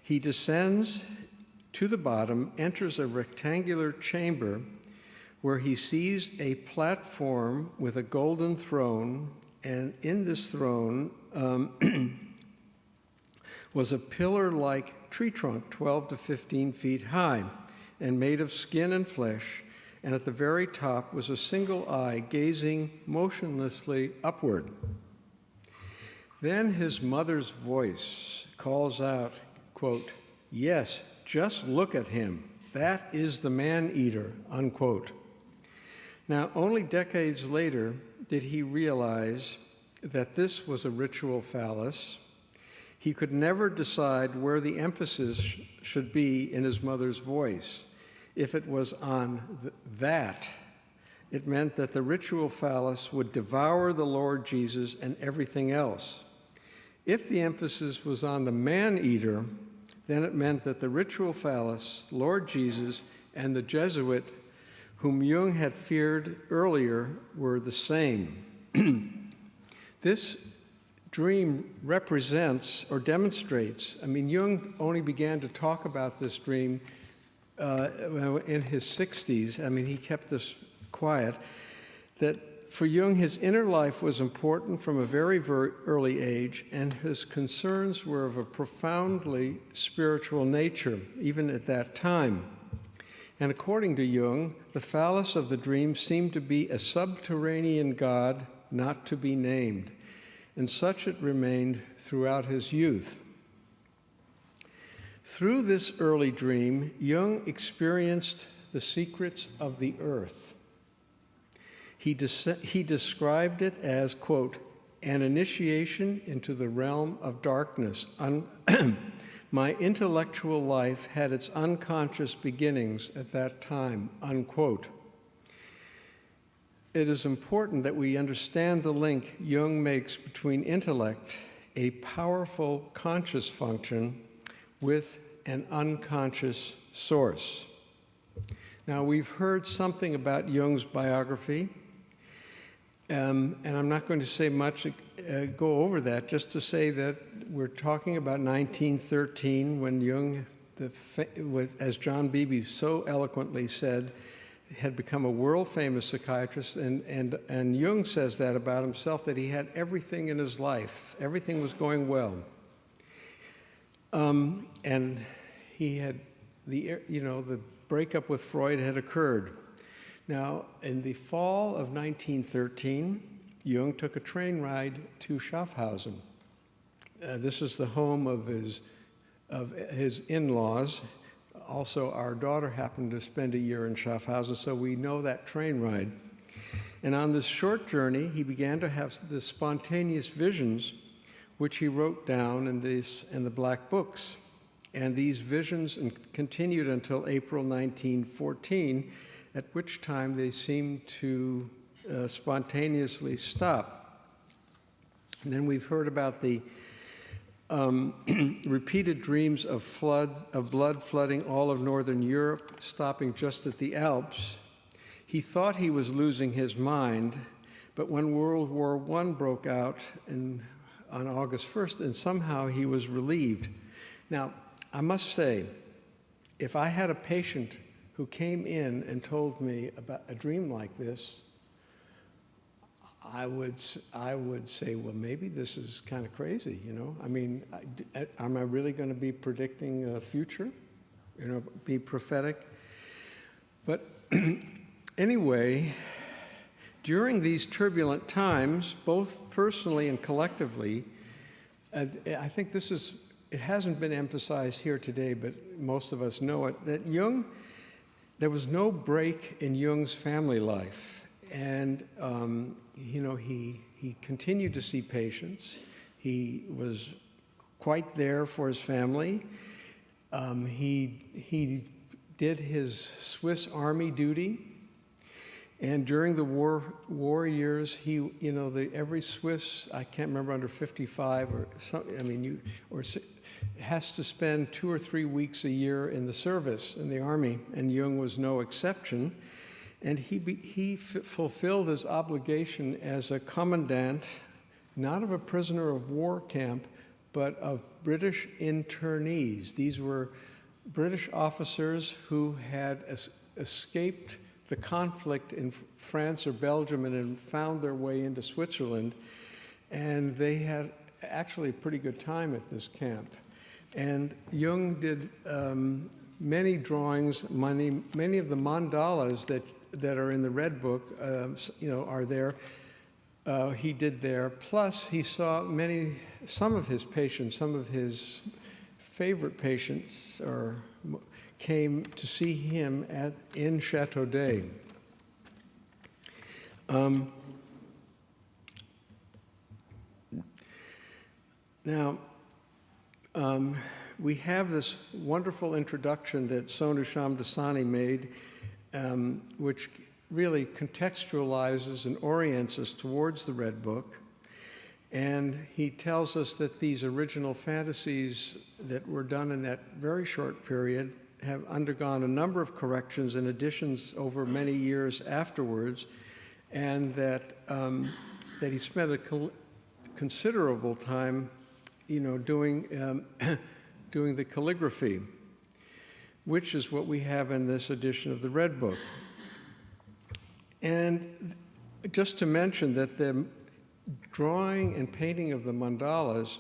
He descends to the bottom, enters a rectangular chamber where he sees a platform with a golden throne, and in this throne was a pillar-like tree trunk 12 to 15 feet high and made of skin and flesh, and at the very top was a single eye gazing motionlessly upward. Then his mother's voice calls out, quote, "Yes, just look at him. That is the man-eater," unquote. Now, only decades later did he realize that this was a ritual phallus. He could never decide where the emphasis should be in his mother's voice. If it was on that, it meant that the ritual phallus would devour the Lord Jesus and everything else. If the emphasis was on the man-eater, then it meant that the ritual phallus, Lord Jesus, and the Jesuit, whom Jung had feared earlier, were the same. This dream represents or demonstrates, I mean, Jung only began to talk about this dream in his 60s. I mean, he kept this quiet, that for Jung, his inner life was important from a very, very early age, and his concerns were of a profoundly spiritual nature, even at that time. And according to Jung, the phallus of the dream seemed to be a subterranean god not to be named, and such it remained throughout his youth. Through this early dream, Jung experienced the secrets of the earth. He described it as, quote, an initiation into the realm of darkness. My intellectual life had its unconscious beginnings at that time, unquote. it is important that we understand the link Jung makes between intellect, a powerful conscious function, with an unconscious source. Now, we've heard something about Jung's biography, and I'm not going to say much, go over that, just to say that we're talking about 1913 when Jung, as John Beebe so eloquently said, had become a world-famous psychiatrist, and Jung says that about himself, that he had everything in his life. Everything was going well. And he had, the breakup with Freud had occurred. Now, in the fall of 1913, Jung took a train ride to Schaffhausen. This is the home of his in-laws. Also, our daughter happened to spend a year in Schaffhausen, so we know that train ride. And on this short journey, he began to have the spontaneous visions, which he wrote down in the black books. And these visions continued until April 1914, at which time they seemed to spontaneously stop. And then we've heard about the repeated dreams of blood flooding all of Northern Europe, stopping just at the Alps. He thought he was losing his mind, but when World War I broke out on August 1st, and somehow he was relieved. Now, I must say, if I had a patient who came in and told me about a dream like this, I would say, well, maybe this is kind of crazy, you know? I mean, am I really going to be predicting a future? You know, be prophetic? But anyway, during these turbulent times, both personally and collectively, I think it hasn't been emphasized here today, but most of us know it, that there was no break in Jung's family life. And, he continued to see patients. He was quite there for his family. He did his Swiss Army duty. And during the war years, every Swiss, I can't remember, under 55 or something, has to spend 2 or 3 weeks a year in the service, in the army, and Jung was no exception. And he fulfilled his obligation as a commandant, not of a prisoner of war camp, but of British internees. These were British officers who had escaped the conflict in France or Belgium and had found their way into Switzerland. And they had actually a pretty good time at this camp. And Jung did many drawings, many of the mandalas that are in the Red Book, are there. He did there. Plus, he saw some of his patients, some of his favorite patients, came to see him in Chateau d'Ay. Now, we have this wonderful introduction that Sonu Shamdasani made, which really contextualizes and orients us towards the Red Book. And he tells us that these original fantasies that were done in that very short period have undergone a number of corrections and additions over many years afterwards, and that he spent a considerable time, doing the calligraphy, which is what we have in this edition of the Red Book. And just to mention that the drawing and painting of the mandalas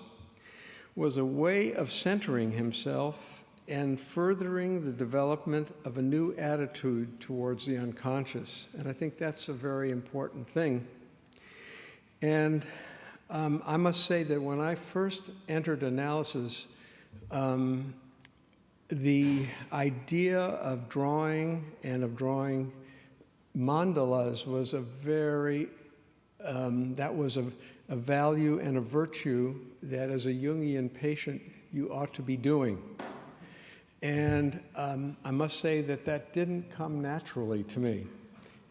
was a way of centering himself and furthering the development of a new attitude towards the unconscious. And I think that's a very important thing. And I must say that when I first entered analysis, the idea of drawing and of drawing mandalas was that was a value and a virtue that as a Jungian patient you ought to be doing. And I must say that didn't come naturally to me.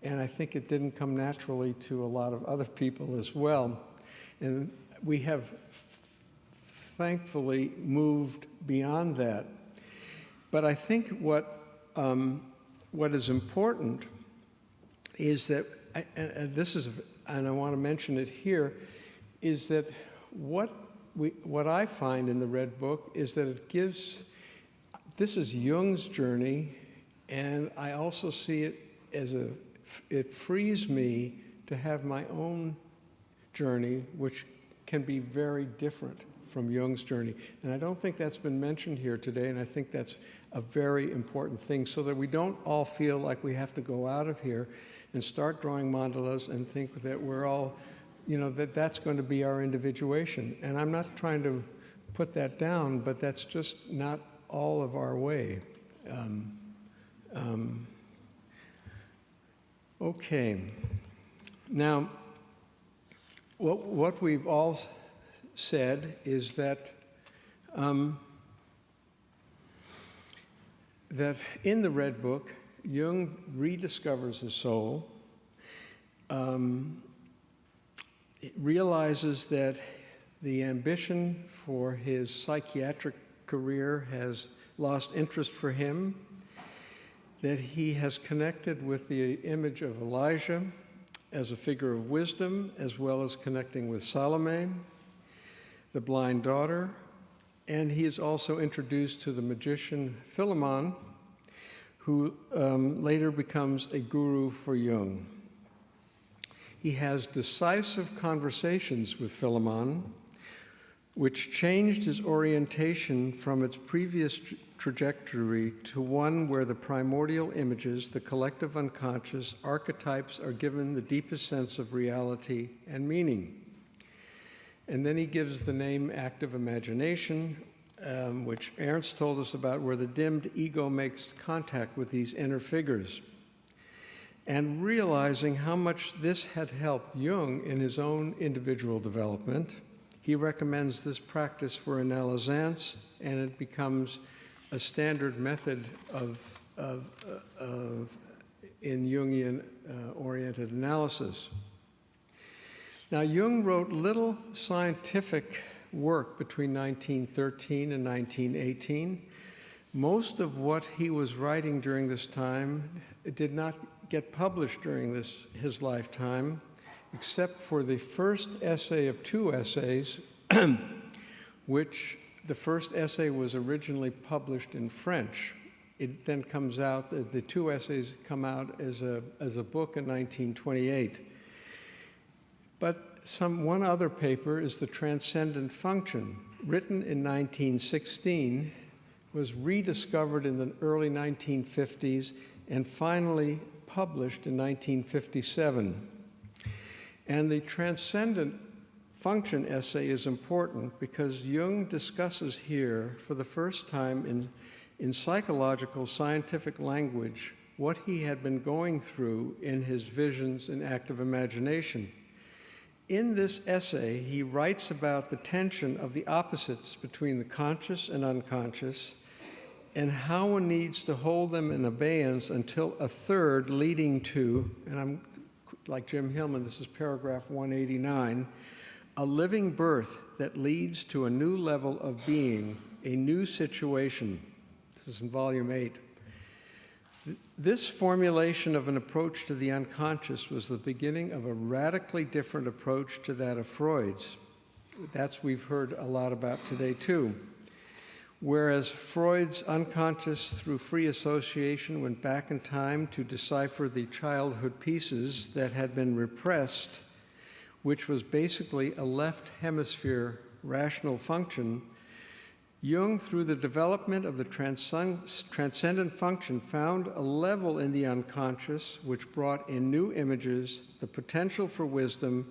and I think it didn't come naturally to a lot of other people as well. And we have thankfully moved beyond that. But I think what is important is that, and I want to mention it here, is that what I find in the Red Book is that it gives, this is Jung's journey, and I also see it as it frees me to have my own journey, which can be very different from Jung's journey. And I don't think that's been mentioned here today, and I think that's a very important thing, so that we don't all feel like we have to go out of here and start drawing mandalas and think that we're all, that's going to be our individuation. And I'm not trying to put that down, but that's just not all of our way. Okay. Now, what we've all said is that that in the Red Book, Jung rediscovers his soul, realizes that the ambition for his psychiatric career has lost interest for him, that he has connected with the image of Elijah as a figure of wisdom, as well as connecting with Salome, the blind daughter, and he is also introduced to the magician Philemon, who later becomes a guru for Jung. He has decisive conversations with Philemon, which changed his orientation from its previous trajectory to one where the primordial images, the collective unconscious, archetypes are given the deepest sense of reality and meaning. And then he gives the name active imagination, which Ernst told us about, where the dimmed ego makes contact with these inner figures. And realizing how much this had helped Jung in his own individual development, he recommends this practice for analysance, and it becomes a standard method in Jungian-oriented analysis. Now, Jung wrote little scientific work between 1913 and 1918. Most of what he was writing during this time did not get published during his lifetime, except for the first essay of two essays, which the first essay was originally published in French. It then comes out, the two essays come out as a book in 1928. But one other paper is The Transcendent Function, written in 1916, was rediscovered in the early 1950s, and finally published in 1957. And the Transcendent Function essay is important because Jung discusses here, for the first time in psychological scientific language, what he had been going through in his visions and active imagination. In this essay, he writes about the tension of the opposites between the conscious and unconscious, and how one needs to hold them in abeyance until a third leading to, and I'm like Jim Hillman, this is paragraph 189, a living birth that leads to a new level of being, a new situation. This is in volume 8. This formulation of an approach to the unconscious was the beginning of a radically different approach to that of Freud's. That's we've heard a lot about today too. Whereas Freud's unconscious through free association went back in time to decipher the childhood pieces that had been repressed, which was basically a left hemisphere rational function, Jung, through the development of the transcendent function, found a level in the unconscious which brought in new images, the potential for wisdom,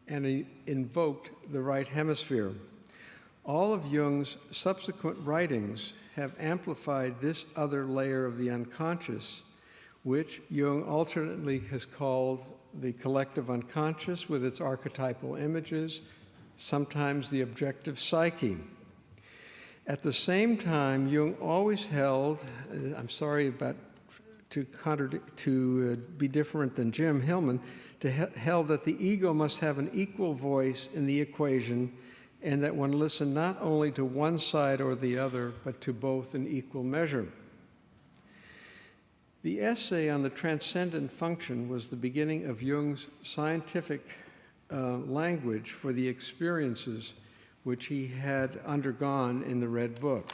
and he invoked the right hemisphere. All of Jung's subsequent writings have amplified this other layer of the unconscious, which Jung alternately has called the collective unconscious with its archetypal images, sometimes the objective psyche. At the same time, Jung always held, I'm sorry about be different than Jim Hillman, held that the ego must have an equal voice in the equation, and that one listen not only to one side or the other, but to both in equal measure. The essay on the transcendent function was the beginning of Jung's scientific language for the experiences which he had undergone in the Red Book.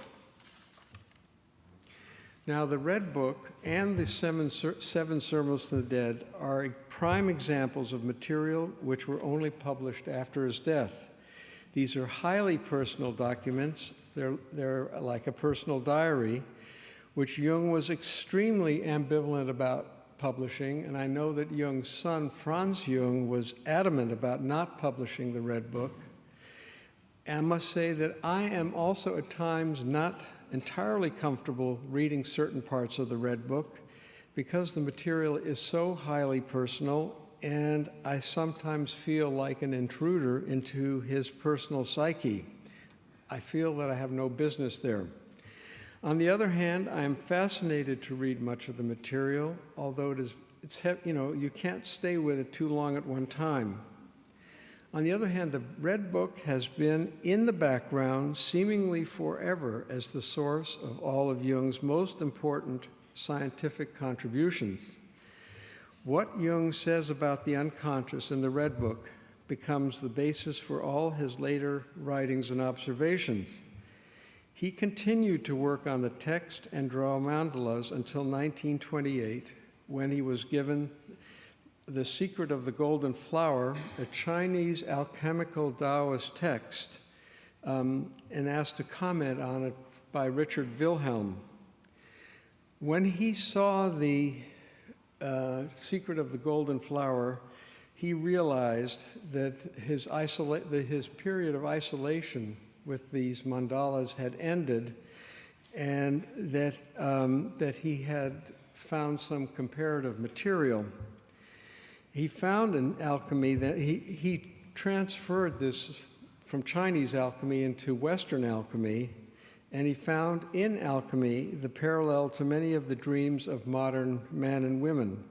Now, the Red Book and the Seven Sermons to the Dead are prime examples of material which were only published after his death. These are highly personal documents. They're like a personal diary, which Jung was extremely ambivalent about publishing, and I know that Jung's son, Franz Jung, was adamant about not publishing the Red Book. And I must say that I am also at times not entirely comfortable reading certain parts of the Red Book because the material is so highly personal, and I sometimes feel like an intruder into his personal psyche. I feel that I have no business there. On the other hand, I am fascinated to read much of the material, although you can't stay with it too long at one time. On the other hand, the Red Book has been in the background seemingly forever as the source of all of Jung's most important scientific contributions. What Jung says about the unconscious in the Red Book becomes the basis for all his later writings and observations. He continued to work on the text and draw mandalas until 1928, when he was given The Secret of the Golden Flower, a Chinese alchemical Taoist text, and asked to comment on it by Richard Wilhelm. When he saw the Secret of the Golden Flower, he realized that his period of isolation with these mandalas had ended, and that he had found some comparative material. He found in alchemy that he transferred this from Chinese alchemy into Western alchemy, and he found in alchemy the parallel to many of the dreams of modern men and women.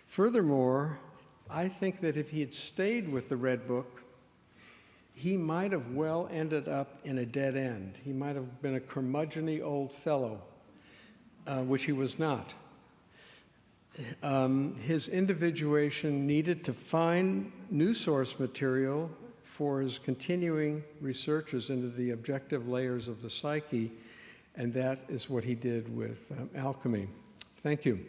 Furthermore, I think that if he had stayed with the Red Book, he might have well ended up in a dead end. He might have been a curmudgeon-y old fellow, which he was not. His individuation needed to find new source material for his continuing researches into the objective layers of the psyche, and that is what he did with alchemy. Thank you.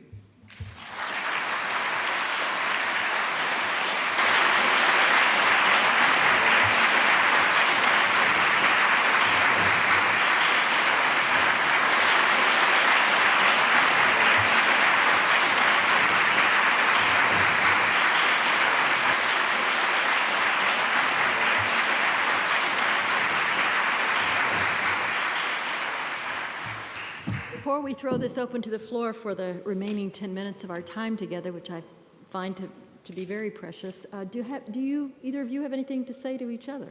Before we throw this open to the floor for the remaining 10 minutes of our time together, which I find to be very precious, do you either of you have anything to say to each other?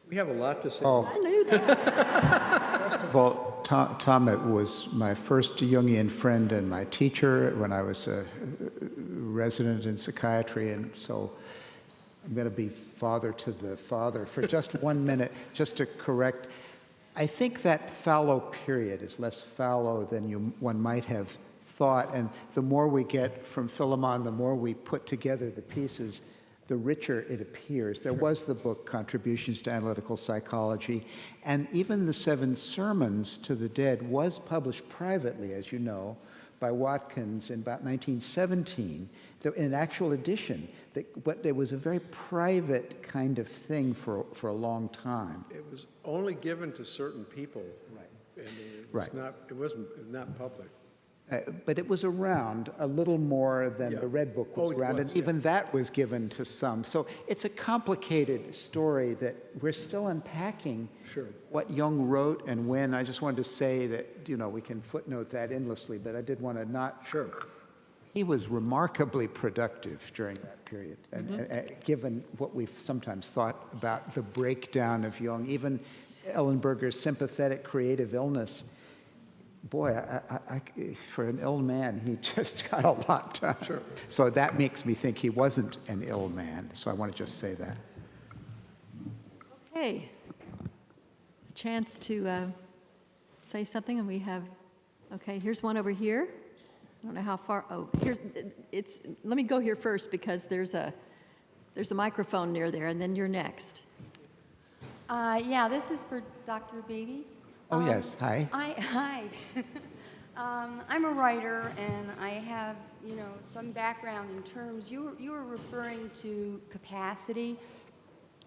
We have a lot to say. Oh. I knew that. First of all, Tom was my first Jungian friend and my teacher when I was a resident in psychiatry, and so I'm going to be father to the father for just 1 minute, just to correct. I think that fallow period is less fallow than one might have thought, and the more we get from Philemon, the more we put together the pieces, the richer it appears. There was the book, Contributions to Analytical Psychology, and even the Seven Sermons to the Dead was published privately, as you know, by Watkins in about 1917, in an actual edition. But it was a very private kind of thing for a long time. It was only given to certain people. Right. And it was not public. But it was around a little more than the Red Book was around, and even that was given to some. So it's a complicated story that we're still unpacking. Sure. What Jung wrote and when. I just wanted to say that, we can footnote that endlessly, but I did want to not. Sure. He was remarkably productive during that period, and given what we've sometimes thought about the breakdown of Jung, even Ellenberger's sympathetic creative illness boy, for an ill man, he just got a lot done. Sure. So that makes me think he wasn't an ill man. So I want to just say that. Okay. A chance to say something, and we have, okay, here's one over here. I don't know how far, oh, let me go here first because there's a microphone near there, and then you're next. Yeah, this is for Dr. Beatty. Oh, yes, hi. Hi. I'm a writer, and I have, some background in terms. You were referring to capacity,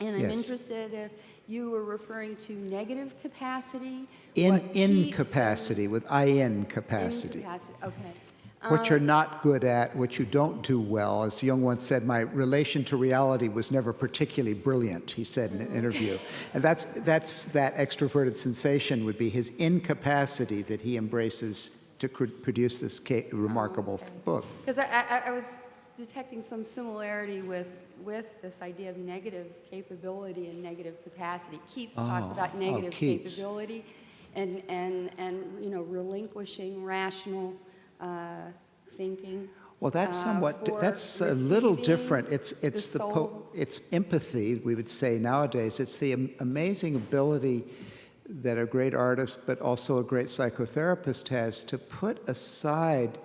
and I'm interested if you were referring to negative capacity. In capacity, with in capacity. In capacity, okay. What you're not good at, what you don't do well. As Jung once said, my relation to reality was never particularly brilliant, he said in an interview. And that's that extroverted sensation would be his incapacity that he embraces to produce this remarkable book. Because I was detecting some similarity with this idea of negative capability and negative capacity. Keats talked about negative capability and relinquishing rational thinking. Well, that's that's a little different. It's empathy, we would say nowadays. It's the amazing ability that a great artist, but also a great psychotherapist has to put aside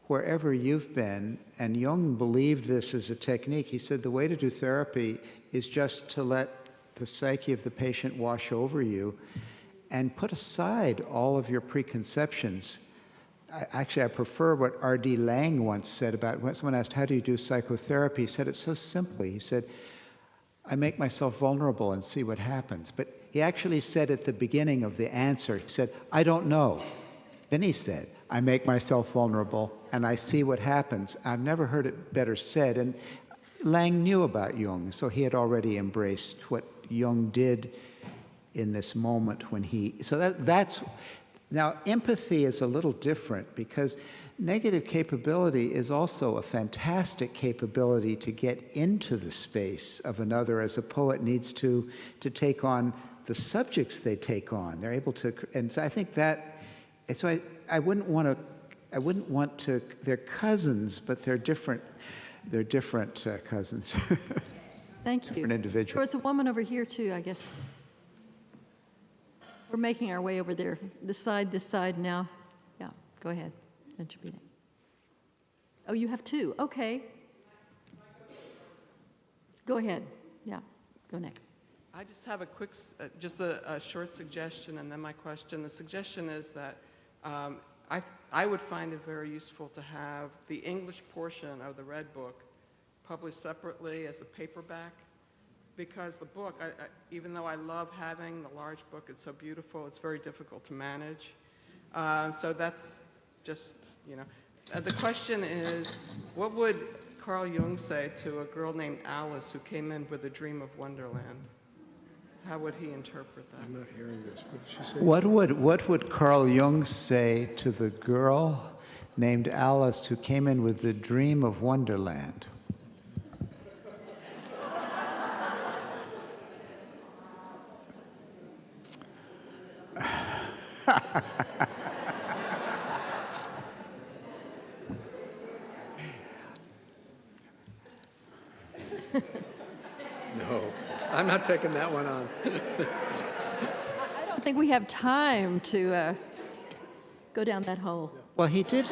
wherever you've been. And Jung believed this as a technique. He said the way to do therapy is just to let the psyche of the patient wash over you and put aside all of your preconceptions. Actually, I prefer what R.D. Laing once said about when someone asked, how do you do psychotherapy? He said it so simply. He said, I make myself vulnerable and see what happens. But he actually said at the beginning of the answer, he said, I don't know. Then he said, I make myself vulnerable and I see what happens. I've never heard it better said. And Laing knew about Jung, so he had already embraced what Jung did in this moment when he... So that's... Now, empathy is a little different because negative capability is also a fantastic capability to get into the space of another, as a poet needs to take on the subjects they take on. They're able to, and so I think that, so I wouldn't want to, they're cousins, but they're different cousins. Thank you. Different individuals. There was a woman over here too, I guess. We're making our way over there. This side now. Yeah, go ahead. That should be it. Oh, you have two. Okay. Go ahead. Yeah, go next. I just have a quick, just a short suggestion and then my question. The suggestion is that I would find it very useful to have the English portion of the Red Book published separately as a paperback. Because the book, even though I love having the large book, it's so beautiful, it's very difficult to manage. So that's just, the question is, what would Carl Jung say to a girl named Alice who came in with a dream of Wonderland? How would he interpret that? I'm not hearing this. What did she say? What would Carl Jung say to the girl named Alice who came in with the dream of Wonderland? No, I'm not taking that one on. I don't think we have time to go down that hole. Well, he did.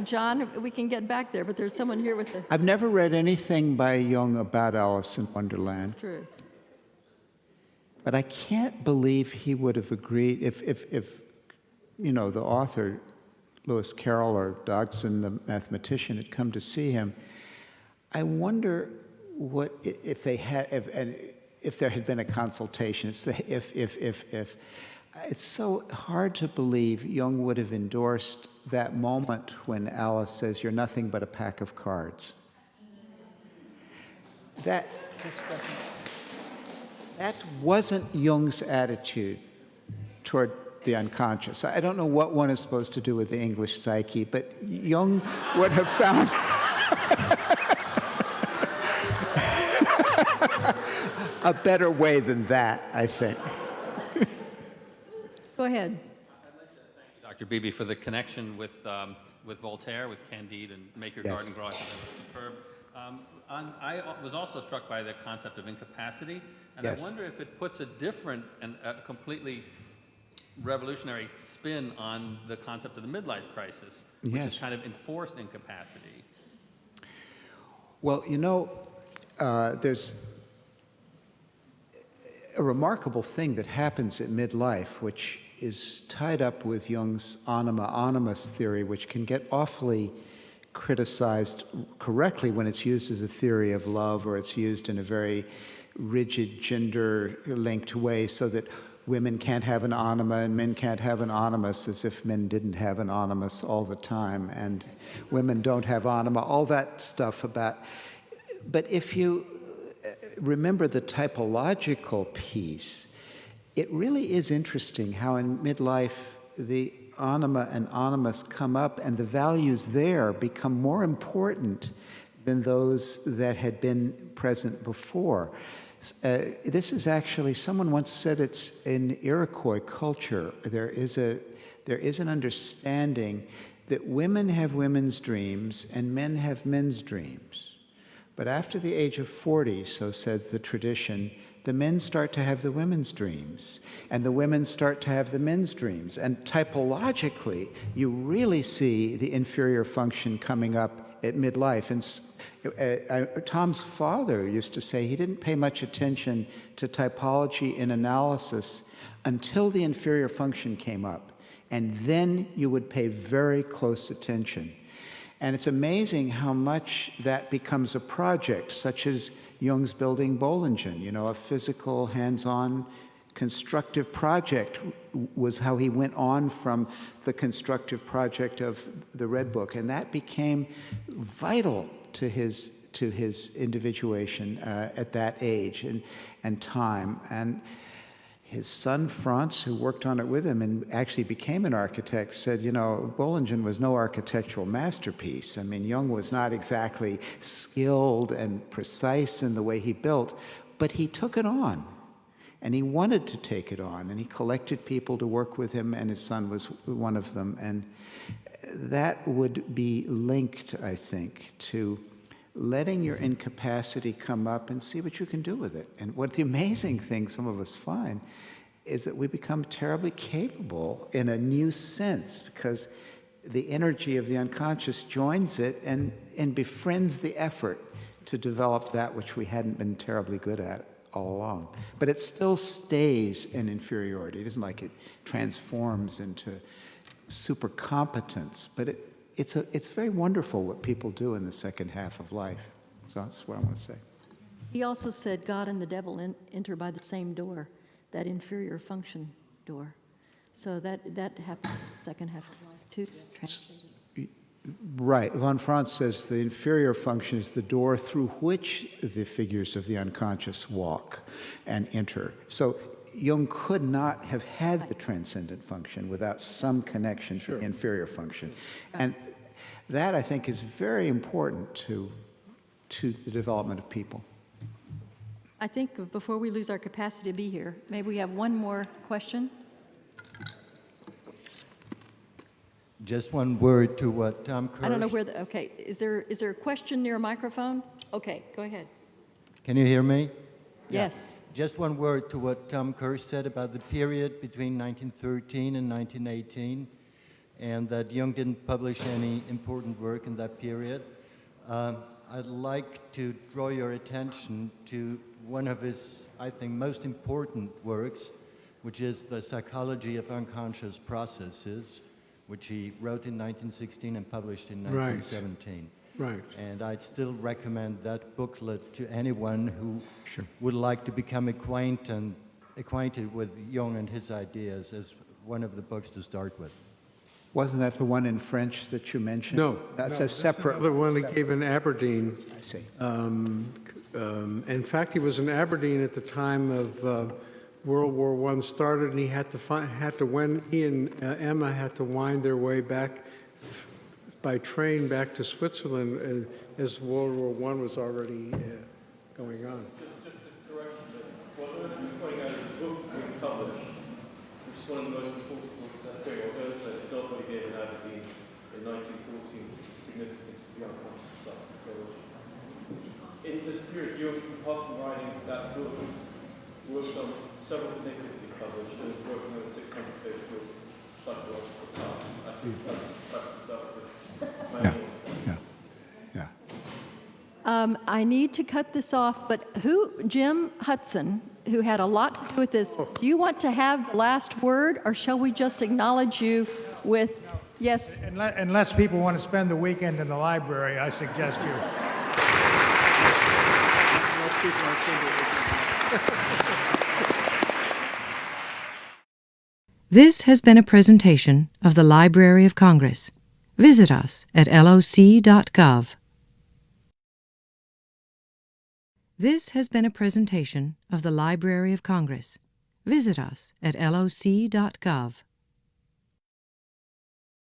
John, we can get back there, but there's someone here with the... I've never read anything by Jung about Alice in Wonderland. True. But I can't believe he would have agreed if the author, Lewis Carroll or Dodgson, the mathematician, had come to see him. I wonder what if there had been a consultation. It's the if. It's so hard to believe Jung would have endorsed that moment when Alice says, "You're nothing but a pack of cards." That wasn't Jung's attitude toward the unconscious. I don't know what one is supposed to do with the English psyche, but Jung would have found... a better way than that, I think. Go ahead. Dr. Beebe, for the connection with Voltaire, with Candide, and Make Your Garden Grow. I thought that was superb. I was also struck by the concept of incapacity, and I wonder if it puts a different and a completely revolutionary spin on the concept of the midlife crisis, which is kind of enforced incapacity. Well, you know, there's a remarkable thing that happens at midlife, which is tied up with Jung's anima-animus theory, which can get awfully criticized correctly when it's used as a theory of love, or it's used in a very rigid gender-linked way, so that women can't have an anima and men can't have an animus, as if men didn't have an animus all the time, and women don't have anima, all that stuff about. But if you remember the typological piece, it really is interesting how in midlife the anima and animus come up, and the values there become more important than those that had been present before. This is actually, someone once said it's in Iroquois culture, there is an understanding that women have women's dreams and men have men's dreams. But after the age of 40, so said the tradition, the men start to have the women's dreams, and the women start to have the men's dreams. And typologically, you really see the inferior function coming up at midlife. And Tom's father used to say he didn't pay much attention to typology in analysis until the inferior function came up. And then you would pay very close attention. And it's amazing how much that becomes a project, such as Jung's building Bollingen. You know, a physical, hands-on, constructive project was how he went on from the constructive project of the Red Book. And that became vital to his individuation at that age and time. And his son, Franz, who worked on it with him and actually became an architect, said, you know, Bollingen was no architectural masterpiece. I mean, Jung was not exactly skilled and precise in the way he built, but he took it on. And he wanted to take it on, and he collected people to work with him, and his son was one of them. And that would be linked, I think, to letting your incapacity come up and see what you can do with it. And what the amazing thing some of us find is that we become terribly capable in a new sense, because the energy of the unconscious joins it and befriends the effort to develop that which we hadn't been terribly good at all along. But it still stays in inferiority. It isn't like it transforms into super competence, but it's very wonderful what people do in the second half of life. So that's what I want to say. He also said God and the devil enter by the same door, that inferior function door. So that happened in the second half of life too. Right. Von Franz says the inferior function is the door through which the figures of the unconscious walk and enter. So Jung could not have had the transcendent function without some connection to the inferior function. And that, I think, is very important to the development of people. I think before we lose our capacity to be here, maybe we have one more question. Just one word to what Tom Kerr... I don't know where okay, is there a question near a microphone? Okay, go ahead. Can you hear me? Yes. Just one word to what Tom Kerr said about the period between 1913 and 1918, and that Jung didn't publish any important work in that period. I'd like to draw your attention to one of his, I think, most important works, which is The Psychology of Unconscious Processes, which he wrote in 1916 and published in 1917. Right. And I'd still recommend that booklet to anyone who would like to become acquainted with Jung and his ideas as one of the books to start with. Wasn't that the one in French that you mentioned? No. That's a separate... The one he gave in Aberdeen. I see. In fact, he was in Aberdeen at the time of World War I started, and he he and Emma had to wind their way back by train back to Switzerland as World War I was already going on. Just to correction that what Earth is pointing out is a book being published, which is one of the most important books that going on Earth, it's not what he gave in Aberdeen in 1914, which is significance to the unconscious psychology. In this period, Jung, apart from writing that book, worked on several papers he published and was working on a 600-page book, psychological tasks. I think that's my Yeah. understanding. Yeah. I need to cut this off, but Jim Hudson, who had a lot to do with this, do you want to have the last word, or shall we just acknowledge you with, yes? Unless people want to spend the weekend in the library, I suggest you. This has been a presentation of the Library of Congress. Visit us at loc.gov. This has been a presentation of the Library of Congress. Visit us at loc.gov.